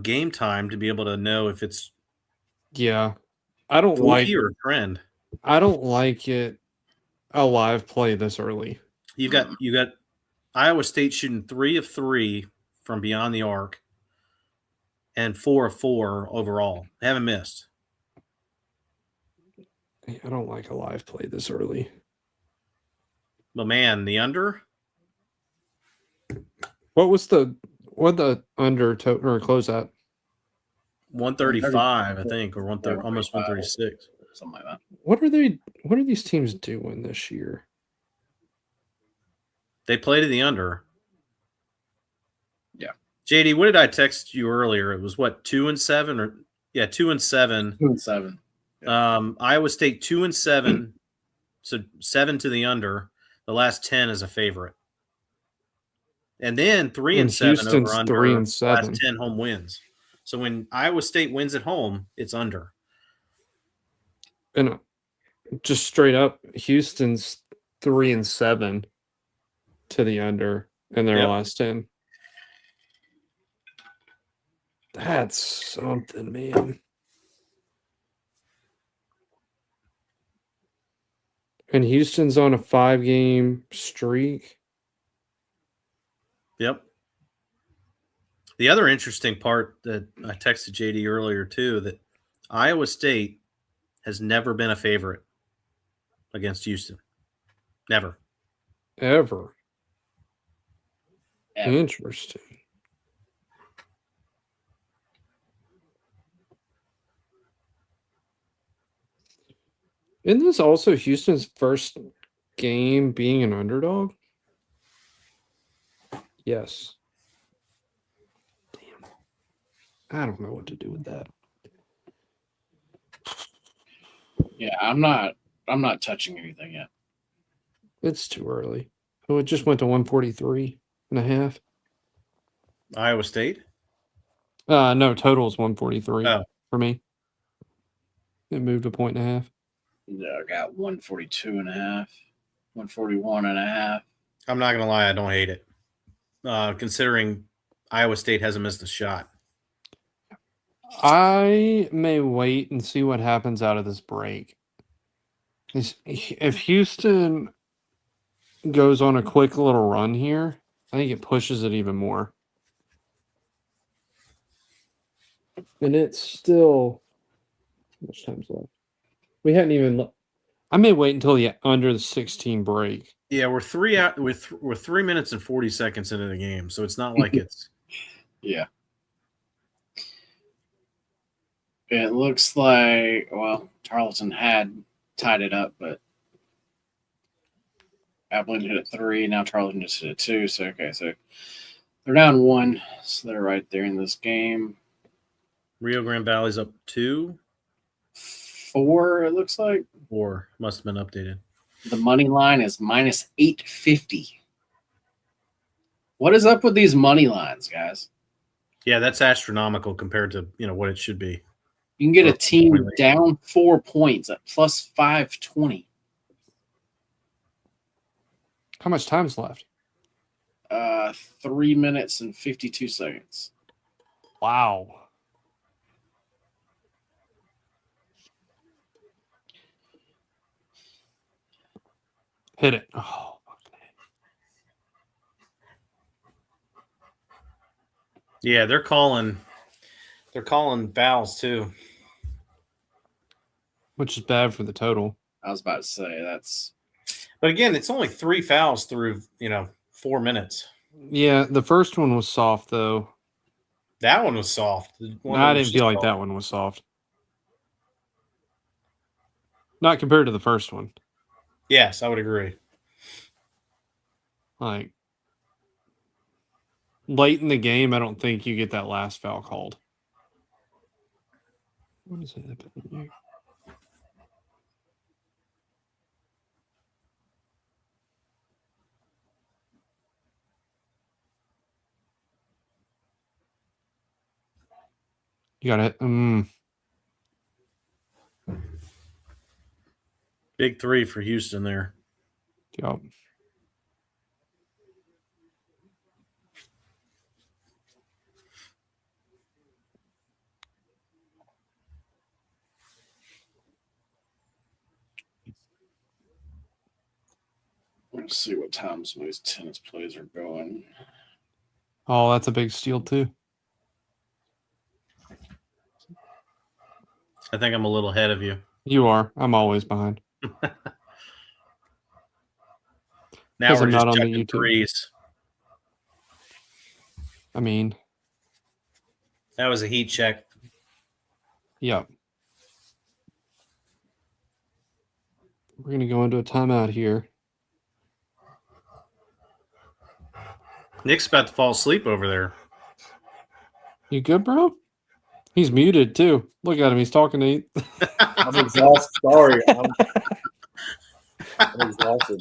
game time to be able to know if it's Yeah. I don't like fluky or a trend. I don't like it a live play this early. You got Iowa State shooting 3 of 3 from beyond the arc, and 4 of 4 overall. They haven't missed. I don't like a live play this early. But man, the under. What the under or close at? 135, I think, or 130, almost 136. Something like that. What are these teams doing this year? They play to the under. Yeah. JD, what did I text you earlier? It was what, 2-7 or 2-7. 2-7. Iowa State 2-7, so 7 to the under. The last 10 is a favorite, and then 3-7 Houston's over under. 3-7. Last 10 home wins. So when Iowa State wins at home, it's under. And just straight up, Houston's 3-7 to the under in their Yep. last 10. That's something, man. And Houston's on a 5-game streak. Yep. The other interesting part that I texted JD earlier too, that Iowa State has never been a favorite against Houston. Never. Ever. Ever. Interesting. Isn't this also Houston's first game being an underdog? Yes. Damn. I don't know what to do with that. Yeah, I'm not touching anything yet. It's too early. Oh, it just went to 143.5. Iowa State? No, total is 143 Oh. for me. It moved a 1.5. Yeah, I got 142.5, 141.5. I'm not going to lie. I don't hate it. Considering Iowa State hasn't missed a shot. I may wait and see what happens out of this break. If Houston goes on a quick little run here, I think it pushes it even more. And it's still, how much time's left? We hadn't even. I may wait until the under the 16 break. Yeah, we're 3 minutes and 40 seconds into the game, so it's not like it's. Yeah. It looks like, well, Tarleton had tied it up, but Abilene hit it 3. Now Tarleton just hit it 2. So, okay, so they're down 1. So they're right there in this game. Rio Grande Valley's up 2. 4, it looks like. 4 must have been updated. The money line is minus 850. What is up with these money lines, guys? Yeah, that's astronomical compared to what it should be. You can get a team down 4 points at plus 520. How much time's left? 3 minutes and 52 seconds. Wow. Hit it. Oh, yeah, they're calling fouls too. Which is bad for the total. I was about to say that's. But again, it's only 3 fouls through 4 minutes. Yeah, the first one was soft though. That one was soft. I didn't feel like that one was soft. Not compared to the first one. Yes, I would agree. Like late in the game, I don't think you get that last foul called. What is it happening here? You got it. Big 3 for Houston there. Yep. Let's see what time some of these tennis plays are going. Oh, that's a big steal too. I think I'm a little ahead of you. You are. I'm always behind. Now Because we're I'm just not on the checking YouTube. threes. I mean, That was a heat check. yep. We're going to go into a timeout here. Nick's about to fall asleep over there. You good, bro? He's muted too. Look at him. He's talking to you. I'm exhausted. Sorry. I'm exhausted.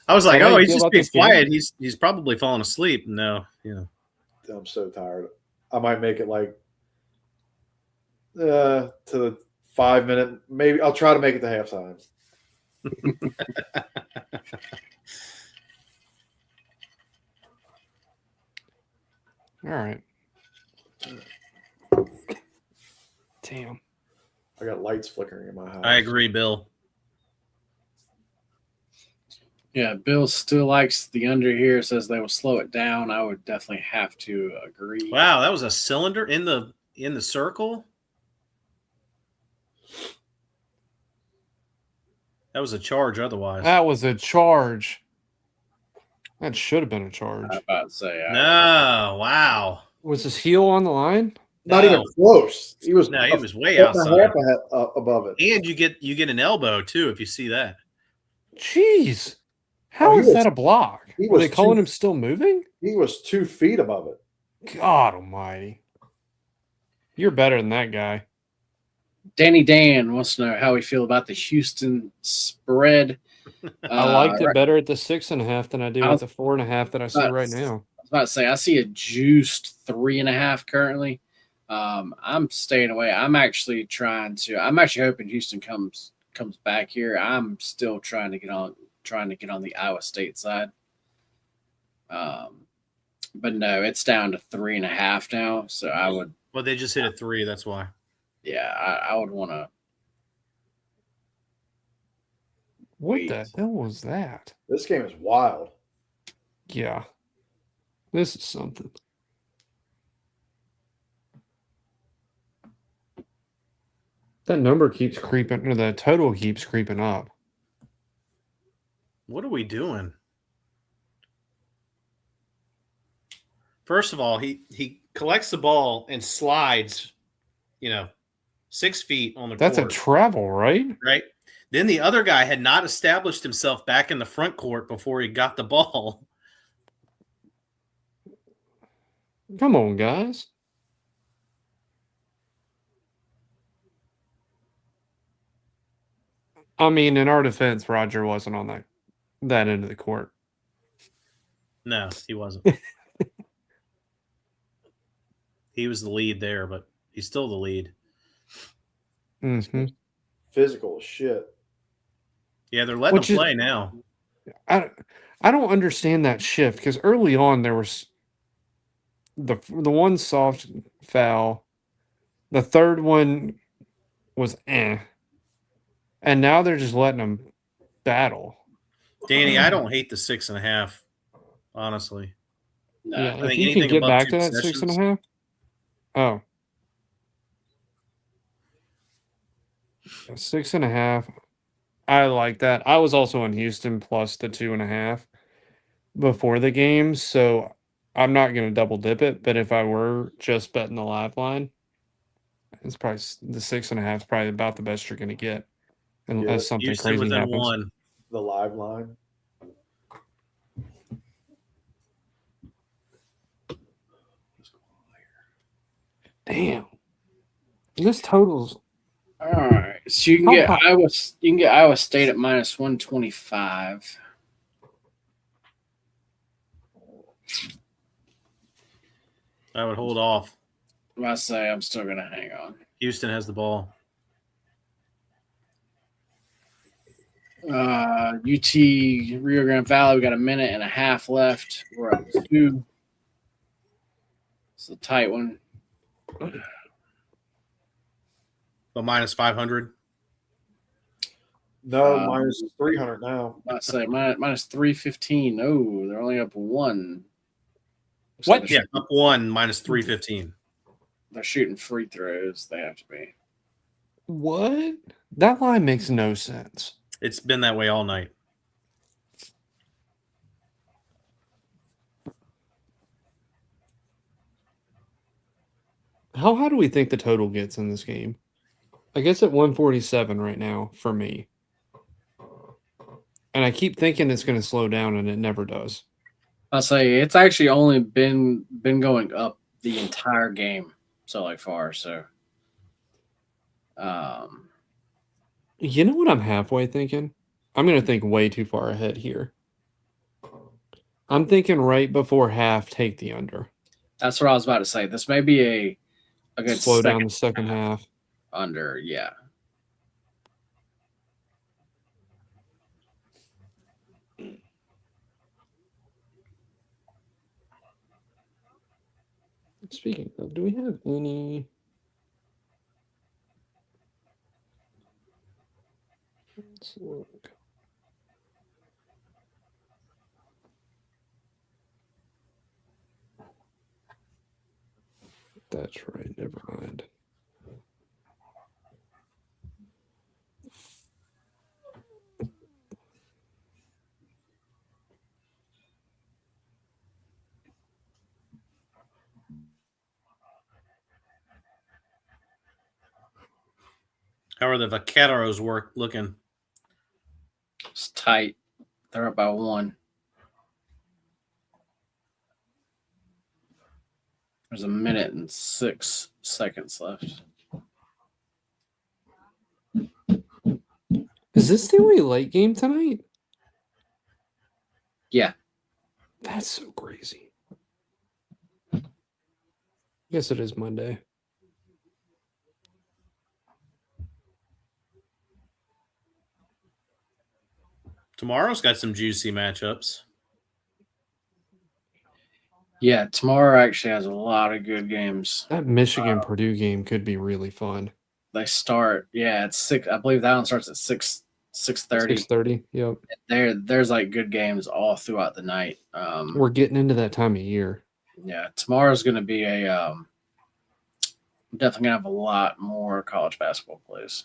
I was like, How do oh, you he's feel just about being this game? quiet. He's probably falling asleep. No, I'm so tired. I might make it like to the 5 minute. Maybe I'll try to make it to halftime. All right. Damn. I got lights flickering in my house. I agree, Bill. Yeah, Bill still likes the under here. Says they will slow it down. I would definitely have to agree. Wow, that was a cylinder in the circle. That was a charge. Otherwise, That was a charge. That should have been a charge. I was about to say. no. Wow. Was his heel on the line? Not No. even close. He was No, he was way foot and a outside. half above it. And you get an elbow too if you see that. Jeez. How he is was- that a block? he Were was they calling too- him still moving? He was 2 feet above it. God almighty. You're better than that guy. Danny Dan wants to know how we feel about the Houston spread. I liked it right- better at the 6.5 than I do I at was- the 4.5 that I see right now. I was about to say I see a juiced 3.5 currently. I'm staying away. I'm actually hoping Houston comes back here. I'm still trying to get on the Iowa State side. But no, it's down to 3.5 now. So I would, Well, they just hit a 3. That's why. yeah, I would want to. What Wait. the hell was that? This game is wild. Yeah. This is something. That number keeps creeping, or the total keeps creeping up. What are we doing? First of all, he collects the ball and slides, 6 feet on the That's court. a travel, right? Right. Then the other guy had not established himself back in the front court before he got the ball. Come on, guys. I mean, in our defense, Roger wasn't on that end of the court. No, he wasn't. He was the lead there, but he's still the lead. Mm-hmm. Physical as shit. Yeah, they're letting Which him is- play now. I don't understand that shift because early on there was the one soft foul, the third one was and now they're just letting them battle. Danny, I don't hate the 6.5, honestly. No, Yeah, I if think you can anything get above back 2 to that possessions- 6.5. Oh. 6.5. I like that. I was also in Houston plus the 2.5 before the game, so I'm not going to double dip it. But if I were just betting the live line, it's probably the 6.5 is probably about the best you're going to get, unless Yeah, something Houston crazy within happens. 1. The live line. Damn, this totals. all right. So you can How get high- Iowa State at -125. I would hold off. I say I'm still gonna hang on. Houston has the ball. UT Rio Grande Valley. We got 1.5 minutes left. We're up 2. It's a tight one. But -500. No, Um, minus 300 now. I say -315. Oh, they're only up 1. Looks What? like Yeah, up 1 -315. they're shooting free throws. They have to be. What? That line makes no sense. It's been that way all night. How high do we think the total gets in this game? I guess at 147 right now for me. And I keep thinking it's going to slow down, and it never does. I say it's actually only been going up the entire game so far. So, You know what I'm halfway thinking? I'm going to think way too far ahead here. I'm thinking right before half, take the under. that's what I was about to say. This may be a good Slow down second the second half. under. Yeah. Speaking of, do we have any? Let's look. That's right. Never mind. How are the Vaqueros looking? It's tight. They're up by 1. There's a minute and 6 seconds left. Is this the only late game tonight? Yeah. That's so crazy. Guess it is Monday. Tomorrow's got some juicy matchups. Yeah, tomorrow actually has a lot of good games. That Michigan Purdue game could be really fun. They start, it's 6. I believe that one starts at 6:30. 6:30. Yep. There's like good games all throughout the night. We're getting into that time of year. Yeah, tomorrow's going to be definitely going to have a lot more college basketball plays.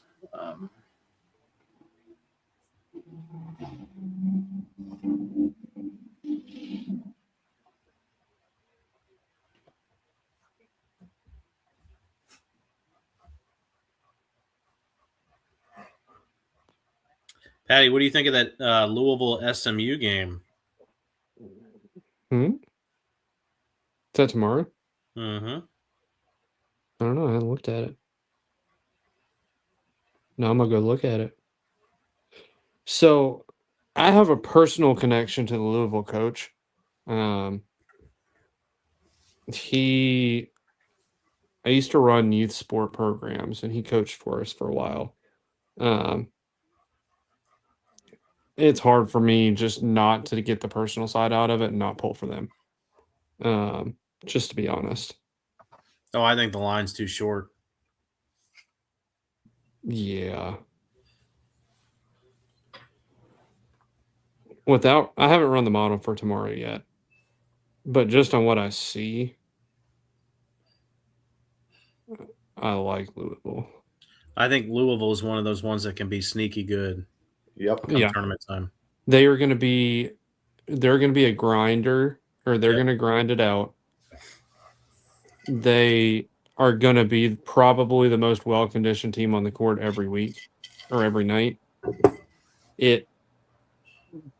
Patty, what do you think of that Louisville SMU game? Is that tomorrow? Mm-hmm. I don't know. I haven't looked at it. No, I'm going to go look at it. So I have a personal connection to the Louisville coach. I used to run youth sport programs, and he coached for us for a while. It's hard for me just not to get the personal side out of it and not pull for them. Just to be honest. Oh, I think the line's too short. Yeah. I haven't run the model for tomorrow yet, but just on what I see, I like Louisville. I think Louisville is one of those ones that can be sneaky good. Yep. Come tournament time. They're going to be a grinder, or they're going to grind it out. They are going to be probably the most well-conditioned team on the court every week or every night.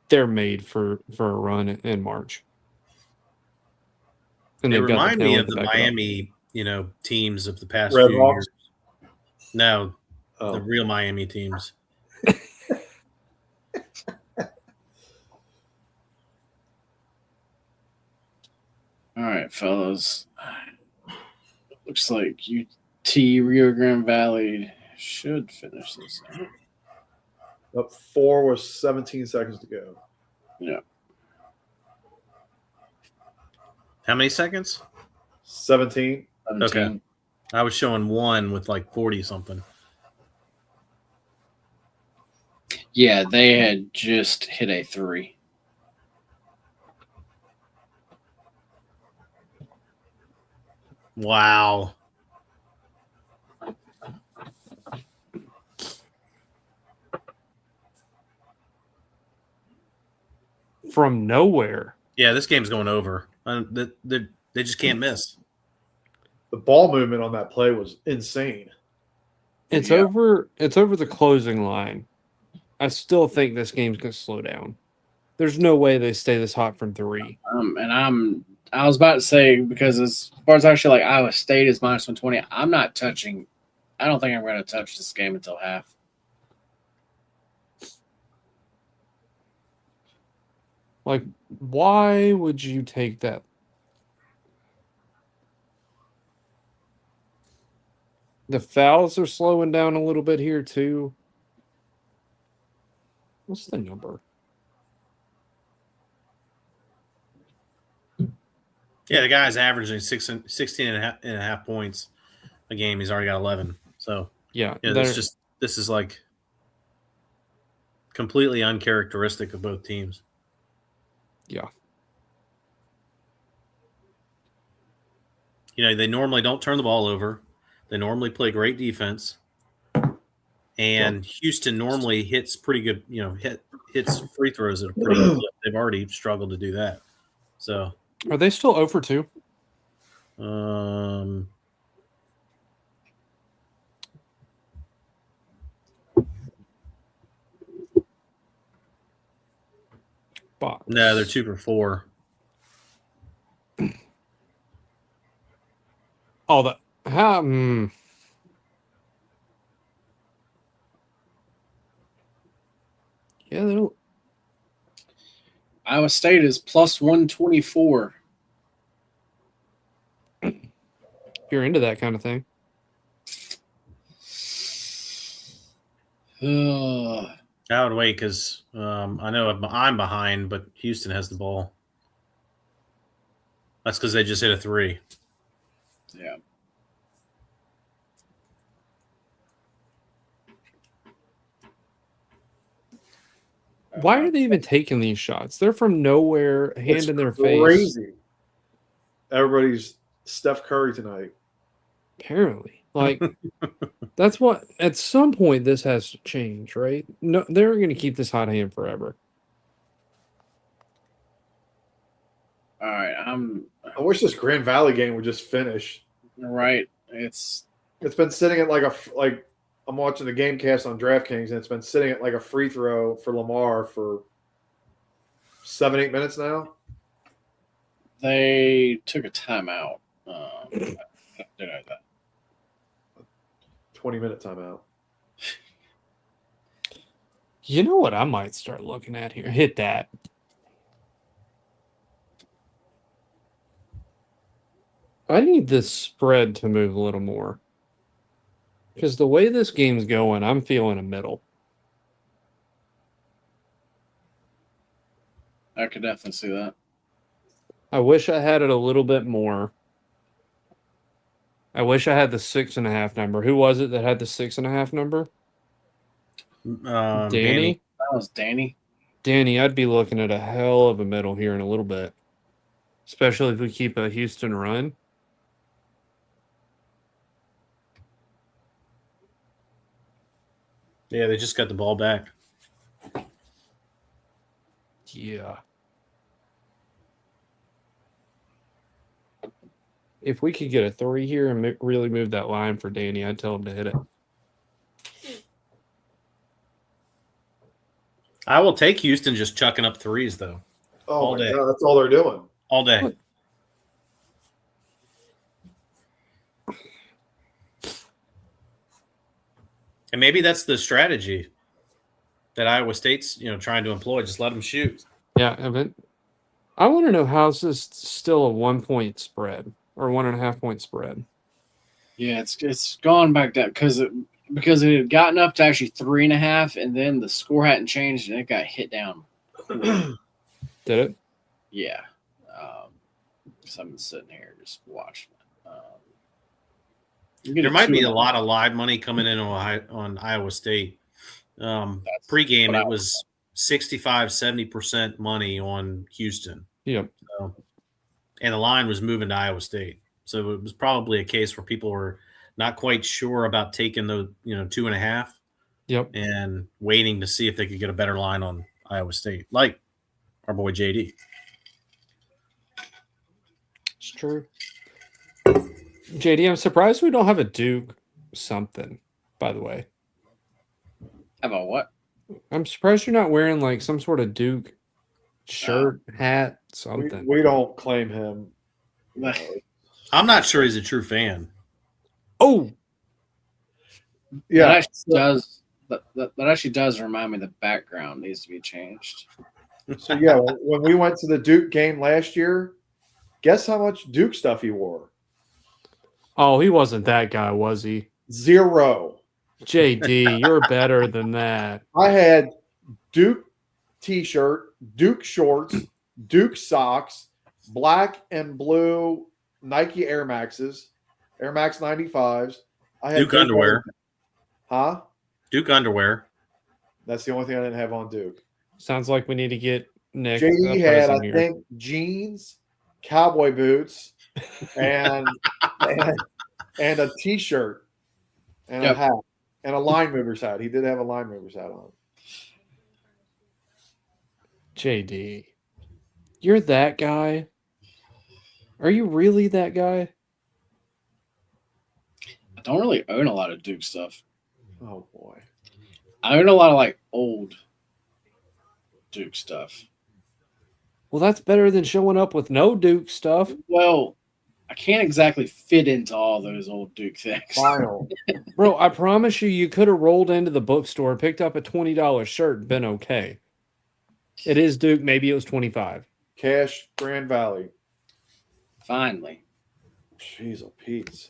They're made for a run in March. And they they've got remind me of talent the to back it up. Miami, teams of the past Red few Hawks? years. No, Oh. the real Miami teams. All right, fellas. Looks like UT Rio Grande Valley should finish this out. Up 4 with 17 seconds to go. Yeah. How many seconds? 17. 17. Okay. I was showing 1 with like 40 something. Yeah, they had just hit a 3. Wow. From nowhere. Yeah, this game's going over. They just can't miss. The ball movement on that play was insane. It's Yeah. over the closing line. I still think this game's going to slow down. There's no way they stay this hot from 3. I was about to say, because as far as actually like Iowa State is minus 120, I don't think I'm going to touch this game until half. Like, why would you take that? The fouls are slowing down a little bit here, too. What's the number? Yeah, the guy's averaging 16 and a half points a game. He's already got 11. So Yeah, this is like completely uncharacteristic of both teams. Yeah. They normally don't turn the ball over. They normally play great defense. And Houston normally hits pretty good, hits free throws at a pretty good clip. They've already struggled to do that. So Are they still 0 for 2? Box. No, they're 2 for 4. Oh, that yeah, they don't. Iowa State is plus 124. If you're into that kind of thing. I would wait because I know I'm behind, but Houston has the ball. That's because they just hit a 3. Yeah. Why are they even taking these shots? They're from nowhere, hand in their face. Crazy. Everybody's Steph Curry tonight. Apparently, like that's what. At some point, this has to change, right? No, they're going to keep this hot hand forever. All right, I wish this Grand Valley game would just finish. right. It's been sitting at like I'm watching the game cast on DraftKings, and it's been sitting at like a free throw for Lamar for 7-8 minutes now. They took a timeout. I did know that. 20-minute timeout. You know what I might start looking at here? Hit that. I need this spread to move a little more. Because the way this game's going, I'm feeling a middle. I could definitely see that. I wish I had it a little bit more. I wish I had the 6.5 number. Who was it that had the 6.5 number? Danny? That was Danny. Danny, I'd be looking at a hell of a middle here in a little bit. Especially if we keep a Houston run. Yeah, they just got the ball back. Yeah. If we could get a 3 here and really move that line for Danny, I'd tell him to hit it. I will take Houston just chucking up 3s, though. Oh, All my day. God, that's all they're doing. All day. And maybe that's the strategy that Iowa State's, trying to employ. Just let them shoot. Yeah, Evan. I want to know how's this still a 1-point spread or 1.5 point spread. Yeah, it's gone back down because it had gotten up to actually 3.5, and then the score hadn't changed, and it got hit down. Did it? Yeah. So I'm sitting here just watching it. There might be a lot of live money coming in on Iowa State. Pre-game, it was 65-70% money on Houston. Yep. And the line was moving to Iowa State. So it was probably a case where people were not quite sure about taking the 2.5. Yep. And waiting to see if they could get a better line on Iowa State, like our boy JD. It's true. JD, I'm surprised we don't have a Duke something, by the way. About what? I'm surprised you're not wearing like some sort of Duke shirt, hat, something. We don't claim him. I'm not sure he's a true fan. Oh, yeah. That actually does remind me the background needs to be changed. So yeah, when we went to the Duke game last year, guess how much Duke stuff he wore? Oh, he wasn't that guy, was he? 0. JD, you're better than that. I had Duke t-shirt, Duke shorts, Duke socks, black and blue Nike Air Maxes, Air Max 95s. I had Duke underwear. Huh? Duke underwear. That's the only thing I didn't have on Duke. Sounds like we need to get Nick JD a had, I present here. think, jeans, cowboy boots, and and a T-shirt and a hat and a line mover's hat. He did have a line mover's hat on. JD, you're that guy? Are you really that guy? I don't really own a lot of Duke stuff. Oh boy. I own a lot of like old Duke stuff. Well, that's better than showing up with no Duke stuff. Well, I can't exactly fit into all those old Duke things. Final. Bro, I promise you could have rolled into the bookstore, picked up a $20 shirt, and been okay. It is Duke. Maybe it was 25. Cash, Grand Valley. Finally. Jeez, oh Pete's.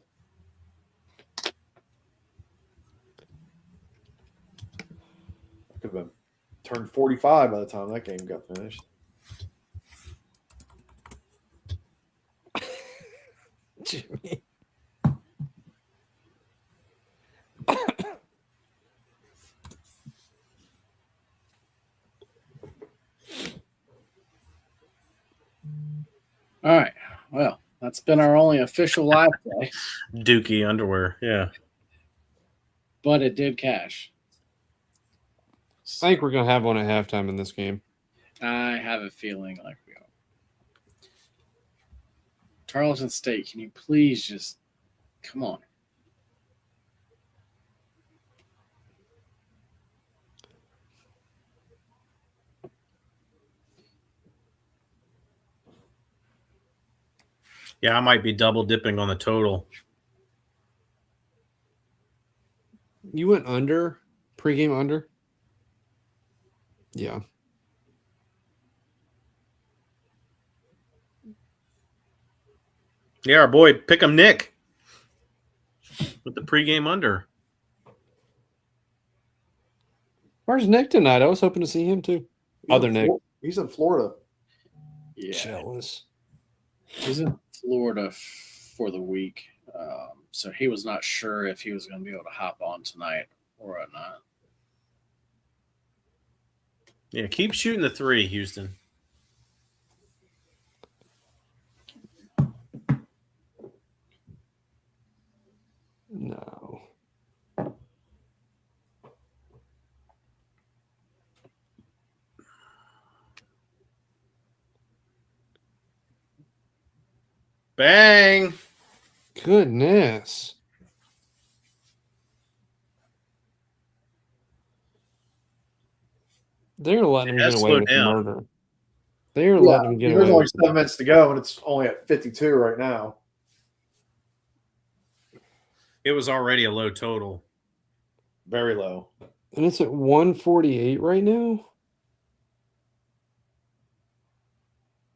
I could have been turned 45 by the time that game got finished. Jimmy. All right. Well, that's been our only official live play, Dookie underwear. Yeah. but it did cash. I think we're going to have one at halftime in this game. I have a feeling like we are. Tarleton State, can you please just come on? Yeah, I might be double dipping on the total. You went under? Pregame under? Yeah. Yeah, our boy Pick'em Nick with the pregame under. Where's Nick tonight? I was hoping to see him too. Other Nick. He's in Florida. Yeah. Jealous. He's in Florida for the week. So he was not sure if he was going to be able to hop on tonight or not. Yeah, keep shooting the three, Houston. No. Bang! Goodness. They're letting him It has get away slowed with the down. murder. They're letting him get There's away only with 7 minutes to go, and it's only at 52 right now. It was already a low total. Very low. And it's at 148 right now?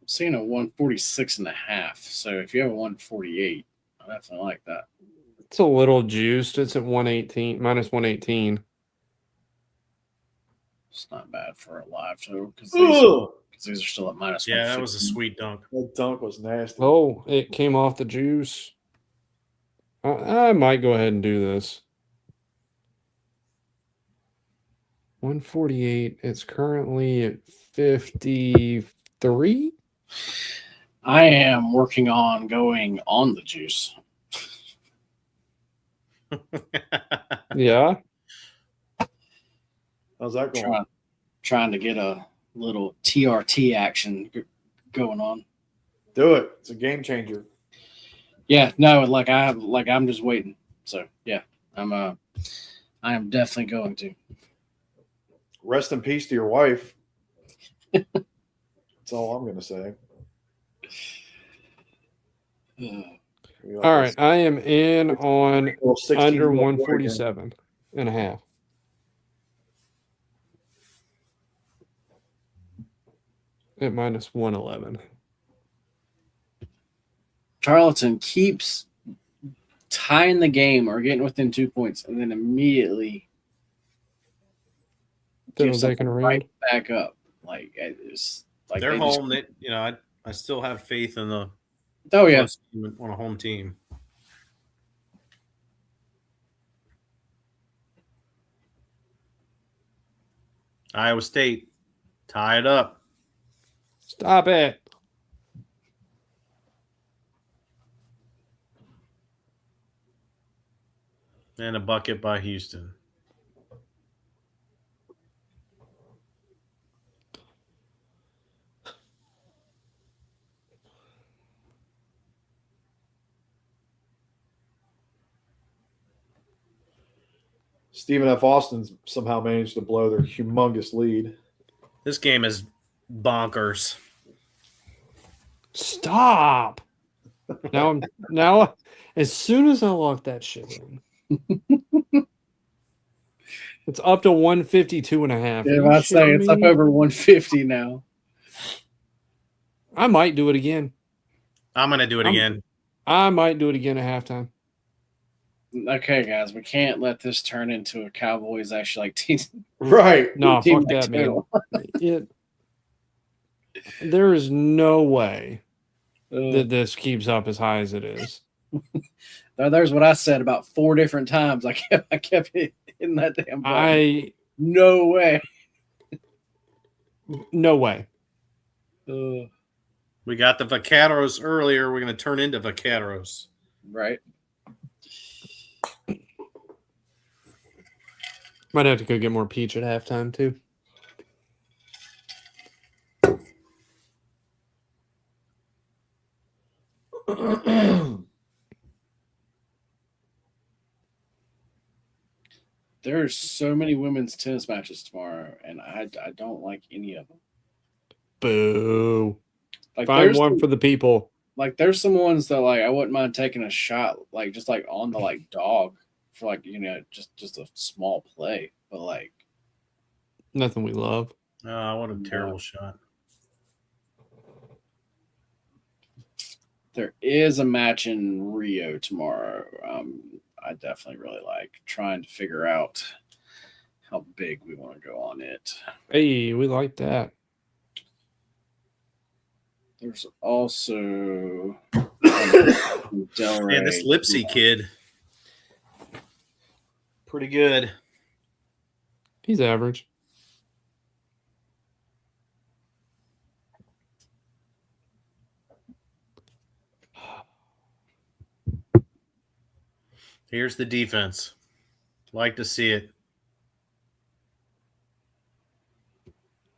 I'm seeing a 146.5. So if you have a 148, I definitely like that. It's a little juiced. It's at 118, minus 118. It's not bad for a live total because Ugh! these are still at minus Yeah, that was a 150. sweet dunk. That dunk was nasty. Oh, it came off the juice. I might go ahead and do this. 148. It's currently at 53. I am working on going on the juice. Yeah. How's that going? Trying to get a little TRT action going on. Do it. It's a game changer. Yeah, no, I'm just waiting. So yeah, I am definitely going to. Rest in peace to your wife. That's all I'm going to say. All right. I am in on Well, 16 under more 147 and a half. At minus 111. Tarleton keeps tying the game or getting within 2 points, and then immediately Then gives taking them a round. right back up. Like it's like They're they just- home. I still have faith in the Oh yeah, close team on a home team. Iowa State, tie it up. Stop it. And a bucket by Houston. Stephen F. Austin's somehow managed to blow their humongous lead. This game is bonkers. Stop. Now as soon as I lock that shit in, it's up to 152.5. yeah. I'd say it's up over 150 now. I might do it again. I'm going to do it again. I might do it again at halftime. Okay, guys, we can't let this turn into a Cowboys actually like team. Right. No, team fuck that, man. total. There is no way Uh, that this keeps up as high as it is. there's what I said about 4 different times. I kept hitting that damn button. No way. No way. We got the Vaqueros earlier. We're going to turn into Vaqueros. Right. Might have to go get more peach at halftime too. There's so many women's tennis matches tomorrow, and I don't like any of them. Boo. Like Find there's one some, for the people. like there's some ones that like I wouldn't mind taking a shot, like just like on the like dog for like just a small play, but like Nothing we love. Oh, what a terrible shot. there is a match in Rio tomorrow. I definitely really like trying to figure out how big we want to go on it. Hey, we like that. There's also Delray. Man, this Lipsy kid, pretty good. He's average. Here's the defense. Like to see it.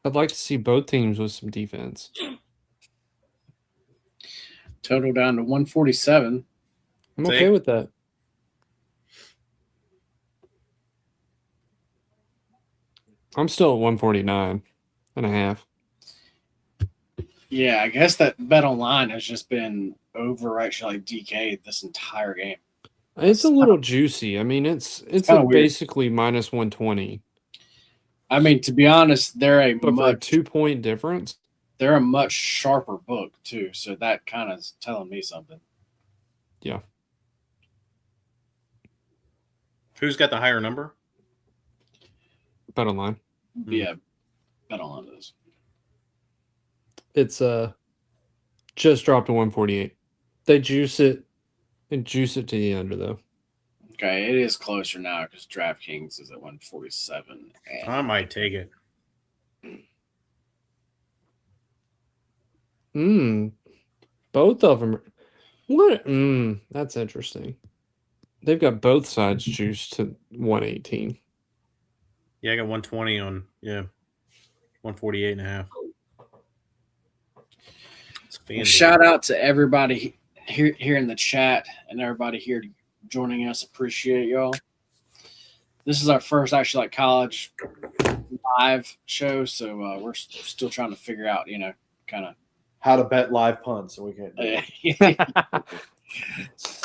I'd like to see both teams with some defense. Total down to 147. I'm okay with that. I'm still at 149.5. Yeah, I guess that bet online has just been over actually like DK this entire game. It's a little juicy. I mean, it's kinda weird. basically minus 120. I mean, to be honest, But for a 2-point difference, they're a much sharper book too, so that kind of is telling me something. yeah. Who's got the higher number? Bet online. Yeah, bet online does. It's just dropped to 148. They juice it to the under though. Okay, it is closer now because DraftKings is at 147. And I might take it. Both of them. What? That's interesting. They've got both sides juiced to 118. Yeah, I got 120 on, 148.5. well, shout out to everybody here in the chat and everybody here joining us. Appreciate y'all. This is our first actually like college live show, so we're still trying to figure out, kind of How to bet live punts, so we can't do it.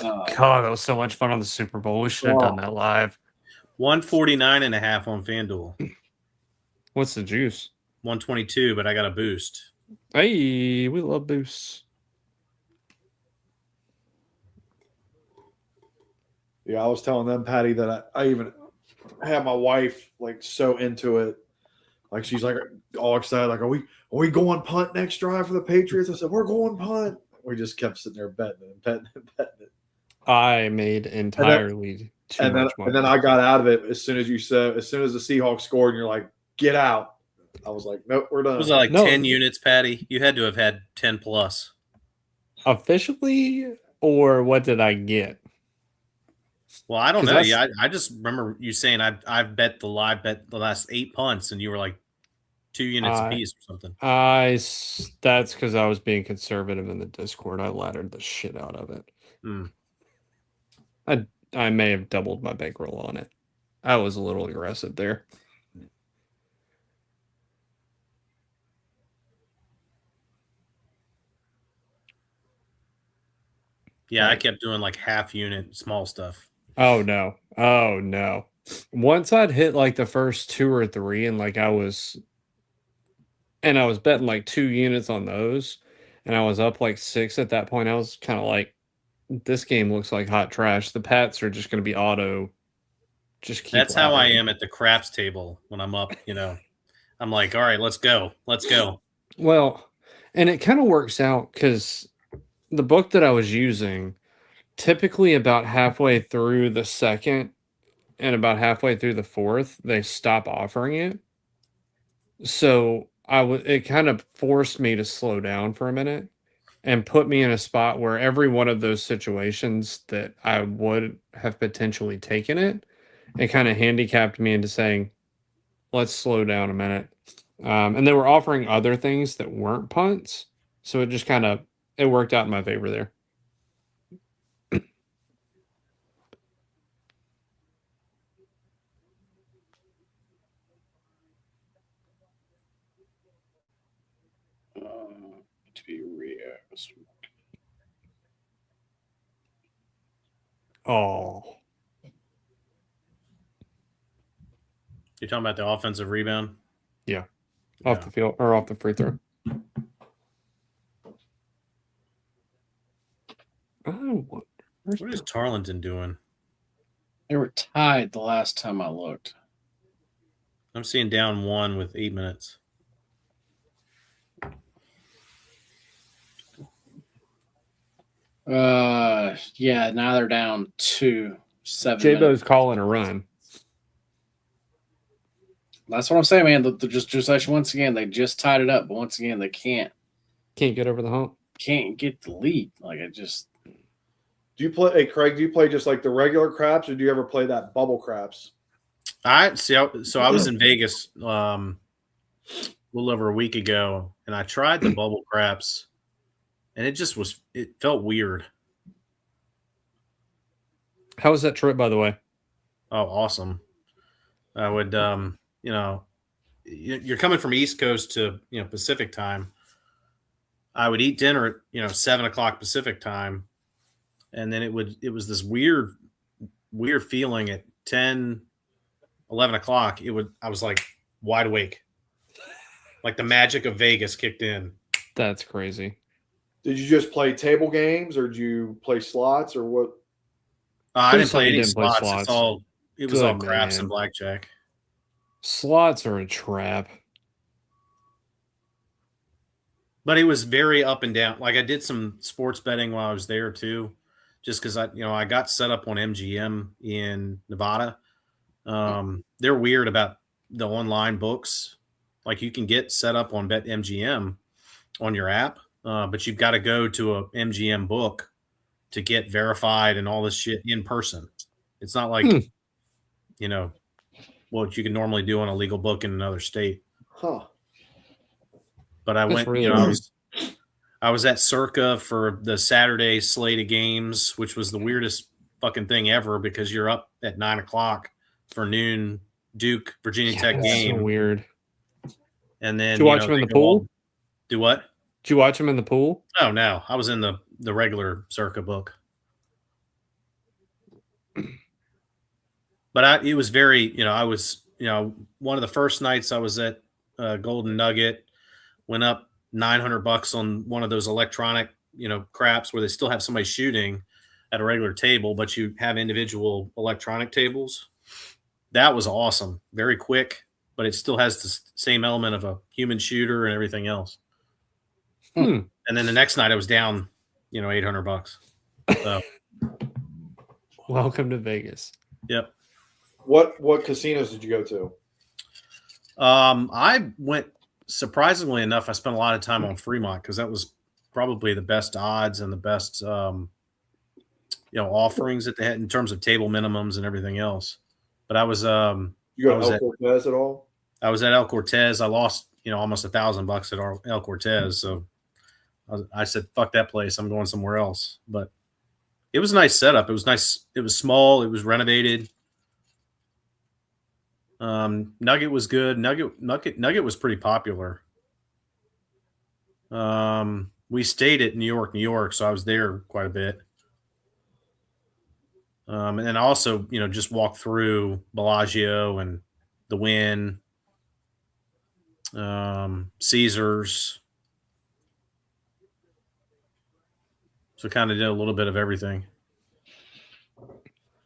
God, that was so much fun on the Super Bowl. We should have done that live. 149.5 on FanDuel. What's the juice? 122, but I got a boost. Hey, we love boosts. Yeah, I was telling them, Patty, that I even had my wife like so into it. Like she's like all excited, like, are we going punt next drive for the Patriots? I said, we're going punt. We just kept sitting there betting and betting and betting it. I made entirely too much money. And then I got out of it as soon as the Seahawks scored, and you're like, get out. I was like, nope, we're done. Was it like 10 units, Patty? You had to have had 10 plus. Officially, or what did I get? Well, I don't know. Yeah, I just remember you saying I've bet the last 8 punts, and you were like 2 units apiece or something. That's because I was being conservative in the Discord. I laddered the shit out of it. I may have doubled my bankroll on it. I was a little aggressive there. Yeah, I kept doing like half unit small stuff. Oh no. Once I'd hit like the first 2 or 3 and I was betting like 2 units on those and I was up like 6 at that point, I was kind of like, this game looks like hot trash. The Pats are just going to be auto. Just keep That's how I am at the craps table when I'm up, I'm like, all right, let's go. Well, and it kind of works out because the book that I was using, typically about halfway through the second and about halfway through the fourth, they stop offering it. So it kind of forced me to slow down for a minute and put me in a spot where every one of those situations that I would have potentially taken it kind of handicapped me into saying, let's slow down a minute. And they were offering other things that weren't punts. So it just it worked out in my favor there. To be real. Oh. You're talking about the offensive rebound? Yeah. Off the field or off the free throw. What is Tarleton doing? They were tied the last time I looked. I'm seeing down 1 with 8 minutes. Yeah, now they're down 2, 7 J-Bo's minutes. calling a run. That's what I'm saying, man. Just once again, they just tied it up, but once again, they can't get over the hump. Can't get the lead. Do you play, Craig? Do you play just like the regular craps, or do you ever play that bubble craps? I was in Vegas a little over a week ago, and I tried the bubble craps, and it felt weird. How was that trip, by the way? Oh, awesome. I would, you're coming from East Coast to, Pacific time. I would eat dinner at, 7 o'clock Pacific time. And then it was this weird feeling at 10, 11 o'clock. I was like wide awake. Like the magic of Vegas kicked in. That's crazy. Did you just play table games, or did you play slots, or what? I didn't play any slots. It was all craps and blackjack. Slots are a trap. But it was very up and down. Like I did some sports betting while I was there too, just because I got set up on MGM in Nevada. They're weird about the online books. Like you can get set up on BetMGM on your app, but you've got to go to a MGM book to get verified and all this shit in person. It's not like, what you can normally do on a legal book in another state. Huh. But I went, I was at Circa for the Saturday slate of games, which was the weirdest fucking thing ever because you're up at 9 o'clock for noon Duke Virginia Tech game. So weird. And then did you watch him in the pool? Do what? Did you watch him in the pool? Oh no, I was in the regular Circa book. But it was very, I was, one of the first nights I was at Golden Nugget, went up $900 on one of those electronic, craps where they still have somebody shooting at a regular table, but you have individual electronic tables. That was awesome. Very quick. but it still has the same element of a human shooter and everything else. Hmm. And then the next night I was down, $800. So, Welcome to Vegas. yep. What casinos did you go to? I went, surprisingly enough, I spent a lot of time on Fremont because that was probably the best odds and the best, offerings that they had in terms of table minimums and everything else. But I was, You go to El Cortez at all? I was at El Cortez. I lost, almost $1,000 at El Cortez. So I said, fuck that place. I'm going somewhere else. But it was a nice setup. It was nice. It was small. It was renovated. Nugget was good. Nugget was pretty popular. We stayed at New York. So I was there quite a bit. And then I also, just walked through Bellagio and the Wynn, Caesars. So kind of did a little bit of everything.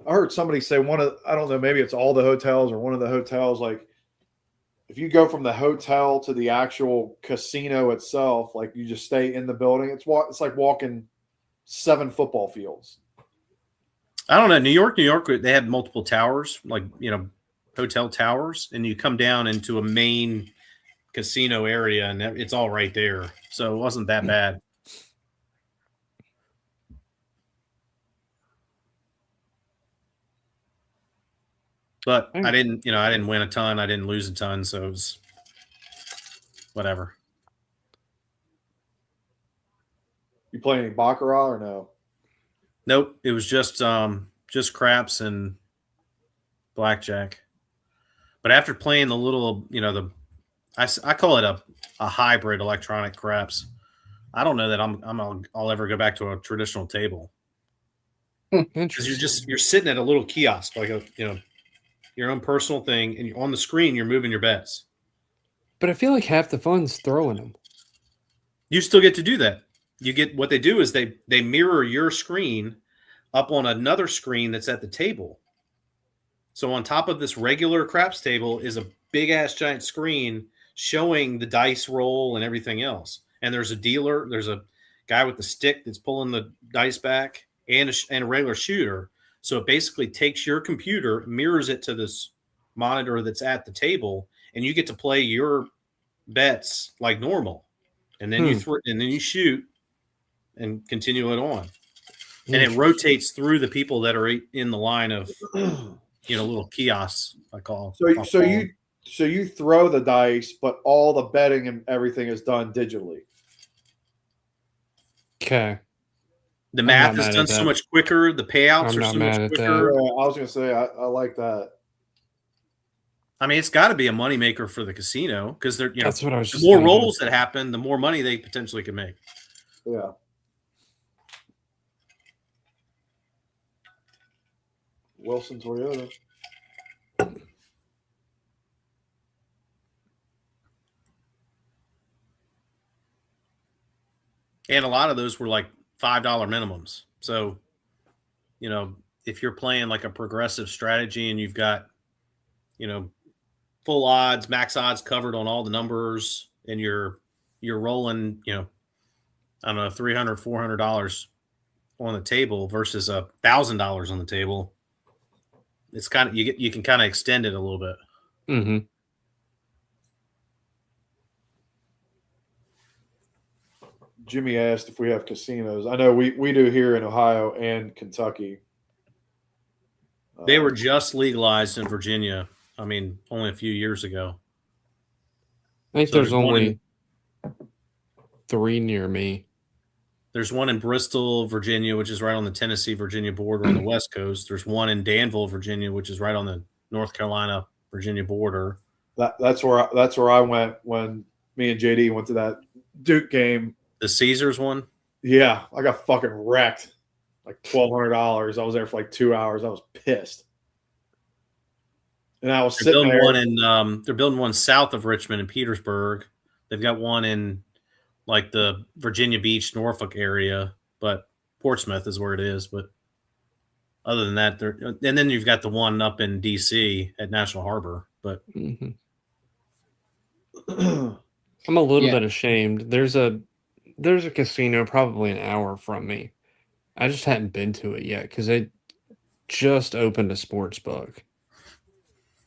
I heard somebody say I don't know, maybe it's all the hotels or one of the hotels. Like, if you go from the hotel to the actual casino itself, like you just stay in the building, it's like walking 7 football fields. I don't know. New York, they had multiple towers, like, hotel towers, and you come down into a main casino area and it's all right there. So it wasn't that bad. But I didn't win a ton. I didn't lose a ton. So it was whatever. You play any baccarat or no? Nope. It was just craps and blackjack. But after playing the little, I call it a hybrid electronic craps. I don't know that I'll ever go back to a traditional table. Because you're sitting at a little kiosk, like your own personal thing, and on the screen you're moving your bets. But I feel like half the fun's throwing them. You still get to do that. You get, what they do is they mirror your screen up on another screen that's at the table. So on top of this regular craps table is a big ass giant screen showing the dice roll and everything else. And there's a dealer, there's a guy with the stick that's pulling the dice back, and a regular shooter. So it basically takes your computer, mirrors it to this monitor that's at the table, and you get to play your bets like normal. And then you shoot and continue it on. And it rotates through the people that are in the line of, little kiosks, I call. So you throw the dice, but all the betting and everything is done digitally. Okay. The math is done so much quicker. The payouts are so much quicker. Yeah, I was going to say, I like that. I mean, it's got to be a moneymaker for the casino because they're, that's what I was. The more rolls that happen, the more money they potentially can make. Yeah. Wilson Toyota. And a lot of those were like $5 minimums. So, if you're playing like a progressive strategy and you've got, full odds, max odds covered on all the numbers, and you're rolling, I don't know, $300, $400 on the table versus $1,000 on the table, it's kind of, you can kind of extend it a little bit. Mm-hmm. Jimmy asked if we have casinos. I know we do here in Ohio and Kentucky. They were just legalized in Virginia. I mean, only a few years ago. I think there's only 3 near me. There's one in Bristol, Virginia, which is right on the Tennessee-Virginia border on the West Coast. There's one in Danville, Virginia, which is right on the North Carolina-Virginia border. That's where I went when me and JD went to that Duke game. The Caesars one? Yeah, I got fucking wrecked. Like $1,200. I was there for like 2 hours. I was pissed. And I was sitting there. They're building one south of Richmond in Petersburg. They've got one in like the Virginia Beach, Norfolk area, but Portsmouth is where it is. But other than that, and then you've got the one up in DC at National Harbor. But I'm a little Yeah. bit ashamed. There's a casino probably an hour from me. I just hadn't been to it yet because they just opened a sports book,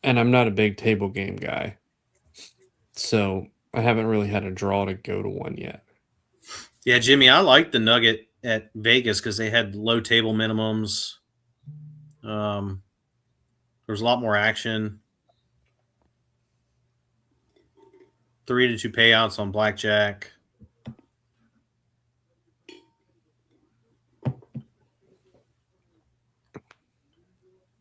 and I'm not a big table game guy, so I haven't really had a draw to go to one yet. Yeah, Jimmy, I like the Nugget at Vegas because they had low table minimums. There was a lot more action. 3-2 payouts on blackjack.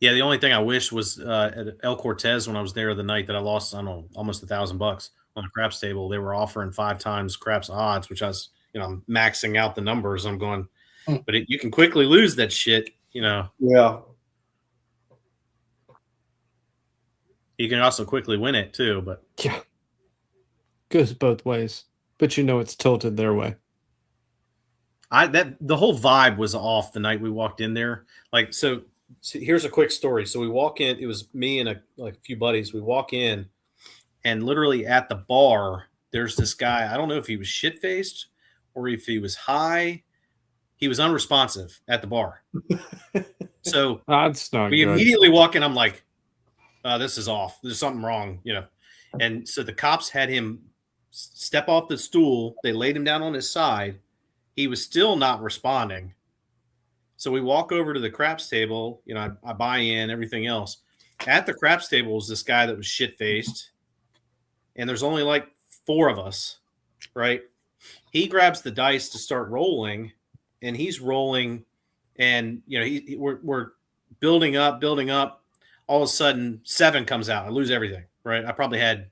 Yeah, the only thing I wish was at El Cortez when I was there the night that I lost, I don't know, almost $1,000 on the craps table. They were offering 5 times craps odds, which I was, I'm maxing out the numbers. I'm going, but you can quickly lose that shit, Yeah. You can also quickly win it too, but Yeah, goes both ways, but it's tilted their way. the whole vibe was off the night we walked in there. Like, so here's a quick story. So we walk in, it was me and a few buddies. We walk in, and literally at the bar, there's this guy. I don't know if he was shit faced or if he was high. He was unresponsive at the bar. So That's not we good. immediately walk in. I'm like, this is off. There's something wrong, And so the cops had him step off the stool. They laid him down on his side. He was still not responding. So we walk over to the craps table. I buy in, everything else. At the craps table was this guy that was shit-faced. And there's only like 4 of us, right? He grabs the dice to start rolling, and he's rolling. And, we're building up. All of a sudden, 7 comes out. I lose everything, right? I probably had,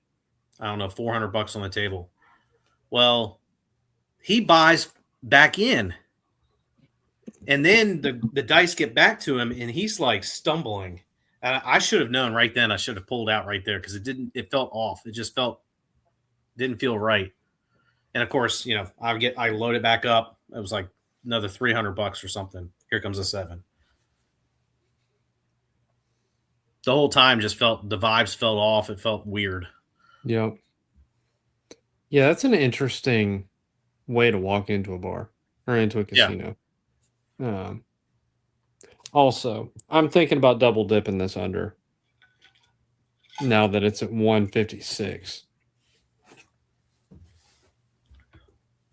I don't know, $400 on the table. Well, he buys back in. And then the dice get back to him, and he's like stumbling. And I should have known right then. I should have pulled out right there because it felt off. It just didn't feel right. And of course, I load it back up. It was like another $300 or something. Here comes a 7. The whole time the vibes felt off. It felt weird. Yep. Yeah, that's an interesting way to walk into a bar or into a casino. Also, I'm thinking about double dipping this under now that it's at 156.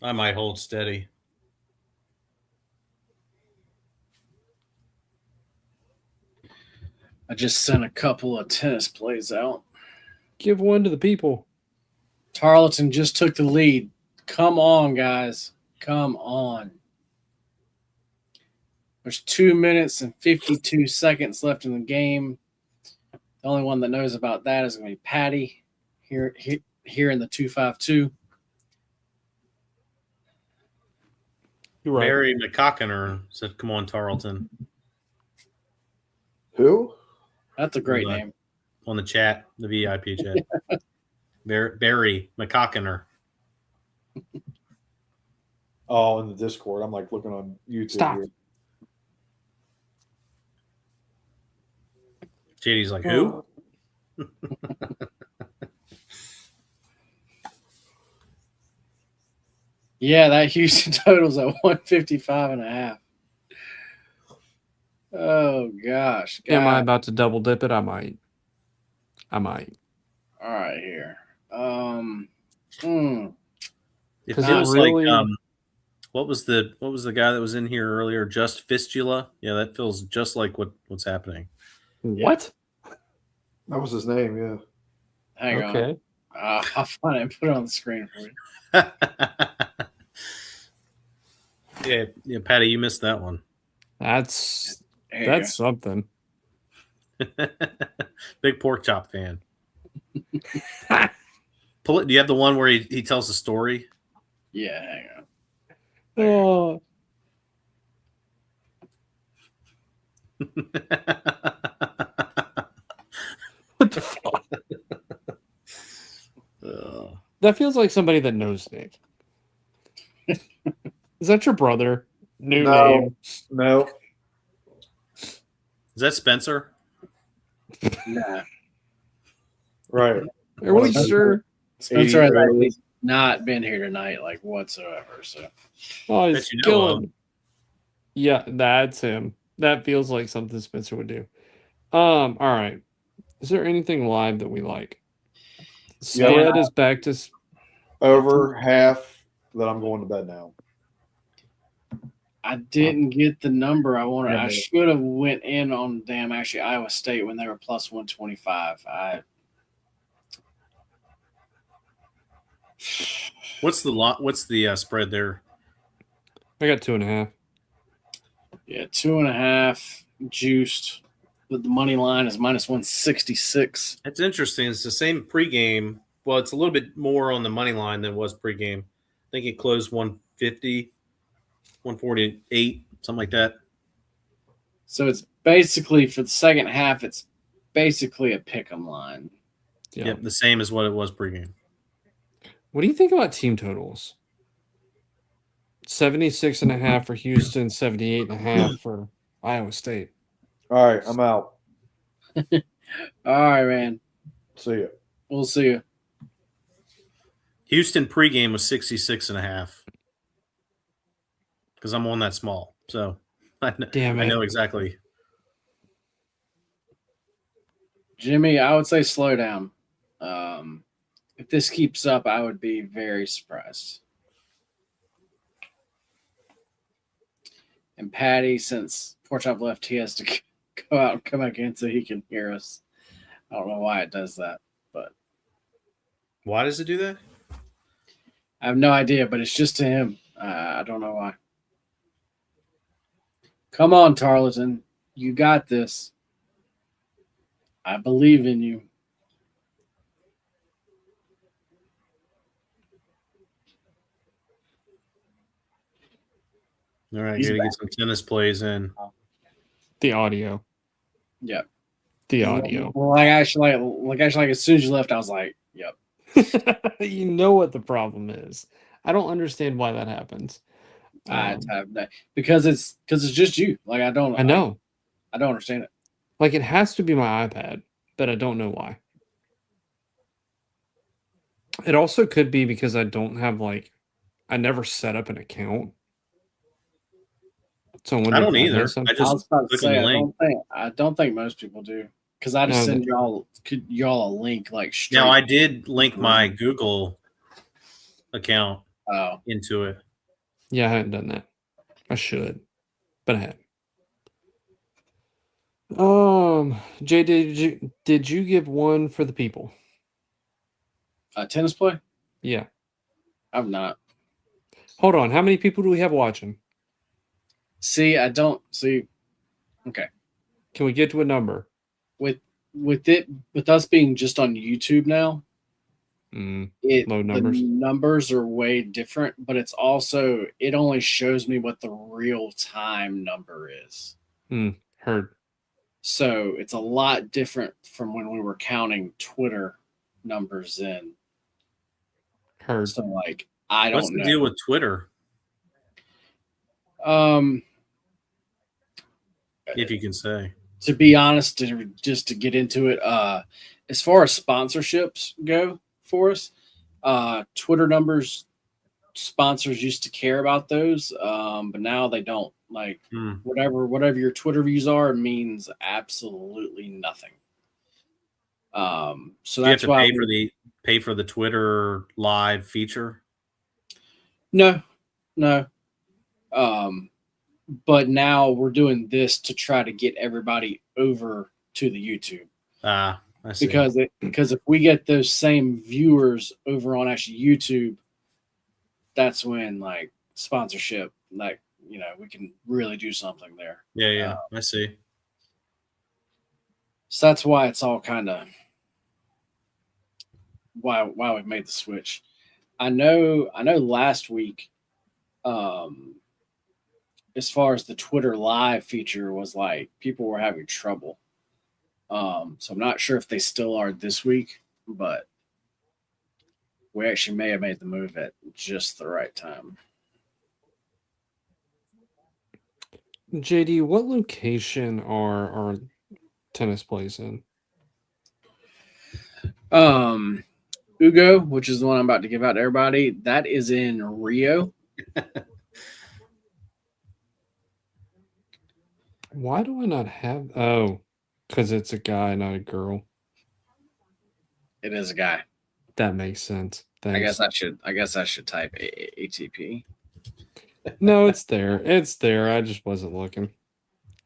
I might hold steady. I just sent a couple of tennis plays out. Give one to the people. Tarleton just took the lead. Come on, guys. Come on. There's 2 minutes and 52 seconds left in the game. The only one that knows about that is going to be Patty here in the 252. You're right. Barry McCockiner said, "Come on, Tarleton." Who? That's a great name. On the chat, the VIP chat. Barry McCockiner. Oh, in the Discord. I'm like looking on YouTube. Stop. Here. JD's like, who? Yeah, that Houston total's at 155.5. Oh, gosh. Am I about to double dip it? I might. All right, here. It 'Cause feels really- like what was the guy that was in here earlier? Just Fistula? Yeah, that feels just like what's happening. What? That was his name, yeah. Hang on. Okay. I'll find it and put it on the screen for you. Yeah, Patty, you missed that one. That's There you go. something. Big pork chop fan. Do you have the one where he tells the story? Yeah, hang on. Oh, what the fuck? That feels like somebody that knows Nick. Is that your brother? New name. No. Is that Spencer? Nah. Right. Are we sure? Spencer has 80. actually not been here tonight, like whatsoever. So Oh, he's That you know killing. of. Yeah, that's him. That feels like something Spencer would do. All right. Is there anything live that we like? Yeah. Spread is back to Over half that I'm going to bed now. I didn't get the number I wanted. Yeah, I man. should have went in on damn actually Iowa State when they were plus 125. What's the lot? What's the spread there? I got 2.5. Yeah, 2.5 juiced, but the money line is minus 166. That's interesting. It's the same pregame. Well, it's a little bit more on the money line than it was pregame. I think it closed 150, 148, something like that. So it's basically for the second half, it's basically a pick 'em line. Yeah. Yep, the same as what it was pregame. What do you think about team totals? 76.5 for Houston, 78.5 for Iowa State. All right, I'm out. All right, man. See ya. We'll see you. Houston pregame was 66.5 because I'm on that small. So Damn I it. know exactly. Jimmy, I would say slow down. If this keeps up, I would be very surprised. And Patty, since Porchop left, he has to go out and come back in so he can hear us. I don't know why it does that, but Why does it do that? I have no idea. But it's just to him. I don't know why. Come on, Tarleton. You got this. I believe in you. All right, He's got to back. get some tennis plays in. The audio. Yeah. The audio. Well, like actually, as soon as you left, I was like, "Yep." You know what the problem is. I don't understand why that happens. I have that because it's just you. Like I don't. I know. I don't understand it. Like it has to be my iPad, but I don't know why. It also could be because I don't have I never set up an account. So I wonder I if don't that either. has something. I just I was about to click on say the I link. don't think most people do because I just No, send y'all a link like straight. Now I did link my Google account Oh, into it. Yeah, I haven't done that. I should, but I haven't. Jay, did you give one for the people? tennis play? Yeah. I'm not. Hold on. How many people do we have watching? See, I don't see. Okay, Can we get to a number? with us being just on YouTube now, Low numbers. the numbers are way different, but it's also it only shows me what the real time number is. Heard. So it's a lot different from when we were counting Twitter numbers in. Heard. So like I What's don't the know. deal with Twitter? If you can say. To be honest, just to get into it, as far as sponsorships go for us, Twitter numbers, sponsors used to care about those, but now they don't. Like whatever your Twitter views are means absolutely nothing. So Do you have that's to why pay for the Twitter live feature? no. But now we're doing this to try to get everybody over to the YouTube. I see. Because if we get those same viewers over on actually YouTube, that's when like sponsorship, like we can really do something there. Yeah, I see. So that's why it's all kind of why we've made the switch. I know last week, as far as the Twitter live feature was like people were having trouble. So I'm not sure if they still are this week, but we actually may have made the move at just the right time. JD, what location are our tennis plays in? Ugo, which is the one I'm about to give out to everybody, that is in Rio. Why do I not have? Oh, because it's a guy, not a girl. It is a guy. That makes sense. I Thanks. guess I should type ATP. No, it's there. It's there. I just wasn't looking.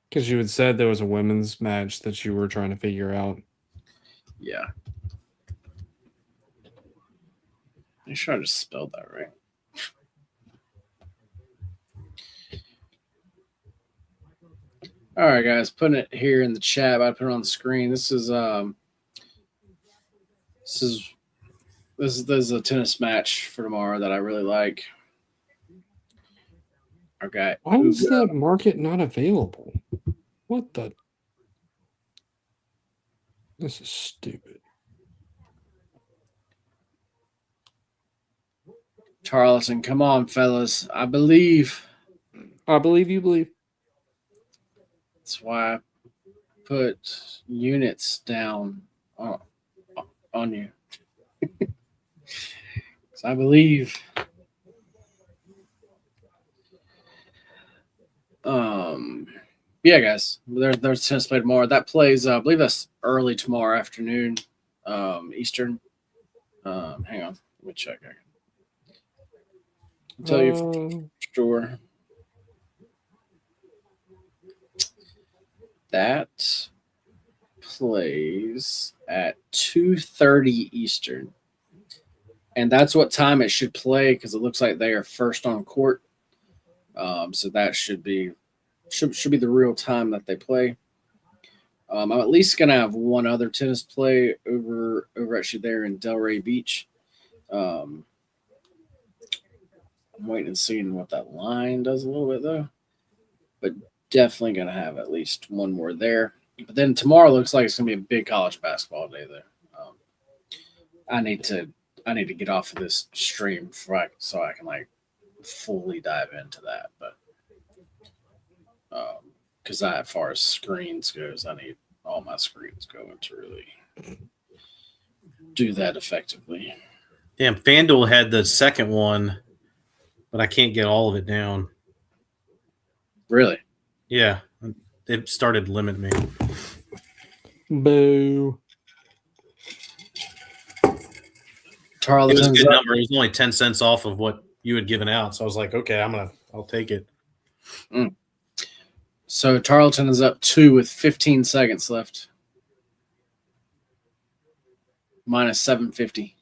Because you had said there was a women's match that you were trying to figure out. Yeah. I'm sure I just spelled that right. All right, guys, putting it here in the chat. I put it on the screen. This is a tennis match for tomorrow that I really like. Okay. Why is that market not available? What the? This is stupid. Tarleton, come on, fellas. I believe. I believe you believe. That's why I put units down on you. I believe. Yeah, guys. There's tennis play tomorrow. That plays. I believe that's early tomorrow afternoon, Eastern. Hang on, let me check. I'll tell you for sure. That plays at 2:30 Eastern, and that's what time it should play because it looks like they are first on court. So that should be the real time that they play. I'm at least gonna have one other tennis play over actually there in Delray Beach. I'm waiting and seeing what that line does a little bit though, but definitely gonna have at least one more there. But then tomorrow looks like it's gonna be a big college basketball day there. I need to get off of this stream so I can like fully dive into that, but because as far as screens goes, I need all my screens going to really do that effectively. Damn, FanDuel had the second one, but I can't get all of it down. Really? Yeah, it started limiting me. Boo. It was a good number. It was only 10 cents off of what you had given out, so I was like, okay, I'll take it. So Tarleton is up 2 with 15 seconds left. Minus 750.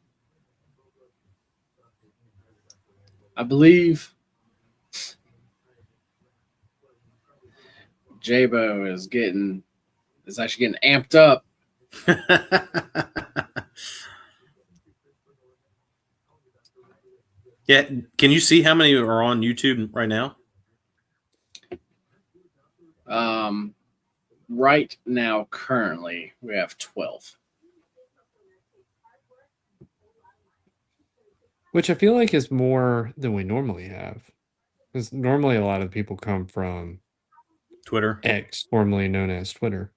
I believe J-Bo is actually getting amped up. Yeah, can you see how many are on YouTube right now? Right now, currently, we have 12. Which I feel like is more than we normally have. Because normally a lot of people come from Twitter. X, formerly known as Twitter.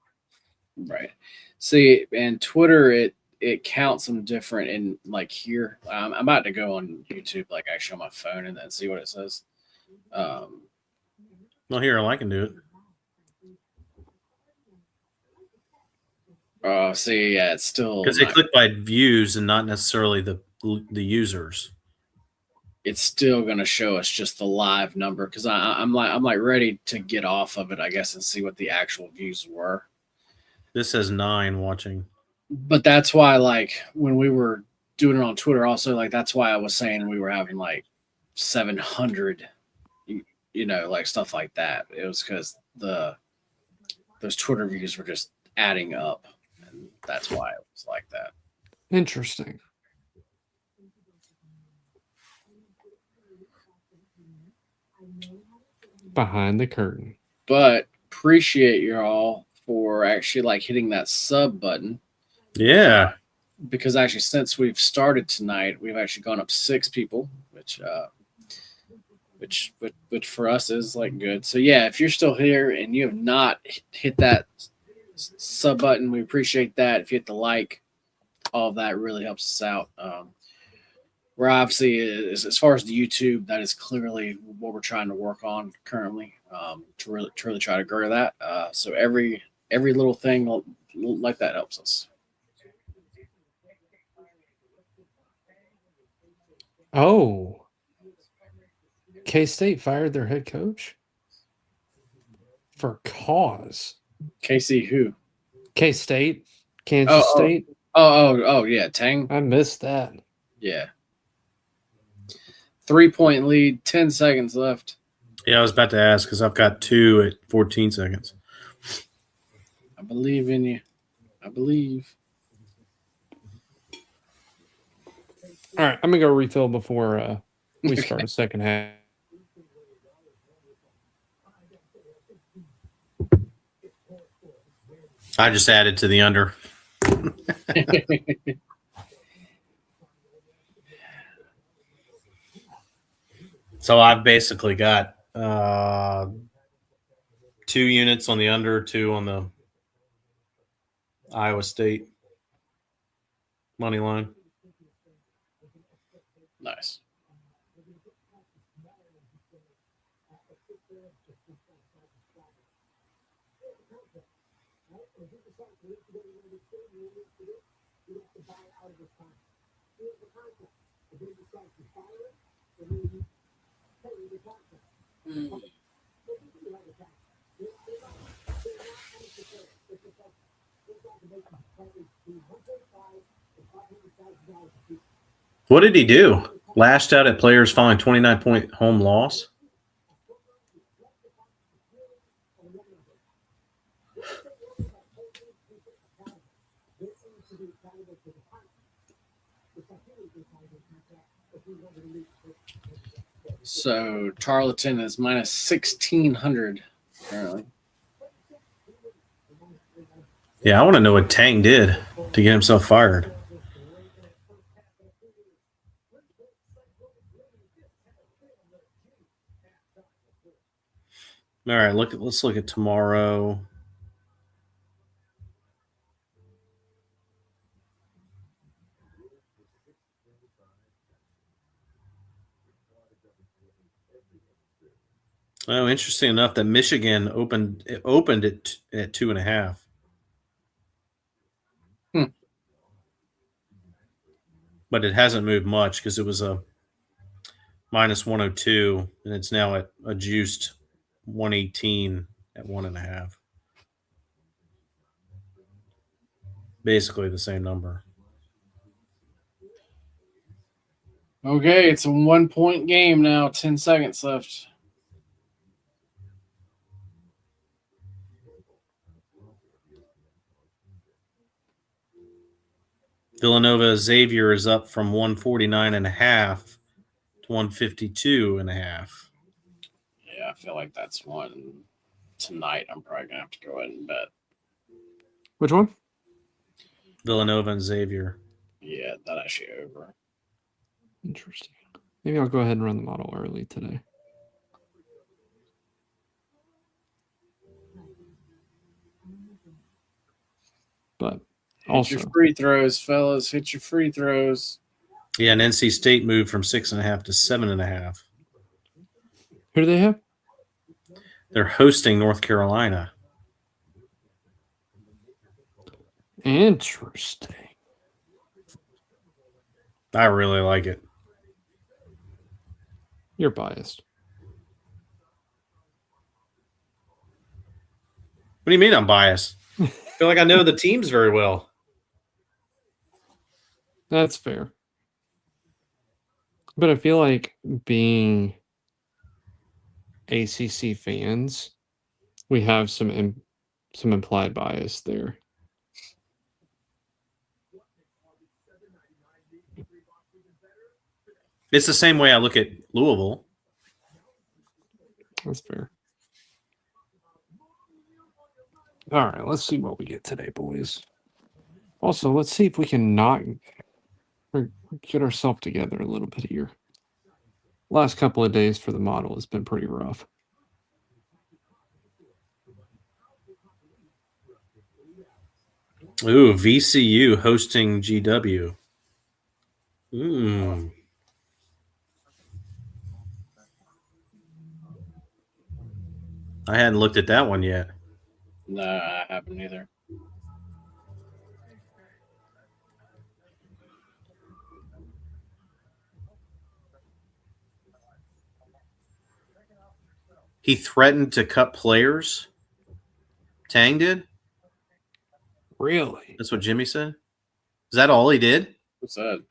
Right. See, and Twitter, it counts them different. And like here, I'm about to go on YouTube, like actually on my phone, and then see what it says. Well, here, I can do it. Oh, see, yeah, it's still because they click by views and not necessarily the users. It's still going to show us just the live number because I'm like ready to get off of it, I guess, and see what the actual views were. This says 9 watching. But that's why, like, when we were doing it on Twitter, also, like, that's why I was saying we were having like 700, like stuff like that. It was because those Twitter views were just adding up, and that's why it was like that. Interesting. Behind the curtain. But appreciate you all for actually like hitting that sub button. Yeah. Because actually since we've started tonight, we've actually gone up 6 people, which for us is like good. So yeah, if you're still here and you have not hit that sub button, we appreciate that. If you hit the like, all of that really helps us out. We're obviously, as far as the YouTube, that is clearly what we're trying to work on currently, to really try to grow that. So every little thing like that helps us. Oh, K-State fired their head coach for cause. Casey, who? K-State, Kansas Oh, State. Oh, yeah, Tang. I missed that. Yeah. 3-point lead, 10 seconds left. Yeah, I was about to ask because I've got 2 at 14 seconds. I believe in you. I believe. All right, I'm gonna go refill before we start the second half. I just added to the under. So I've basically got 2 units on the under, 2 on the Iowa State money line. Nice. What did he do? Lashed out at players following 29-point home loss? So Tarleton is minus 1,600 apparently. Yeah, I want to know what Tang did to get himself fired. All right, let's look at tomorrow. Oh, interesting enough that Michigan opened it at 2.5. But it hasn't moved much because it was a minus 102, and it's now at a juiced 118 at 1.5. Basically the same number. Okay, it's a 1-point game now. 10 seconds left. Villanova Xavier is up from 149.5 to 152.5. Yeah, I feel like that's one tonight. I'm probably gonna have to go ahead and bet. Which one? Villanova and Xavier. Yeah, that actually over. Interesting. Maybe I'll go ahead and run the model early today. But Hit your free throws, fellas. Hit your free throws. Yeah, and NC State moved from 6.5 to 7.5. Who do they have? They're hosting North Carolina. Interesting. I really like it. You're biased. What do you mean I'm biased? I feel like I know the teams very well. That's fair. But I feel like being ACC fans, we have some implied bias there. It's the same way I look at Louisville. That's fair. All right, let's see what we get today, boys. Also, let's see if we can not get ourselves together a little bit here. Last couple of days for the model has been pretty rough. Ooh, VCU hosting GW. Ooh. I hadn't looked at that one yet. No, I haven't either. He threatened to cut players. Tang did? Really? That's what Jimmy said? Is that all he did? What's that?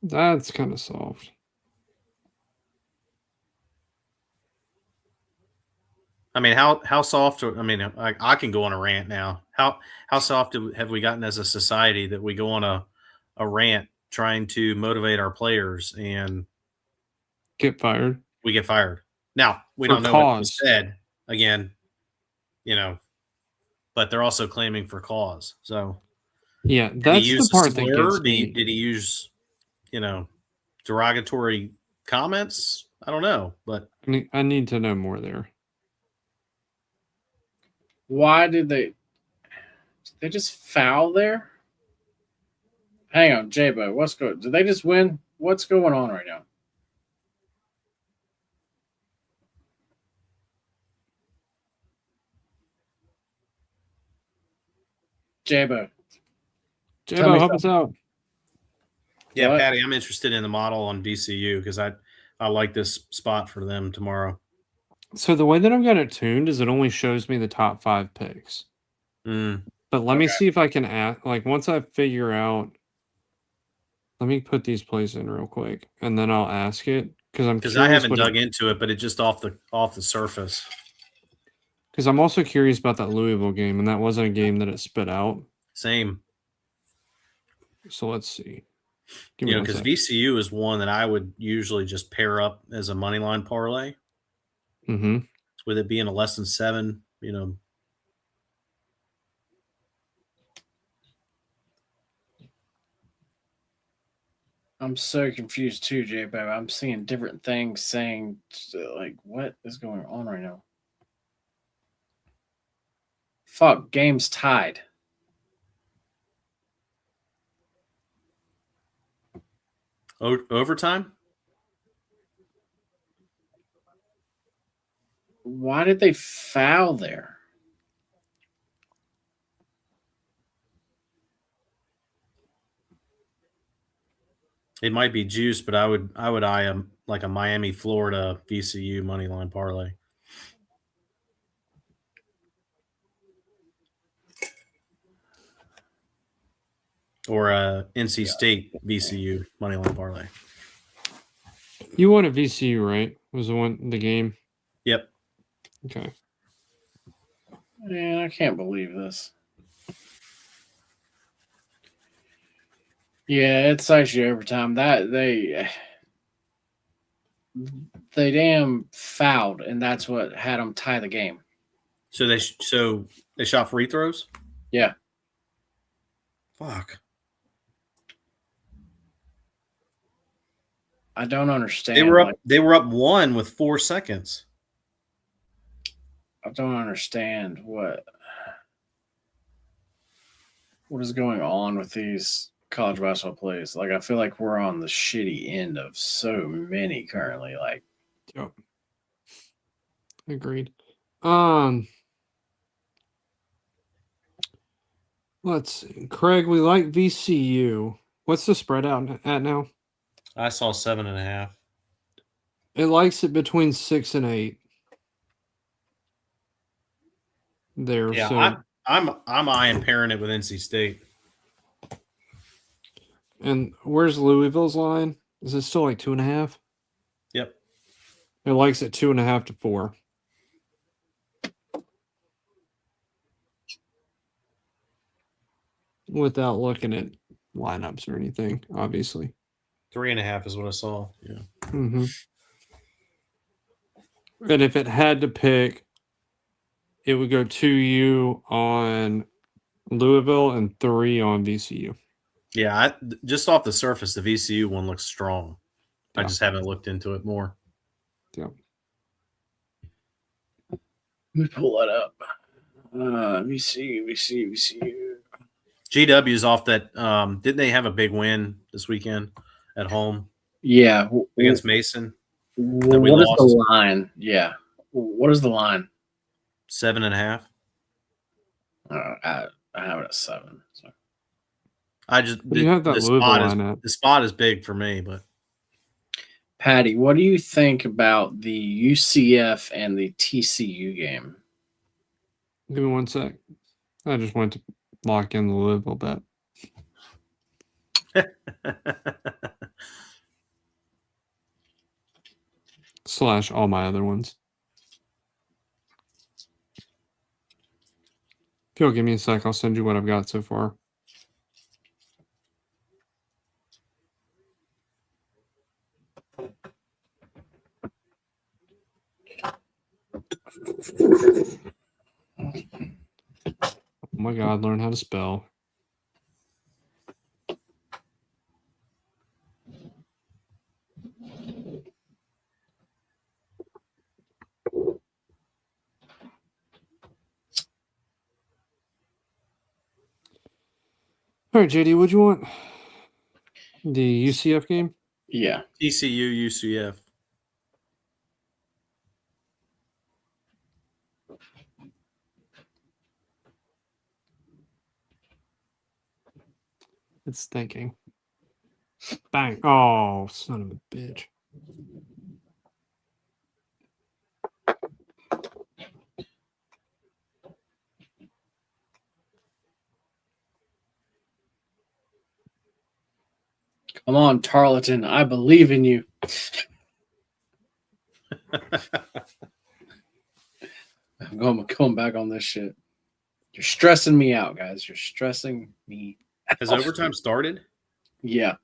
That's kind of soft. I mean, how soft? I mean, I can go on a rant now. How soft have we gotten as a society that we go on a rant trying to motivate our players and Get fired. we get fired? Now we For don't know what was cause. said again, but they're also claiming for cause. So Yeah, did he that's use the a part that slur? gets me. Did he use derogatory comments? I don't know, but I need to know more there. Why did they just foul there? Hang on, J-Bo, what's going? Did they just win? What's going on right now? J-Bo, Tell Jabo, me help us out. yeah, What? Patty, I'm interested in the model on VCU because I like this spot for them tomorrow. So the way that I've got it tuned is it only shows me the top 5 picks. Mm. But let me Okay. see if I can add, like, once I figure out, let me put these plays in real quick, and then I'll ask it Because I haven't dug into it, but it just off the surface. Because I'm also curious about that Louisville game, and that wasn't a game that it spit out. Same, So let's see. Give me one because sec. VCU is one that I would usually just pair up as a money line parlay. Mm-hmm. With it being a less than 7, I'm so confused too, J-Bo. I'm seeing different things saying, like, what is going on right now? Fuck, game's tied. Overtime. Why did they foul there? It might be juice, but I would eye like a Miami, Florida VCU money line parlay. Or a NC State VCU money line parlay. You won at VCU, right? Was the game? Yep. Okay. Man, I can't believe this. Yeah, it's actually overtime. That they damn fouled, and that's what had them tie the game. So they shot free throws? Yeah. Fuck. I don't understand. They were up 1 with 4 seconds. I don't understand what is going on with these college basketball plays. Like, I feel like we're on the shitty end of so many currently. Like, Yep. Agreed. Let's see. Craig, we like VCU. What's the spread out at now? I saw 7.5. It likes it between 6 and 8. There. Yeah, So I'm eyeing pairing it with NC State. and where's Louisville's line? Is it still like 2.5? Yep. It likes it 2.5 to 4. Without looking at lineups or anything, obviously. 3.5 is what I saw. Yeah. Mm-hmm. And if it had to pick, it would go 2U on Louisville and 3 on VCU. Yeah, just off the surface, the VCU one looks strong. Yeah. I just haven't looked into it more. Yeah. let me pull that up. VCU. GW's off that. Didn't they have a big win this weekend at home Yeah. against Mason? What we is the lost? line? Yeah. What is the line? 7.5. I have it at 7. So. I just You have that Louisville line at. The spot is big for me, but Patty, what do you think about the UCF and the TCU game? Give me one sec. I just went to lock in the Louisville bet. / all my other ones. If you'll give me a sec, I'll send you what I've got so far. Oh my God, learn how to spell. All right, JD, what'd you want? The UCF game? Yeah. TCU UCF. It's thinking. Bang. Oh, son of a bitch. Come on, Tarleton. I believe in you. I'm going back on this shit. You're stressing me out, guys. You're stressing me out. Has overtime started? Yeah.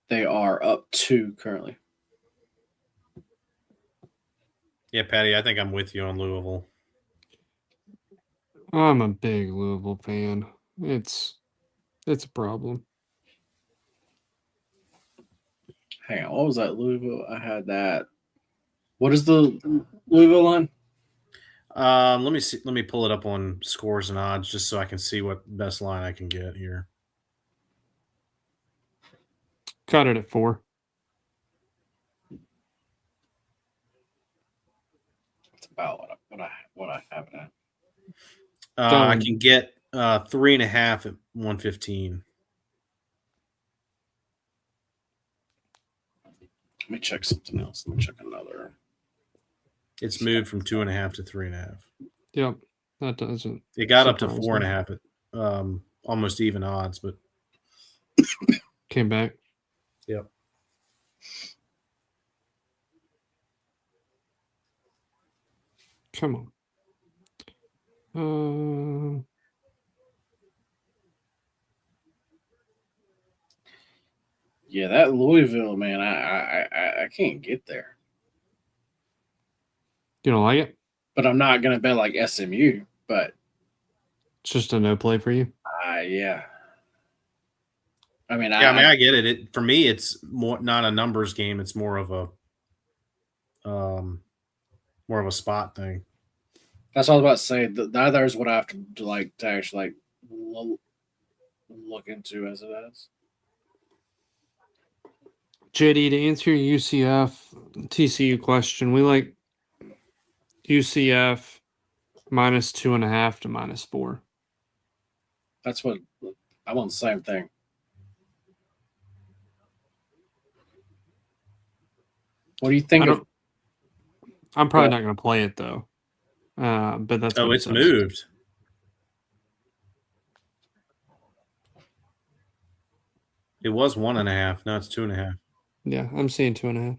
They are up 2 currently. Yeah, Patty, I think I'm with you on Louisville. I'm a big Louisville fan. It's a problem. Hang on. What was that, Louisville? I had that. What is the Louisville line? Let me see. Let me pull it up on scores and odds just so I can see what best line I can get here. Cut it at 4. It's about what I have it at. I can get 3.5 at 115. Let me check something else. Let me check another. It's moved from 2.5 to 3.5. Yep, that doesn't. It got up to surprise me. 4.5 at almost even odds, but Came back. Yep. Come on. Yeah, that Louisville, man, I can't get there. You don't like it? But I'm not gonna bet like SMU. But It's just a no play for you. yeah. I mean, I get it. For me, it's more not a numbers game. It's more of a spot thing. That's all I was about to say. That is what I have to actually look into as it is. JD, to answer your UCF TCU question, we like UCF -2.5 to -4. That's what I want. The same thing. What do you think of? I'm probably not going to play it though. But that's what it's says. moved. It was 1.5. Now it's 2.5. Yeah, I'm seeing 2.5.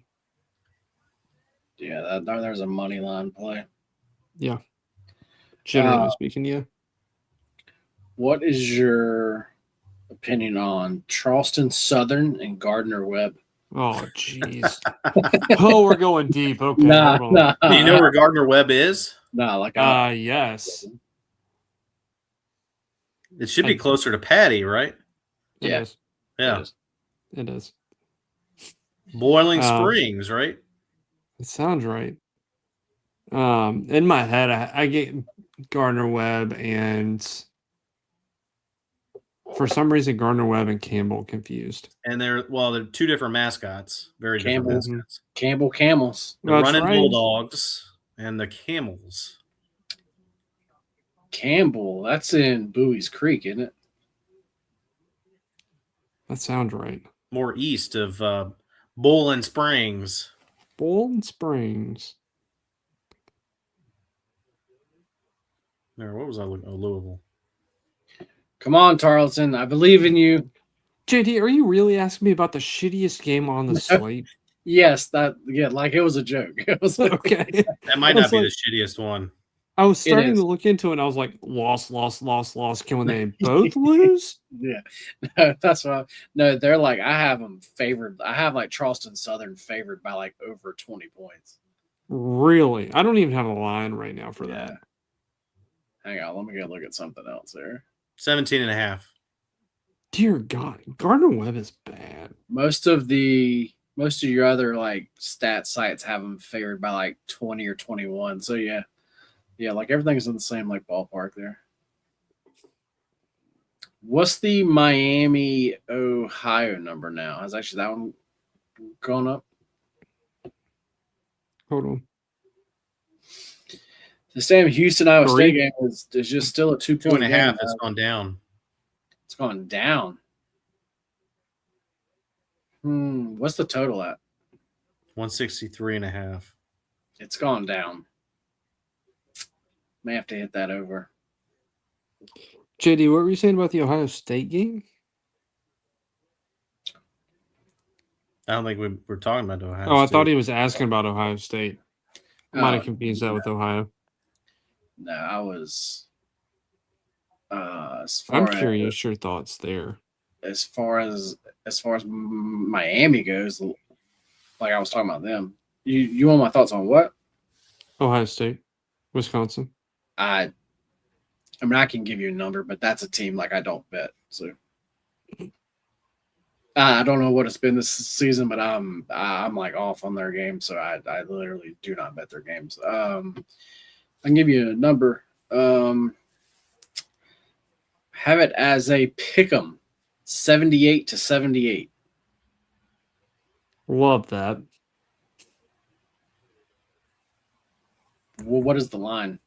Yeah, there's a money line play. Yeah. Generally speaking, yeah. What is your opinion on Charleston Southern and Gardner Webb? Oh, jeez. Oh, we're going deep. Okay. Nah. Do you know where Gardner Webb is? Nah, yes. It should be closer to Patty, right? It is. Yeah. It is. Boiling Springs, right? It sounds right. In my head, I get Gardner Webb and for some reason Gardner Webb and Campbell confused. And they're two different mascots, very different Campbell. mascots. Campbell Camels. The That's Running right. Bulldogs and the Camels. Campbell, that's in Bowie's Creek, isn't it? That sounds right. More east of Bowling Springs. Bowling Springs. Or what was I looking? Oh, Louisville. Come on, Tarleton. I believe in you. JD, are you really asking me about the shittiest game on the slate? Yes, like it was a joke. It was like, Okay. That might not be the shittiest one. I was starting is. to look into it and I was like, lost. Can they both lose? Yeah. No, that's why. No, they're like, I have them favored. I have like Charleston Southern favored by like over 20 points. Really? I don't even have a line right now for that. Hang on, let me go look at something else there. 17.5. Dear God, Gardner Webb is bad. Most of your other like stat sites have them favored by like 20 or 21. So yeah, like everything's in the same like ballpark there. What's the Miami, Ohio number now? Has actually that one gone up? Hold on. The same Houston Iowa State game is just still a 2.5. 2.5. It's gone down. It's gone down. What's the total at? 163.5. It's gone down. May have to hit that over. JD, what were you saying about the Ohio State game? I don't think we were talking about Ohio Oh, I State. thought he was asking about Ohio State. I might have confused that with Ohio. No, I was. I'm curious your thoughts there. As far as Miami goes, like I was talking about them. You want my thoughts on what? Ohio State, Wisconsin. I mean, I can give you a number, but that's a team like I don't bet. So I don't know what it's been this season, but I'm like off on their game, so I literally do not bet their games. I can give you a number. Have it as a pick'em, 78-78. Love that. Well, what is the line?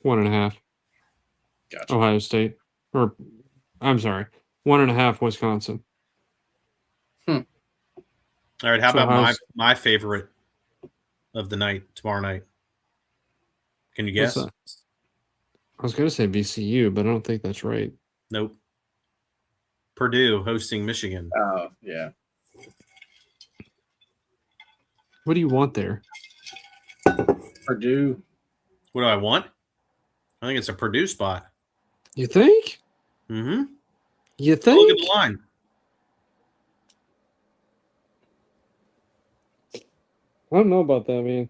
1.5. Gotcha. Ohio State. Or, I'm sorry, 1.5 Wisconsin. All right, how So about my favorite of the night, tomorrow night? Can you guess? I was going to say VCU, but I don't think that's right. Nope. Purdue hosting Michigan. Oh, yeah. What do you want there? Purdue. What do I want? I think it's a Purdue spot. You think? Mm-hmm. You think? Look at the line. I don't know about that, man.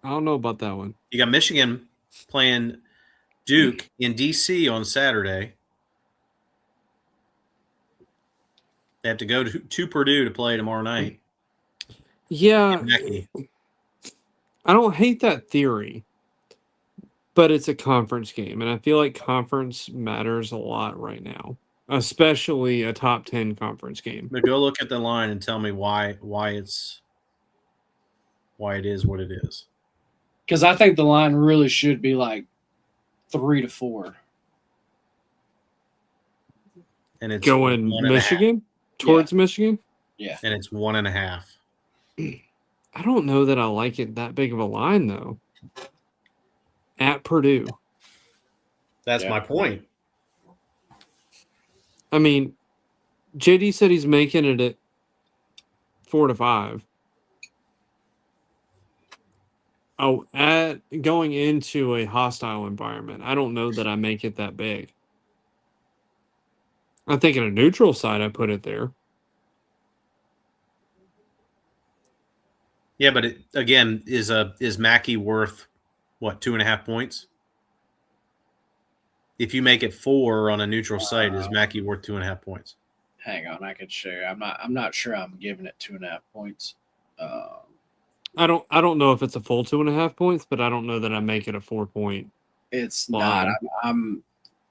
I don't know about that one. You got Michigan playing Duke in D.C. on Saturday. They have to go to Purdue to play tomorrow night. Yeah. I don't hate that theory, but it's a conference game, and I feel like conference matters a lot right now, especially a top 10 conference game. But go look at the line and tell me why it is what it is. Because I think the line really should be like 3-4. And it's going Michigan towards Michigan. Yeah, and it's 1.5. I don't know that I like it that big of a line though. At Purdue. That's my point. I mean, JD said he's making it at 4-5. Oh, at going into a hostile environment. I don't know that I make it that big. I think in a neutral side, I put it there. Yeah, but again, is Mackey worth what 2.5 points? If you make it 4 on a neutral site, is Mackey worth 2.5 points? Hang on, I could show you. I'm not sure I'm giving it 2.5 points. I don't know if it's a full 2.5 points, but I don't know that I make it a 4-point. It's Line. not.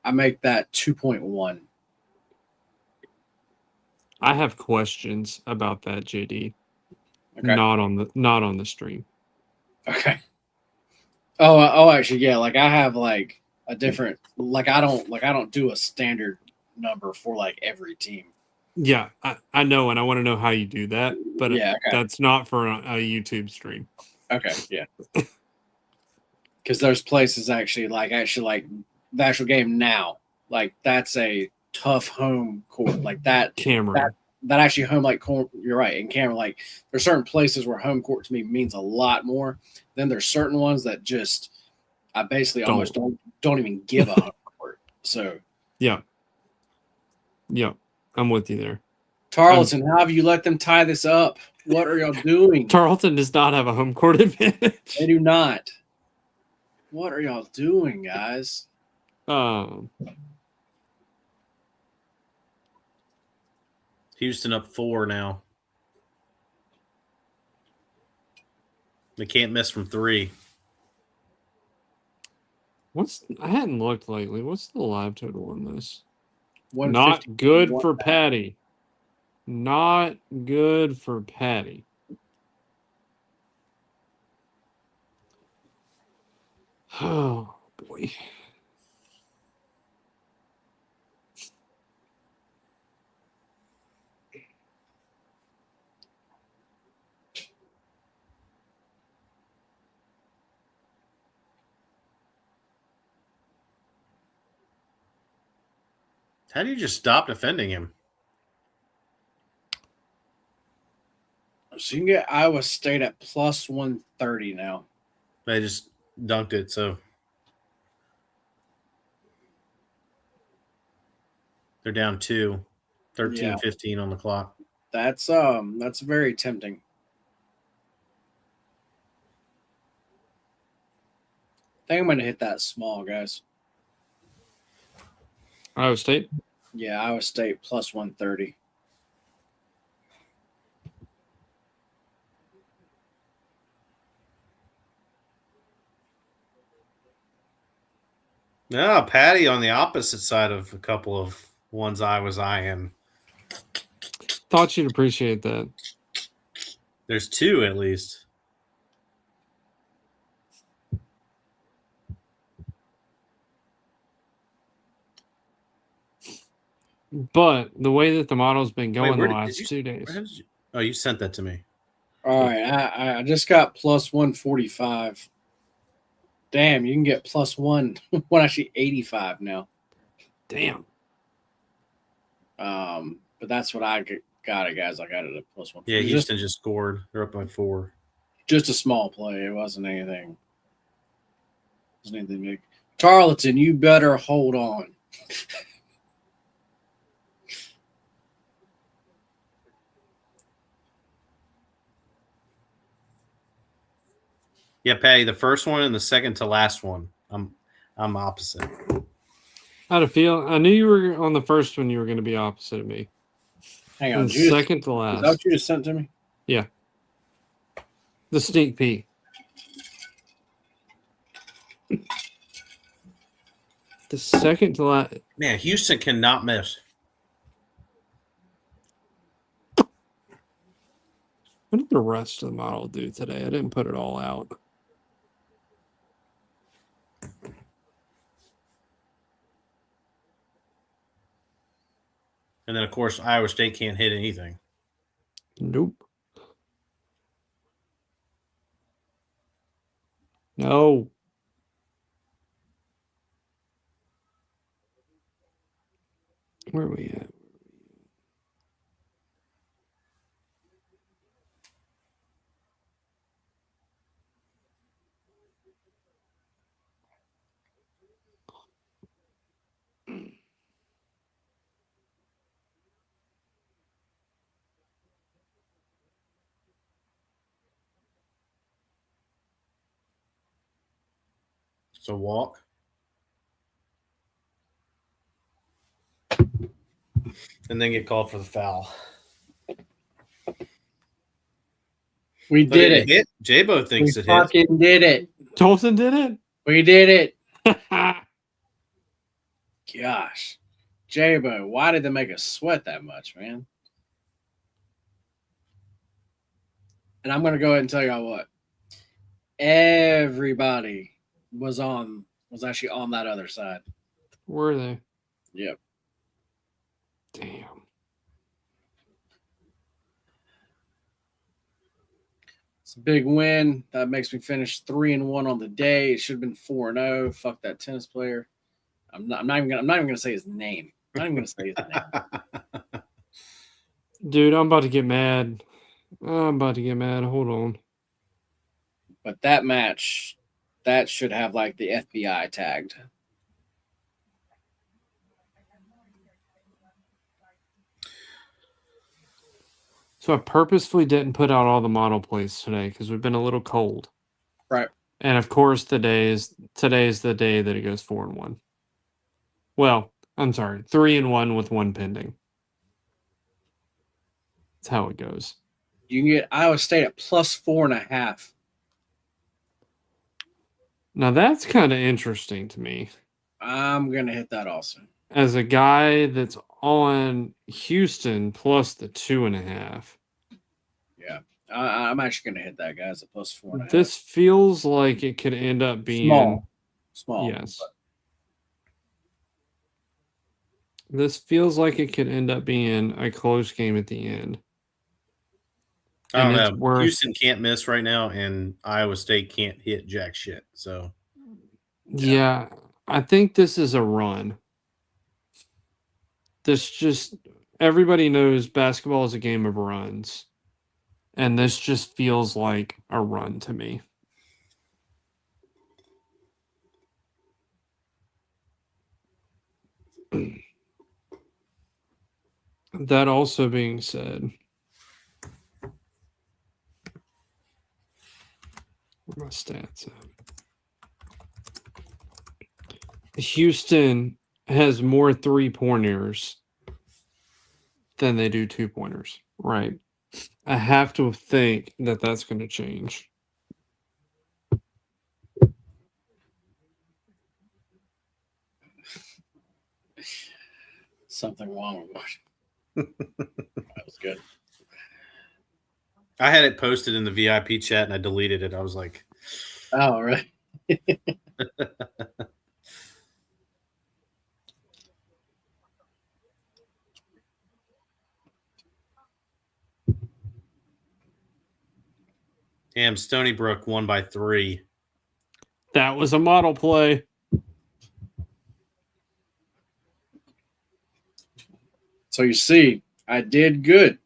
I make that 2.1. I have questions about that, JD. Okay. Not on the stream. Okay. Oh, actually, yeah. Like I have like a different. I don't do a standard number for like every team. Yeah, I know, and I want to know how you do that, but Yeah. Okay. that's not for a YouTube stream. Okay. Yeah. Because there's places actually like the actual game now. Like that's a tough home court. Like that. Cameron. That actually home like court. You're right. In Cameron, like there's certain places where home court to me means a lot more. Then there's certain ones that just I basically almost don't even give a home court. So yeah, I'm with you there. Tarleton, how have you let them tie this up? What are y'all doing? Tarleton does not have a home court advantage. They do not. What are y'all doing, guys? Houston up 4 now. They can't miss from 3. I hadn't looked lately. What's the live total on this? 150, Not good for Patty. Not good for Patty. Oh boy. How do you just stop defending him? So you can get Iowa State at plus 130 now. They just dunked it, so they're down 2. 13-15 on the clock. That's very tempting. I think I'm gonna hit that small, guys. Iowa State? Yeah, Iowa State plus 130. No, Patty on the opposite side of a couple of ones I was eyeing. Thought you'd appreciate that. There's 2 at least. But the way that the model's been going the last you, 2 days. You sent that to me. All right, I just got plus 145. Damn, you can get plus 185 now. Damn. But that's what I got it, guys. I got it at plus 1. Yeah, Houston just scored. They're up by 4. Just a small play. It wasn't anything. Big. Tarleton, you better hold on. Yeah, Patty, the first one and the second to last one. I'm opposite. I had a feel. I knew you were on the first one. You were going to be opposite of me. Hang on, and second to last. Is that what you just sent to me? Yeah. The sneak peek. The second to last. Man, Houston cannot miss. What did the rest of the model do today? I didn't put it all out. And then, of course, Iowa State can't hit anything. Nope. No. Where are we at? So walk. And then get called for the foul. We But did it. hit. J-Bo We thinks it hit. fucking did it. Tolson did We did it. it. Gosh. J-Bo, why did they make us sweat that much, man? And I'm going to go ahead and tell y'all what. Everybody was actually on that other side. Were they? Yep. Damn. It's a big win. That makes me finish 3-1 on the day. It should have been 4-0. Fuck that tennis player. I'm not even gonna say his name. I'm not even gonna say his name. Dude, I'm about to get mad. Hold on. But that match, that should have like the FBI tagged. So I purposefully didn't put out all the model plays today because we've been a little cold. Right. And of course today is the day that it goes 4-1. Well, I'm sorry, 3-1 with one pending. That's how it goes. You can get Iowa State at +4.5. Now that's kind of interesting to me. I'm gonna hit that also. As a guy that's on Houston plus the 2.5. Yeah. I'm actually gonna hit that, guys, at +4.5. This feels like it could end up being small. Yes. This feels like it could end up being a close game at the end. I don't And it's know. Houston can't miss right now, and Iowa State can't hit jack shit. So, yeah, I think this is a run. This just everybody knows basketball is a game of runs, and this just feels like a run to me. That also being said, where are my stats at? Houston has more 3-pointers than they do 2-pointers, right? I have to think that that's going to change. Something wrong with it. That was good. I had it posted in the VIP chat, and I deleted it. I was like, Oh, right. damn, Stony Brook won by 3. That was a model play. So you see, I did good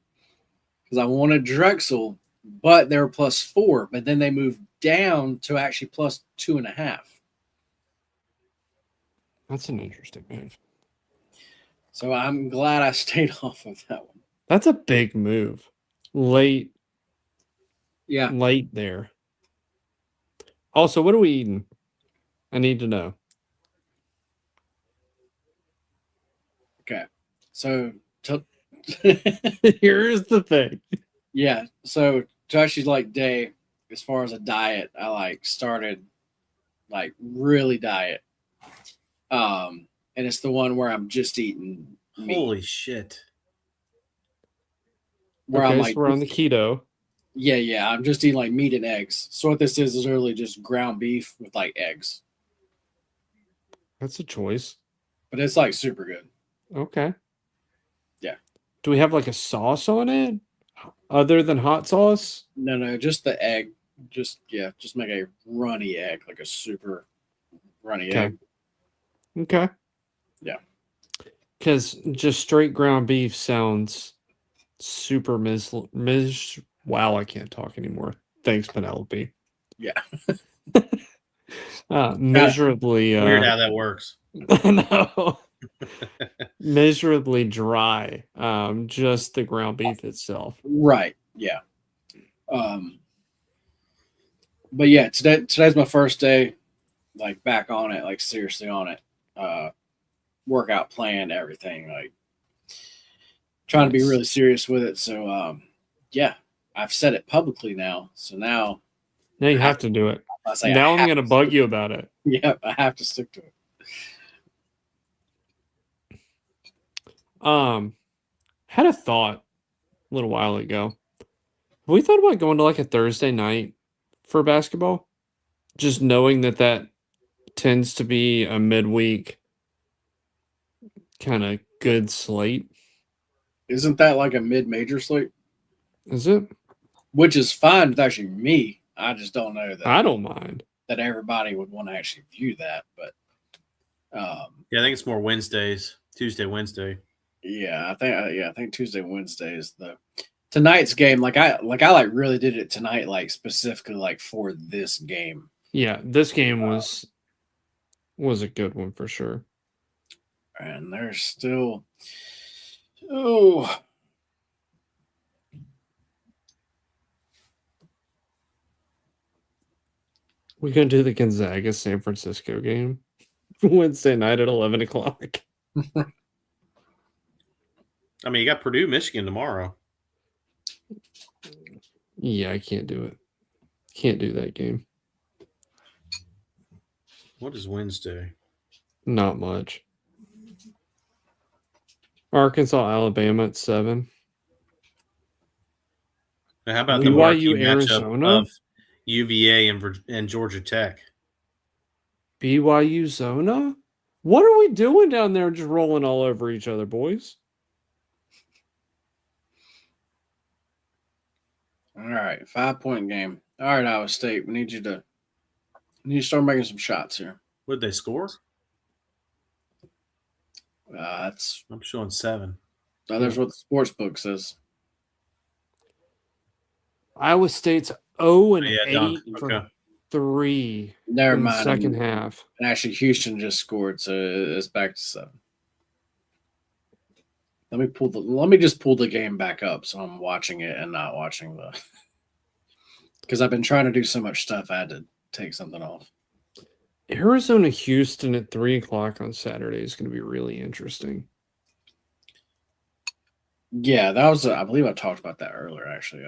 because I wanted Drexel, but they were +4. But then they moved down to actually +2.5. That's an interesting move. So I'm glad I stayed off of that one. That's a big move. Late Yeah. there. Also, what are we eating? I need to know. Okay. So Here's the thing. yeah. So to actually like day, as far as a diet, I like started like really diet. And it's the one where I'm just eating meat. Holy shit. Where Okay, I'm so like, we're on the keto. yeah, I'm just eating like meat and eggs. So what this is really just ground beef with like eggs. That's a choice. But it's like super good. Okay. Yeah. Do we have like a sauce on it other than hot sauce? No, just the egg. Just make a runny egg, like a super runny Okay. egg. Okay. Yeah. Because just straight ground beef sounds super wow, I can't talk anymore. Thanks, Penelope. Yeah. Miserably Weird how that works. no. Miserably dry. Just the ground beef itself. Right. Yeah. But yeah, today's my first day, like back on it, like seriously on it. Workout plan, everything, like trying to be really serious with it. So yeah, I've said it publicly now, so now you have to do it. I say Now I I'm have going to to bug stick- you about it. Yep, I have to stick to it. Had a thought a little while ago. Have we thought about going to like a Thursday night for basketball? Just knowing that tends to be a midweek kind of good slate. Isn't that like a mid-major slate? Is it? Which is fine with actually me. I just don't know that I don't mind. that everybody would want to actually view that. But Yeah, I think it's more Wednesdays, Tuesday, Wednesday. yeah, I think Tuesday, Wednesday is the tonight's game. Like I really did it tonight, like specifically like for this game. Yeah, this game was a good one for sure. And there's still oh We're gonna do the Gonzaga San Francisco game Wednesday night at 11 o'clock. I mean, you got Purdue, Michigan tomorrow. Yeah, I can't do it. Can't do that game. What is Wednesday? Not much. Arkansas, Alabama at 7. Now, how about the BYU, marquee Arizona? matchup of UVA and Georgia Tech? BYU Zona? What are we doing down there just rolling all over each other, boys? all right, 5-point game. All right, Iowa State. We need to start making some shots here. What did they score? That's I'm showing 7. there's what the sports book says. Iowa State's 0 and Yeah, 8 dunk. for Okay. 3 Never in the mind. second half. And actually, Houston just scored, so it's back to 7. Let me just pull the game back up so I'm watching it and not watching the because I've been trying to do so much stuff I had to take something off. Arizona Houston at 3 o'clock on Saturday is going to be really interesting. Yeah, that was I believe I talked about that earlier actually.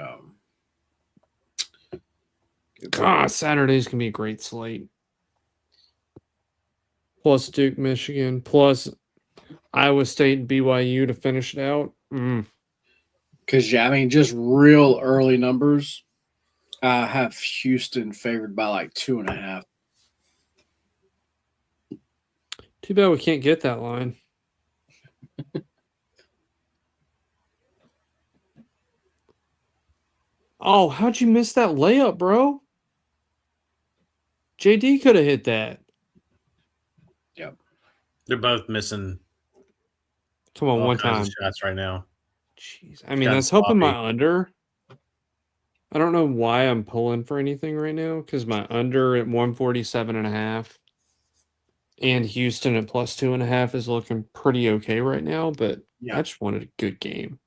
God, Saturday's going to be a great slate. Plus Duke, Michigan, plus Iowa State and BYU to finish it out. Because yeah, I mean just real early numbers. I have Houston favored by like 2.5. Too bad we can't get that line. Oh, how'd you miss that layup, bro? JD could have hit that. Yep. They're both missing Come on, all one kinds time. of shots right now. Jeez. I mean, Gotten that's helping my sloppy. under. I don't know why I'm pulling for anything right now because my under at 147.5 and Houston at plus 2.5 is looking pretty okay right now, but Yeah. I just wanted a good game.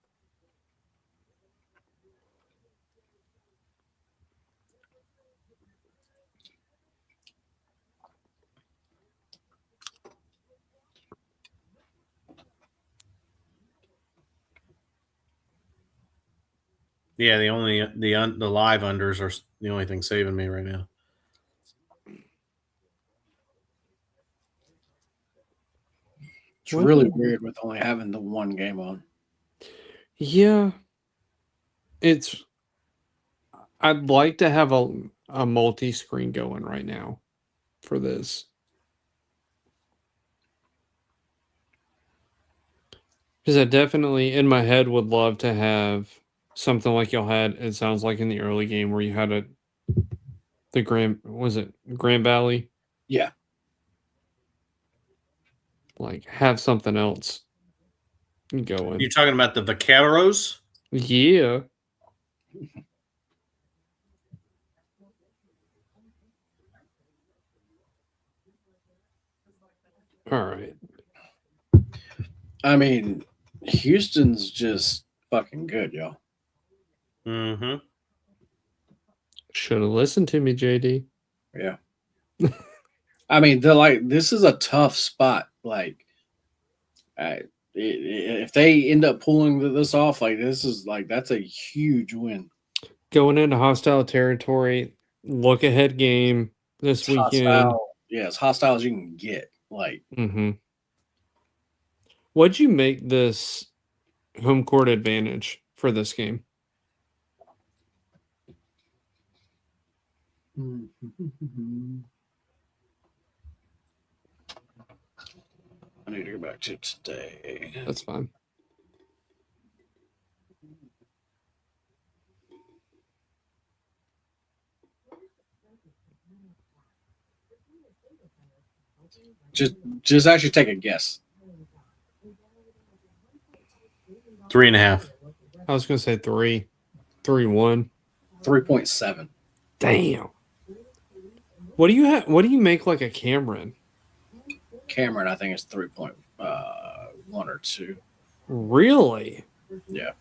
Yeah, the live unders are the only thing saving me right now. It's really weird with only having the one game on. Yeah. I'd like to have a multi-screen going right now for this. Because I definitely, in my head, would love to have something like y'all had, it sounds like in the early game where you had Grand Valley? Yeah. Like, have something else going. You're talking about the Vaqueros? Yeah. All right. I mean, Houston's just fucking good, y'all. Mm-hmm. Should have listened to me, JD. Yeah. I mean, this is a tough spot. Like, if they end up pulling this off, like this is like that's a huge win. going into hostile territory, look ahead game this It's weekend. hostile. Yeah, as hostile as you can get. Like, What'd you make this home court advantage for this game? I need to go back to today. That's fine. Just actually take a guess. 3.5. I was gonna say 3-1. 3.7. Damn. What do you have? What do you make like a Cameron? Cameron, I think, is 3.1 or 2. Really? Yeah.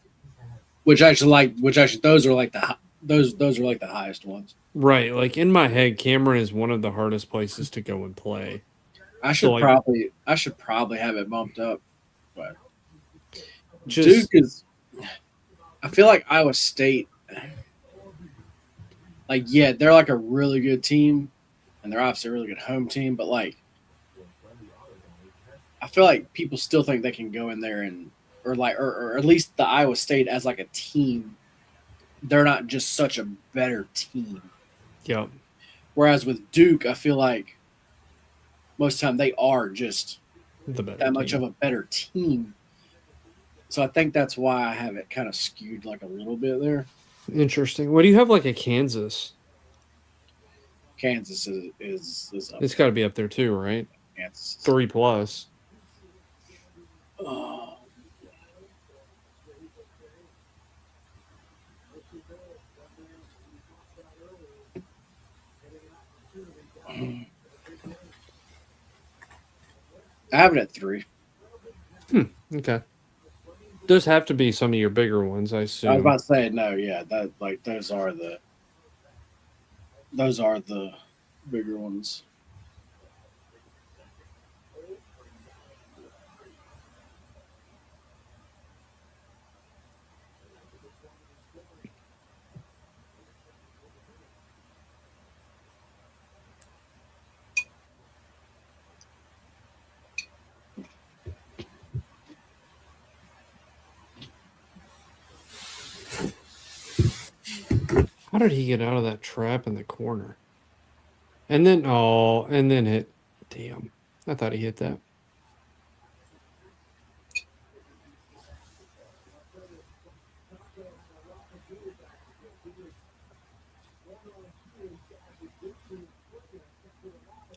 Which actually, those are like those are like the highest ones. Right. Like in my head, Cameron is one of the hardest places to go and play. I should So, probably have it bumped up, but just Duke is. I feel like Iowa State. Like, yeah, they're like a really good team, and they're obviously a really good home team. But like, I feel like people still think they can go in there or at least the Iowa State as like a team. They're not just such a better team. Yep. Whereas with Duke, I feel like most of the time they are just The better that much team. of a better team. So I think that's why I have it kind of skewed like a little bit there. Interesting. What do you have like a Kansas? Kansas is up It's got to be up there too, right? there. Kansas. 3+. Oh. I have it at 3. Okay. Those have to be some of your bigger ones, I assume. I was about to say no, yeah, that like those are the bigger ones. How did he get out of that trap in the corner? And then hit. Damn. I thought he hit that.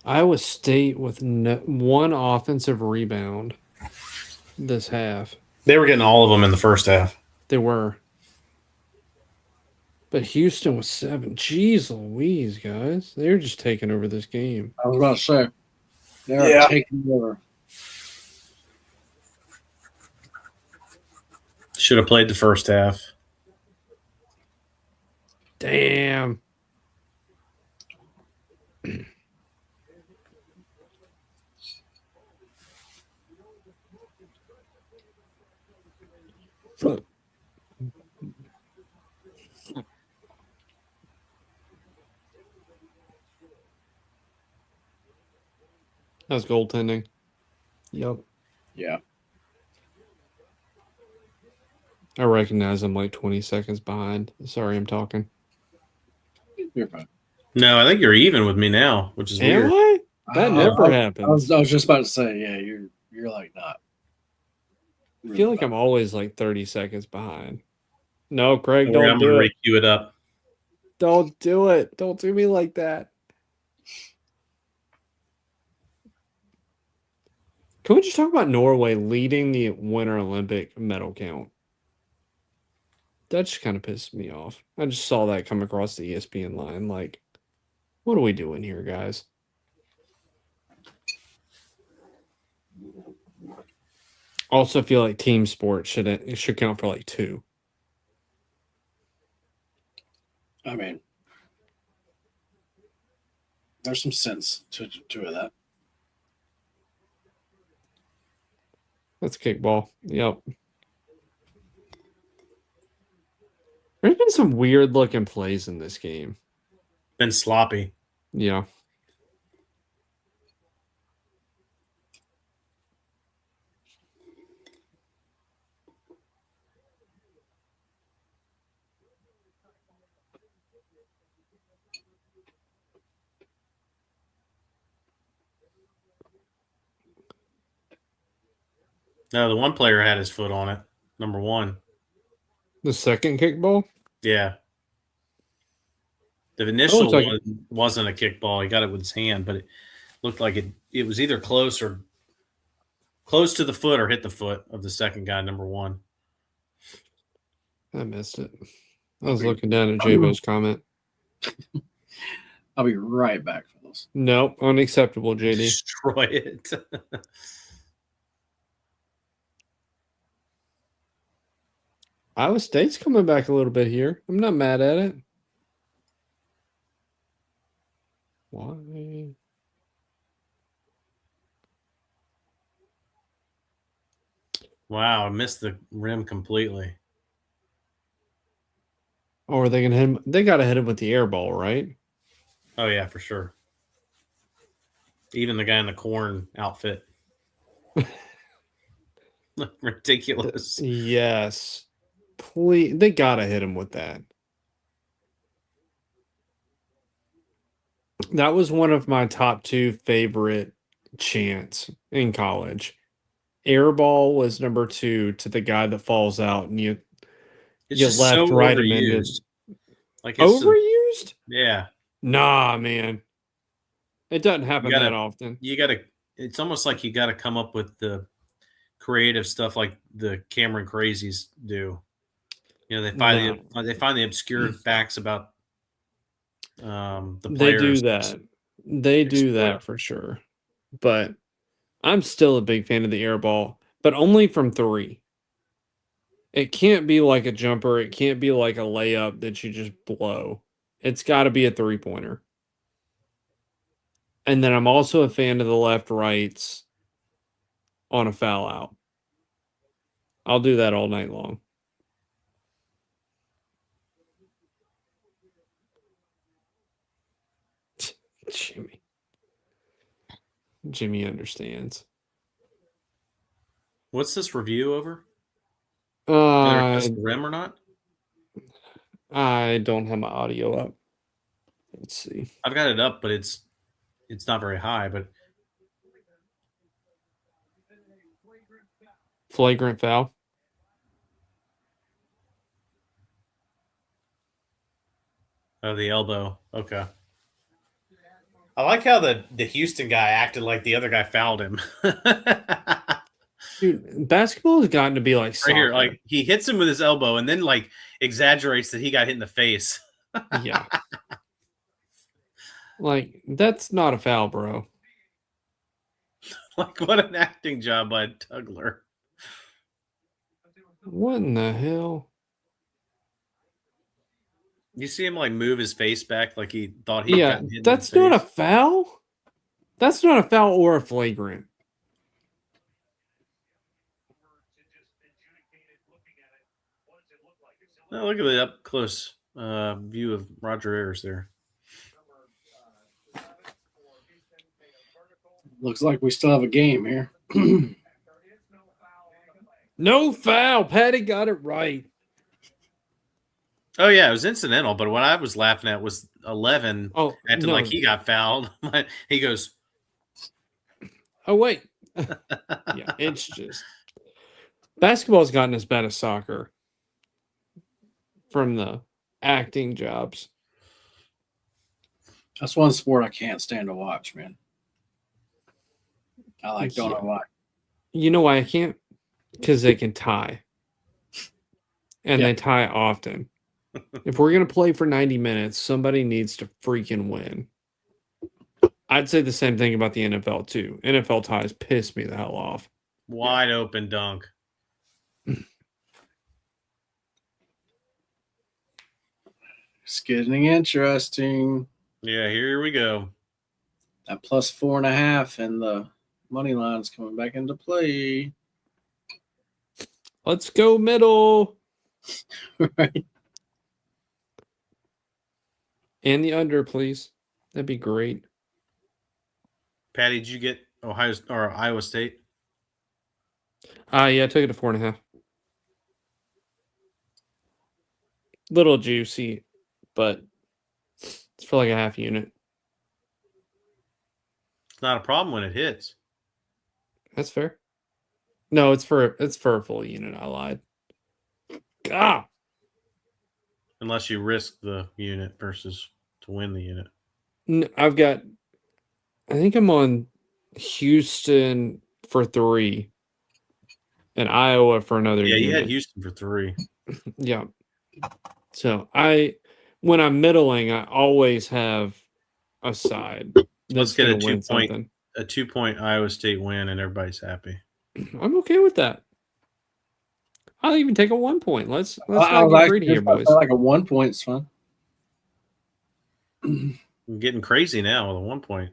Iowa State with one offensive rebound this half. They were getting all of them in the first half. They were. But Houston was 7. Jeez Louise, guys. They're just taking over this game. I was about to say they're taking over. Should have played the first half. Damn. That's goaltending. Yep. Yeah. I recognize I'm like 20 seconds behind. Sorry, I'm talking. You're fine. No, I think you're even with me now, which is Am weird. I? That never I happens. was just about to say, yeah, you're like not. I feel like I'm always like 30 seconds behind. No, Craig, I'm don't do gonna it. re-queue it up. Don't do it. Don't do me like that. Can we just talk about Norway leading the Winter Olympic medal count? That just kind of pissed me off. I just saw that come across the ESPN line. Like, what are we doing here, guys? Also feel like team sport should count for like 2. I mean, there's some sense to that. That's kickball. Yep. There's been some weird looking plays in this game. Been sloppy. Yeah. No, the one player had his foot on it. Number 1. The second kickball? Yeah. The initial like one wasn't a kickball. He got it with his hand, but it looked like it was either close to the foot or hit the foot of the second guy, number 1. I missed it. I was looking down at Javo's comment. I'll be right back for this. Nope, unacceptable, JD. Destroy it. Iowa State's coming back a little bit here. I'm not mad at it. Why? Wow, I missed the rim completely. Oh, are they gonna hit him? They gotta hit him with the air ball, right? Oh, yeah, for sure. Even the guy in the corn outfit. Ridiculous. Yes. Please, they gotta hit him with that. That was one of my top 2 favorite chants in college. Airball was number 2 to the guy that falls out, and you It's you just left, so right, him into overused. Like it's overused. yeah. Nah, man, it doesn't happen gotta- that often. You got to. It's almost like you got to come up with the creative stuff like the Cameron Crazies do. You know, they find the obscure facts about the They do players. that. They do Explore. that for sure. But I'm still a big fan of the air ball, but only from 3. It can't be like a jumper. It can't be like a layup that you just blow. It's got to be a 3-pointer. And then I'm also a fan of the left rights on a foul out. I'll do that all night long. Jimmy understands. What's this review over? Whether it does the rim or not? I don't have my audio up. Let's see. I've got it up, but it's not very high. But Flagrant foul. oh, the elbow. Okay. I like how the Houston guy acted like the other guy fouled him. Dude, basketball has gotten to be like soccer. Right here, like he hits him with his elbow and then like exaggerates that he got hit in the face. Yeah. Like, that's not a foul, bro. Like, what an acting job by Tugler. What in the hell? You see him like move his face back like he thought he Yeah, got hit that's in the not a face. foul. That's not a foul or a flagrant. Oh, look at the up close view of Roger Ayers there. Looks like we still have a game here. No foul. Patty got it right. Oh yeah, it was incidental, but what I was laughing at was 11 acting like he got fouled. He goes, oh wait. Yeah, it's just basketball's gotten as bad as soccer from the acting jobs. That's one sport I can't stand to watch, man. I don't know why. You know why I can't? Because they can tie. And they tie often. If we're going to play for 90 minutes, somebody needs to freaking win. I'd say the same thing about the NFL, too. NFL ties piss me the hell off. wide open dunk. It's getting interesting. Yeah, here we go. That plus 4.5 and the money line's coming back into play. Let's go middle. Right. And the under, please. That'd be great. Patty, did you get Iowa State? Yeah, I took it to 4.5. Little juicy, but it's for like a half unit. It's not a problem when it hits. That's fair. No, it's for a full unit. I lied. Ah, Unless you risk the unit versus to win the unit. I've got. I think I'm on Houston for 3, and Iowa for another Yeah, you unit. had Houston for 3. Yeah. So when I'm middling, I always have a side Let's that's get going to win something. a 2-point Iowa State win, and everybody's happy. I'm okay with that. I'll even take a 1 point. Let's I not was get actually greedy here, just about to boys. say, like a 1 point's fun. I'm getting crazy now with a 1 point.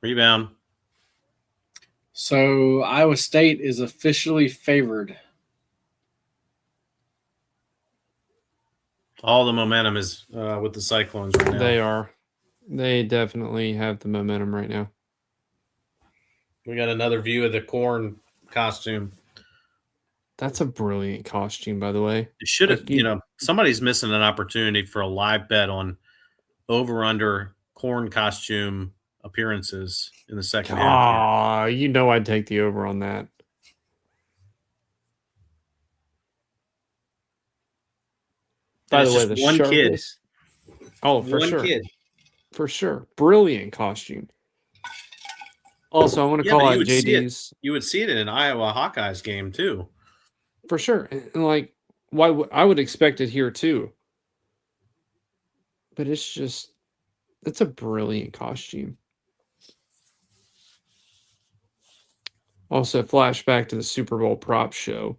Rebound. So Iowa State is officially favored. All the momentum is with the Cyclones right now. They are. They definitely have the momentum right now. We got another view of the corn costume. That's a brilliant costume, by the way. It should have, somebody's missing an opportunity for a live bet on over/under corn costume appearances in the second half. You know I'd take the over on that. By the way, the one kid. Oh, for one sure. Kid. For sure. Brilliant costume. Also, I want to call out JD's. You would see it in an Iowa Hawkeyes game too. For sure. And like, I would expect it here too. But it's a brilliant costume. Also, flashback to the Super Bowl prop show.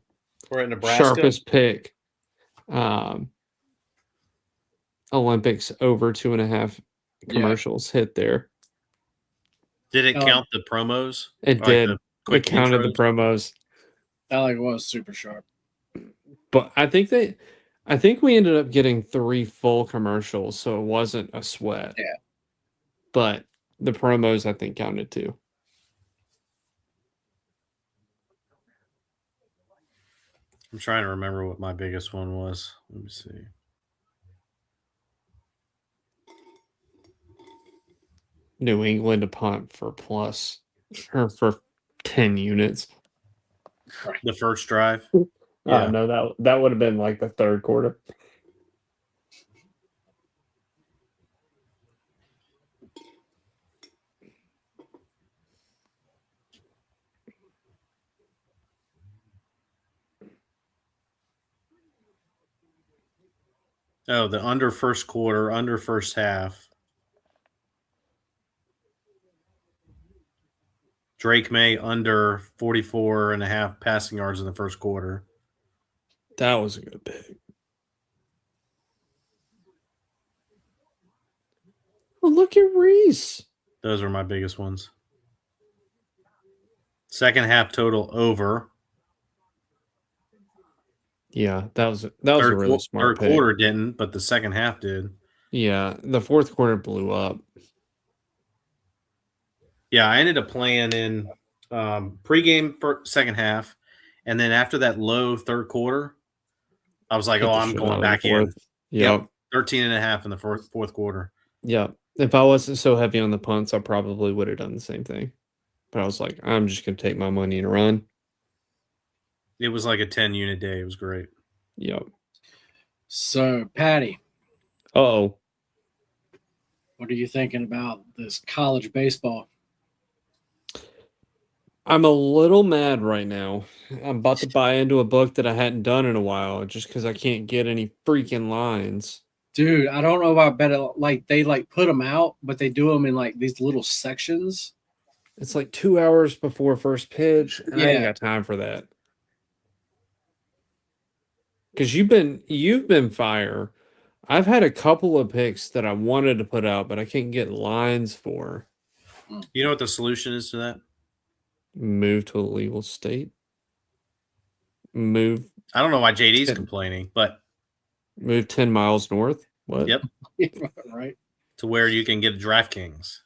We're in Nebraska. Sharpest pick. Olympics over 2.5 commercials hit there. Did it count the promos? It did. It counted the promos. That was super sharp. But I think we ended up getting 3 full commercials, so it wasn't a sweat. Yeah. But the promos I think counted too. I'm trying to remember what my biggest one was. Let me see. New England to punt for 10 units. The first drive. Yeah. No, that would have been like the third quarter. Oh, the under first quarter, under first half. Drake May under 44.5 passing yards in the first quarter. That was a good pick. Oh, look at Reese. Those are my biggest ones. Second half total over. Yeah, that was a really smart pick. Third quarter didn't, but the second half did. Yeah, the fourth quarter blew up. Yeah, I ended up playing in pregame for second half, and then after that low third quarter, I was like, I'm going back in. Yep. 13.5 in the fourth quarter. Yep. If I wasn't so heavy on the punts, I probably would have done the same thing. But I was like, I'm just going to take my money and run. It was like a 10-unit day. It was great. Yep. So, Patty. Uh-oh. What are you thinking about this college baseball? I'm a little mad right now. I'm about to buy into a book that I hadn't done in a while just because I can't get any freaking lines. Dude, I don't know about better. Like, they put them out, but they do them in like these little sections. It's like 2 hours before first pitch. And I ain't got time for that. Because you've been fire. I've had a couple of picks that I wanted to put out, but I can't get lines for. You know what the solution is to that? Move to a legal state. Move. I don't know why JD's complaining, but Move 10 miles north. What? Yep. Right. To where you can get a DraftKings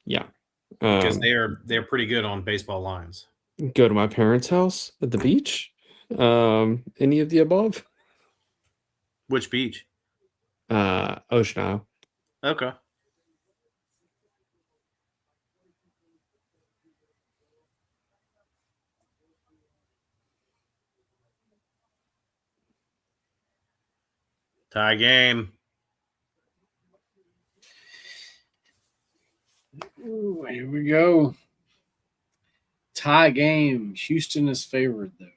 Yeah. because they're pretty good on baseball lines. Go to my parents' house at the beach. Any of the above? Which beach? Ocean Isle. Okay. Tie game. Ooh, here we go. Tie game. Houston is favored though.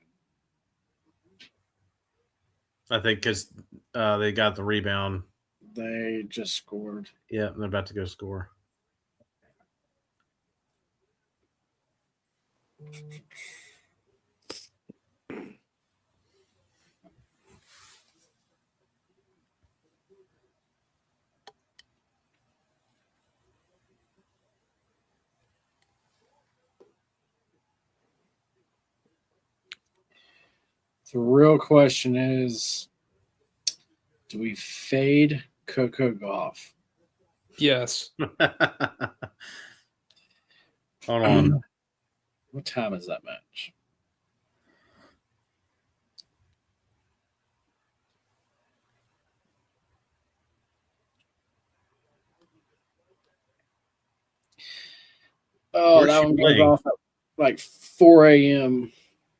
I think because they got the rebound. They just scored. Yeah, they're about to go score. The real question is, do we fade Coco Golf? Yes. Hold on. What time is that match? Oh, Where's that she one goes playing? off at like 4 a.m.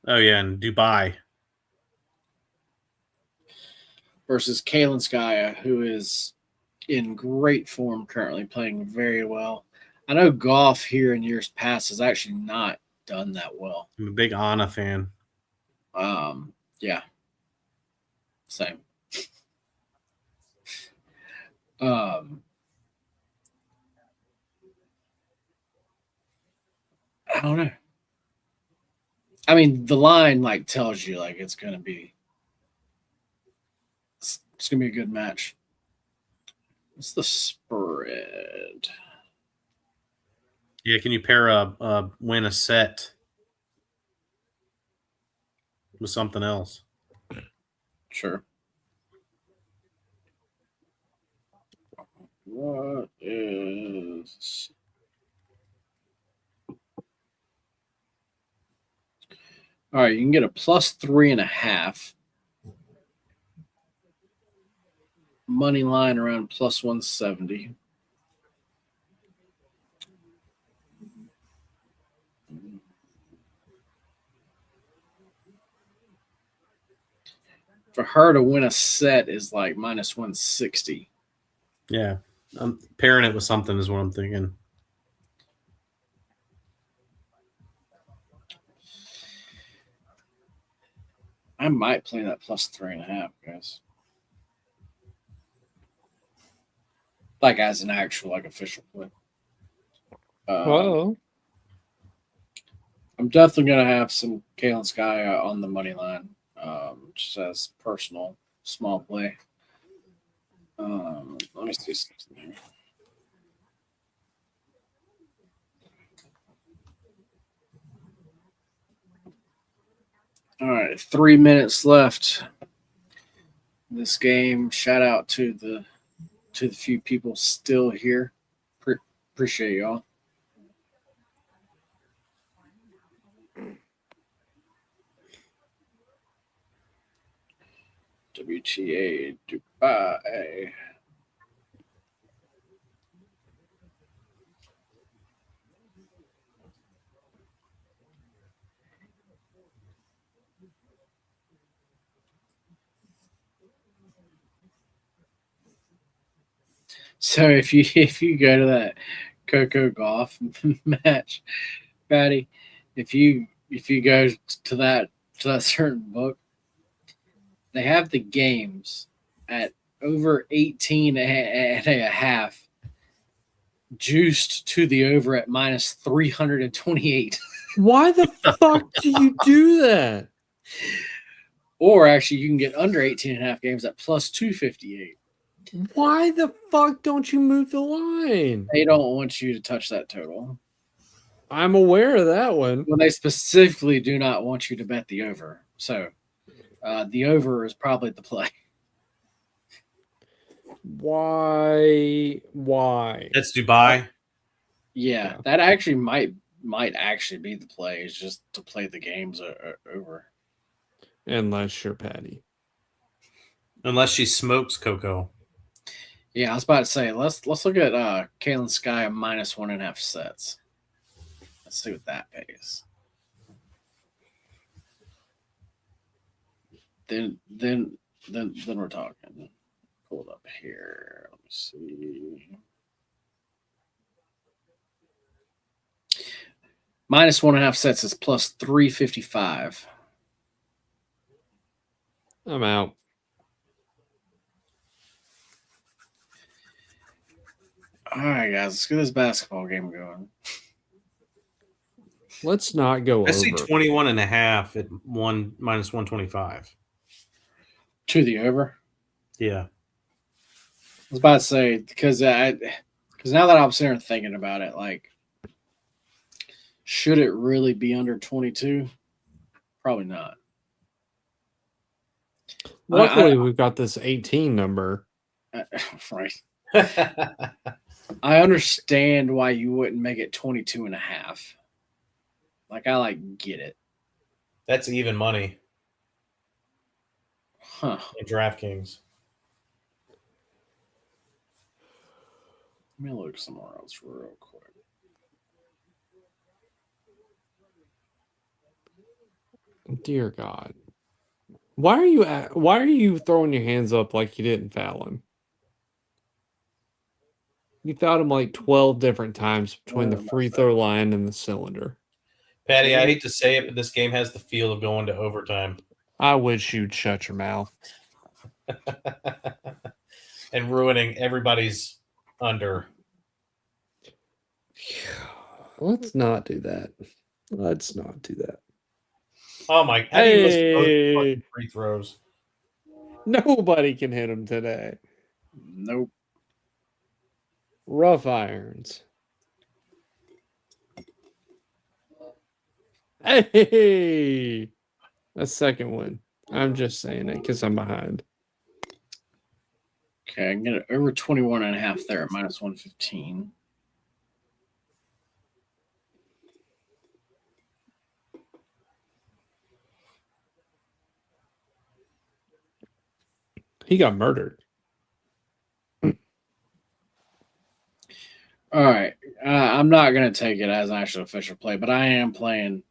Oh yeah, in Dubai. versus Kalinskaya, who is in great form currently, playing very well. I know golf here in years past has actually not done that well. I'm a big Anna fan. Yeah, same. I don't know. I mean, the line like tells you like it's gonna be a good match. What's the spread? Yeah, can you pair a win a set with something else? Sure. What is all right? You can get a +3.5 money line around +170. For her to win a set is like -160. Yeah, I'm pairing it with something is what I'm thinking. I might play that +3.5, guys. Like as an actual like official play. Well, I'm definitely gonna have some Kalinskaya on the money line, just as personal small play. Let me see something here. All right, 3 minutes left in this game. Shout out to the few people still here. Appreciate y'all. WTA Dubai. So if you go to that Coco Golf match, Patty, if you go to that certain book, they have the games at over 18 and a half, juiced to the over at -328. why the fuck do you do that? Or actually, you can get under 18 and a half games at +258. Why the fuck don't you move the line? They don't want you to touch that total. I'm aware of that one. Well, they specifically do not want you to bet the over. So the over is probably the play. Why? Why? It's Dubai. Yeah, Yeah. that actually might actually be the play. Is just to play the games over. Unless you're Patty. Unless she smokes cocoa. Yeah, I was about to say let's look at Kalen Sky minus 1.5 sets. Let's see what that pays. Then we're talking. Pull it up here. Let me see. Minus 1.5 sets is plus 355. I'm out. All right, guys, let's get this basketball game going. Let's not go I see over. 21 and a half at one minus 125. To the over. Yeah. I was about to say because now that I'm sitting here thinking about it, like, should it really be under 22? Probably not. Luckily, we've got this 18 number. Right. I understand why you wouldn't make it 22 and a half. Like, I get it. That's even money Huh. in DraftKings. Let me look somewhere else real quick. Dear God. Why are you throwing your hands up like you didn't foul him? You fouled him like 12 different times between the free throw line and the cylinder. Patty, I hate to say it, but this game has the feel of going to overtime. I wish you'd shut your mouth. And ruining everybody's under. Let's not do that. Let's not do that. Oh my! How do you miss both Hey, fucking free throws? nobody can hit him today. Nope. Rough irons. Hey, a second one. I'm just saying it because I'm behind. Okay, I can get it over 21 and a half there at minus 115. He got murdered. All right. I'm not going to take it as an actual official play, but I am playing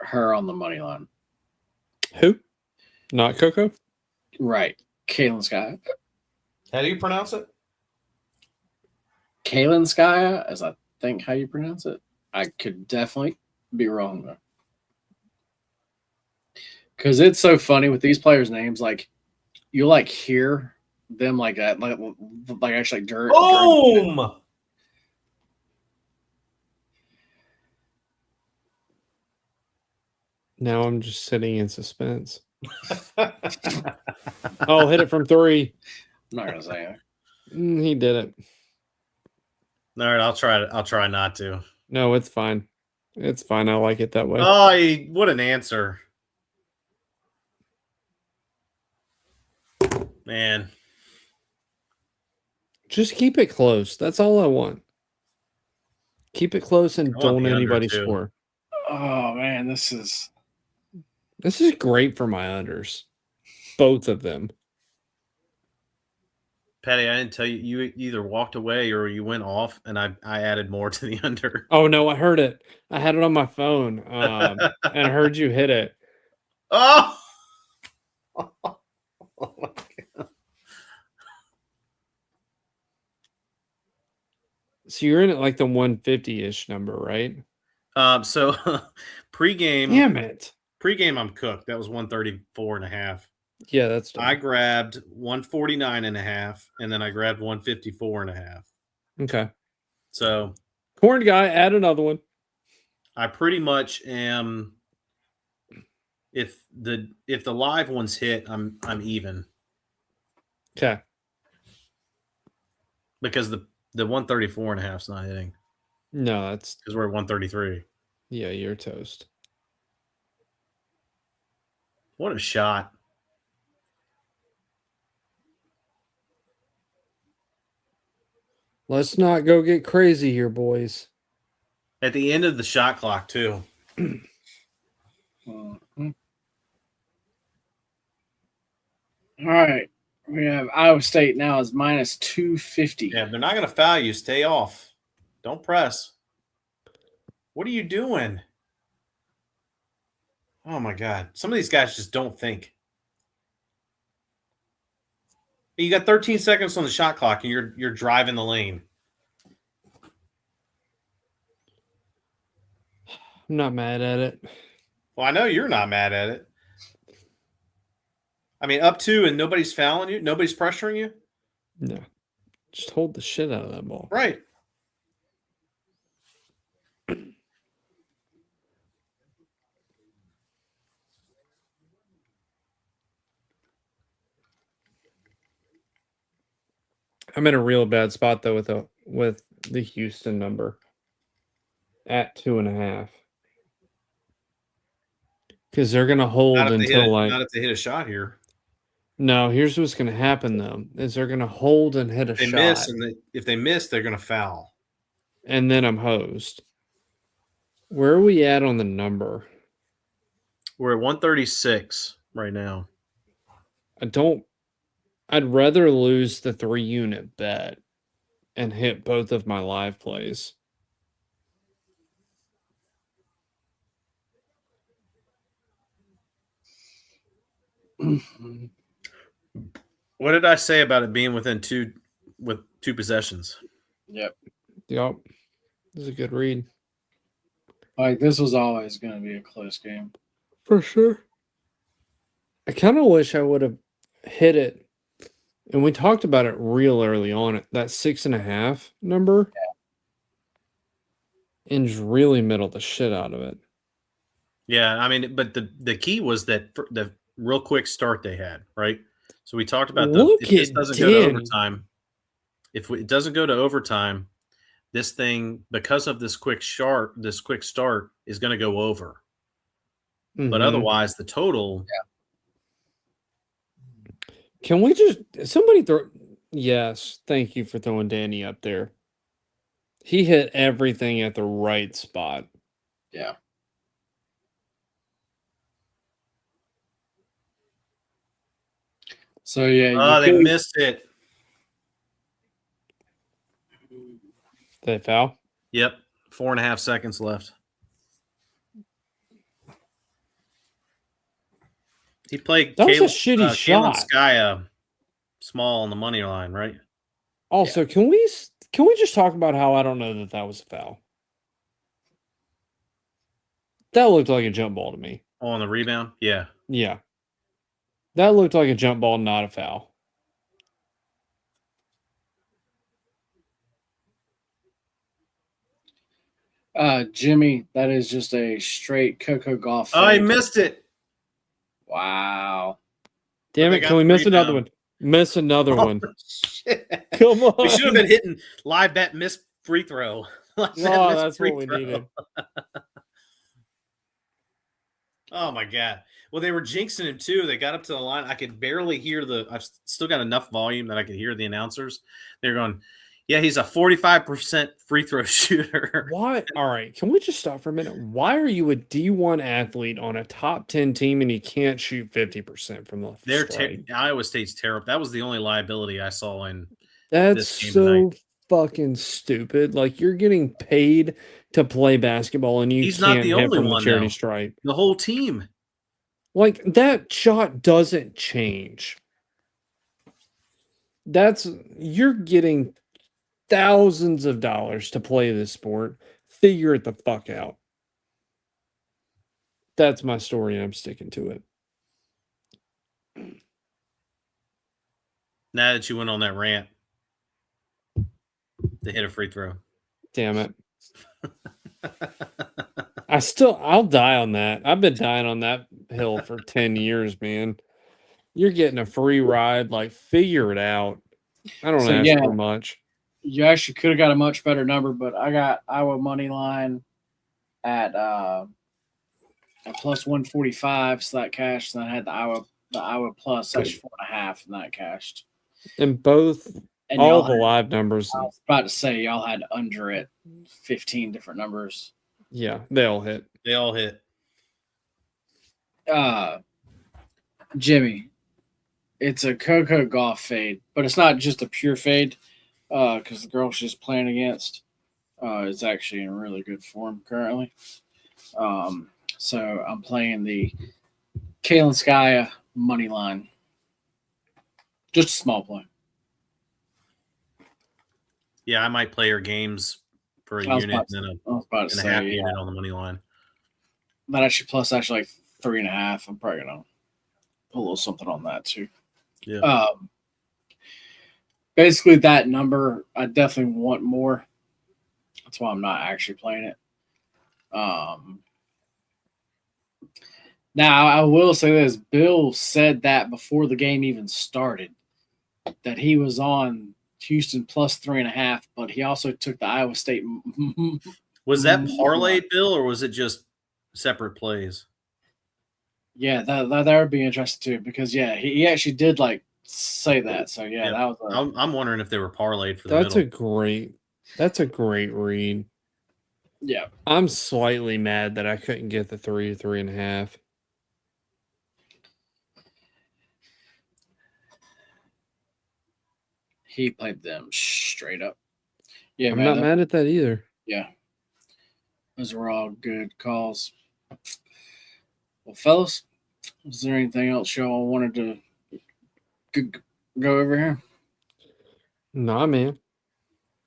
her on the money line. Who? Not Coco? Right. Kalen Sky. How do you pronounce it? Kalen Sky, as I think how you pronounce it. I could definitely be wrong, though. Because it's so funny with these players' names. Like, you hear them like that, like actually during. Boom! Now I'm just sitting in suspense. Oh, hit it from 3. I'm not gonna say it. He did it. All right, I'll try. I'll try not to. No, it's fine. It's fine. I like it that way. Oh, what an answer, man! Just keep it close. That's all I want. Keep it close and I want don't the under, anybody too. score. Oh man, this is great for my unders. Both of them. Patty, I didn't tell you. You either walked away or you went off, and I added more to the under. Oh no, I heard it. I had it on my phone, and I heard you hit it. Oh! Oh my God. So you're in at like the 150-ish number, right? So pregame. Damn it. Pregame, I'm cooked. That was 134 and a half. Yeah, that's done. I grabbed 149 and a half, and then I grabbed 154 and a half. Okay. So Corn guy, add another one. I pretty much am. If the live ones hit, I'm even. Okay. Because the 134 and a half is not hitting. No, that's because we're at 133. Yeah, you're toast. What a shot. Let's not go get crazy here, boys. At the end of the shot clock, too. Mhm. All right. We have Iowa State now is minus 250. Yeah, they're not going to foul you. Stay off. Don't press. What are you doing? Oh, my God. Some of these guys just don't think. You got 13 seconds on the shot clock, and you're driving the lane. I'm not mad at it. Well, I know you're not mad at it. I mean, up 2 and nobody's fouling you? Nobody's pressuring you? No. Just hold the shit out of that ball. Right. I'm in a real bad spot though with the Houston number at 2.5. Because they're gonna hold until not if they hit a shot here. No, here's what's gonna happen though, is they're gonna hold and hit a They shot. miss, and if they miss, they're gonna foul. And then I'm hosed. Where are we at on the number? We're at 136 right now. I'd rather lose the 3-unit bet and hit both of my live plays. What did I say about it being within two possessions? Yep. Yep. This is a good read. Like, this was always going to be a close game. For sure. I kind of wish I would have hit it. And we talked about it real early on. That 6.5 number. Yeah. And just really middle the shit out of it. Yeah, I mean, but the key was that the real quick start they had, right? So we talked about if this doesn't go to overtime, it doesn't go to overtime, this thing, because of this quick start is going to go over. Mm-hmm. But otherwise, the total. Yeah. Can we just somebody throw? Yes, thank you for throwing Danny up there. He hit everything at the right spot. Yeah. So yeah, they missed it. Did they foul? Yep, 4.5 seconds left. He played. That was a shitty shot. Sky small on the money line, right? Also, can we just talk about how I don't know that was a foul? That looked like a jump ball to me. Oh, on the rebound? Yeah. Yeah. That looked like a jump ball, not a foul. Jimmy, that is just a straight Coco golf. Oh, he missed it. Wow. Damn it. Can we miss another one? Miss another one. Shit. Come on. We should have been hitting live bet miss free throw. That's what we needed. Oh, my God. Well, they were jinxing him, too. They got up to the line. I could barely hear I've still got enough volume that I could hear the announcers. They're going, yeah, he's a 45% free throw shooter. Why? All right. Can we just stop for a minute? Why are you a D1 athlete on a top 10 team and you can't shoot 50% from the strike? Iowa State's terrible. That was the only liability I saw in That's this game so tonight. Fucking stupid. Like, you're getting paid to play basketball and he's can't not the hit only from one, the charity stripe. The whole team. Like, that shot doesn't change. You're getting thousands of dollars to play this sport. Figure it the fuck out. That's my story, and I'm sticking to it. Now that you went on that rant, they hit a free throw. Damn it. I'll die on that. I've been dying on that hill for 10 years, man. You're getting a free ride. Like, figure it out. I don't ask for much. You actually could have got a much better number, but I got Iowa money line at plus 145, so that cashed. And I had the Iowa plus, that's 4.5, and that cashed. And both And all the live numbers. I was about to say y'all had under it 15 different numbers. Yeah, they all hit. They all hit. Jimmy, it's a Coco golf fade, but it's not just a pure fade because the girl she's playing against is actually in really good form currently. So I'm playing the Kalinskaya money line. Just a small play. Yeah, I might play her games for a unit and a half unit on the money line. That actually plus like 3.5. I'm probably gonna put a little something on that too. Yeah. Basically that number, I definitely want more. That's why I'm not actually playing it. Now I will say this: Bill said that before the game even started, that he was on Houston plus 3.5, but he also took the Iowa State. Was that parlayed, Bill, or was it just separate plays? Yeah, that would be interesting too, because he actually did like say that. So that was. I'm wondering if they were parlayed for the middle. That's a great read. Yeah, I'm slightly mad that I couldn't get the 3.5. he played them straight up. Yeah, I'm not mad at that either. Yeah, those were all good calls. Well, fellas, is there anything else y'all wanted to go over here? Nah, man.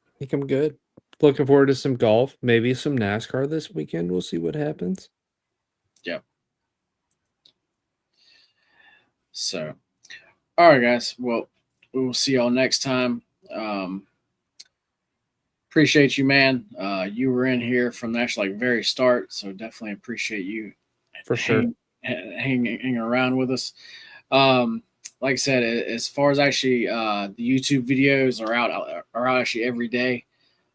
I think I'm good. Looking forward to some golf, maybe some NASCAR this weekend. We'll see what happens. Yep. So, all right, guys. Well, we will see y'all next time. Appreciate you, man. You were in here from the actual very start, so definitely appreciate you for sure hanging around with us. Like I said, as far as actually the YouTube videos are out actually every day,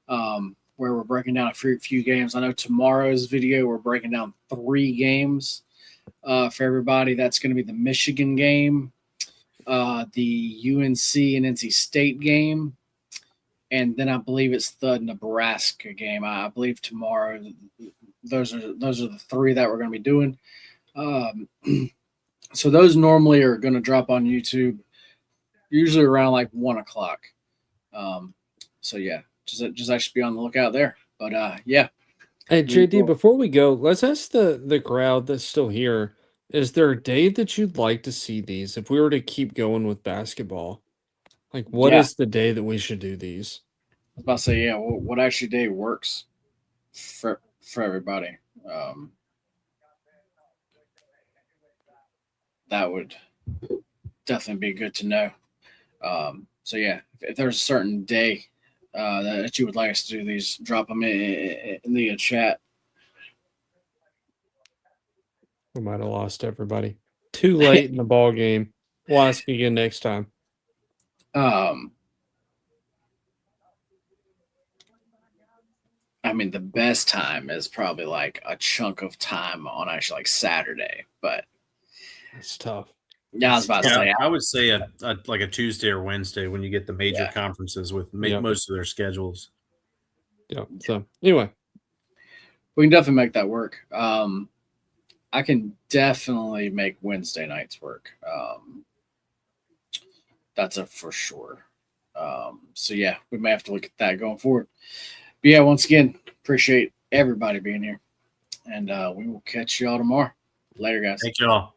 where we're breaking down a few games. I know tomorrow's video we're breaking down 3 games for everybody. That's going to be the Michigan game, the UNC and NC State game, and then I believe it's the Nebraska game. I believe tomorrow. Those are the 3 that we're going to be doing. So those normally are going to drop on YouTube, usually around like 1:00. So yeah, just actually be on the lookout there. But yeah. Hey JD, before we go, let's ask the crowd that's still here: is there a day that you'd like to see these? If we were to keep going with basketball, like what is the day that we should do these? I was about to say, what actually day works for everybody? That would definitely be good to know. So yeah, if there's a certain day that you would like us to do these, drop them in the chat. We might have lost everybody. Too late in the ball game. We'll ask again next time. I mean, the best time is probably like a chunk of time on actually like Saturday, but it's tough. Yeah, I was about to say. I would say like a Tuesday or Wednesday when you get the major conferences with most of their schedules. Yeah. So anyway, we can definitely make that work. I can definitely make Wednesday nights work. That's a for sure. So yeah, we may have to look at that going forward. But yeah, once again, appreciate everybody being here, and we will catch y'all tomorrow. Later, guys. Thank y'all.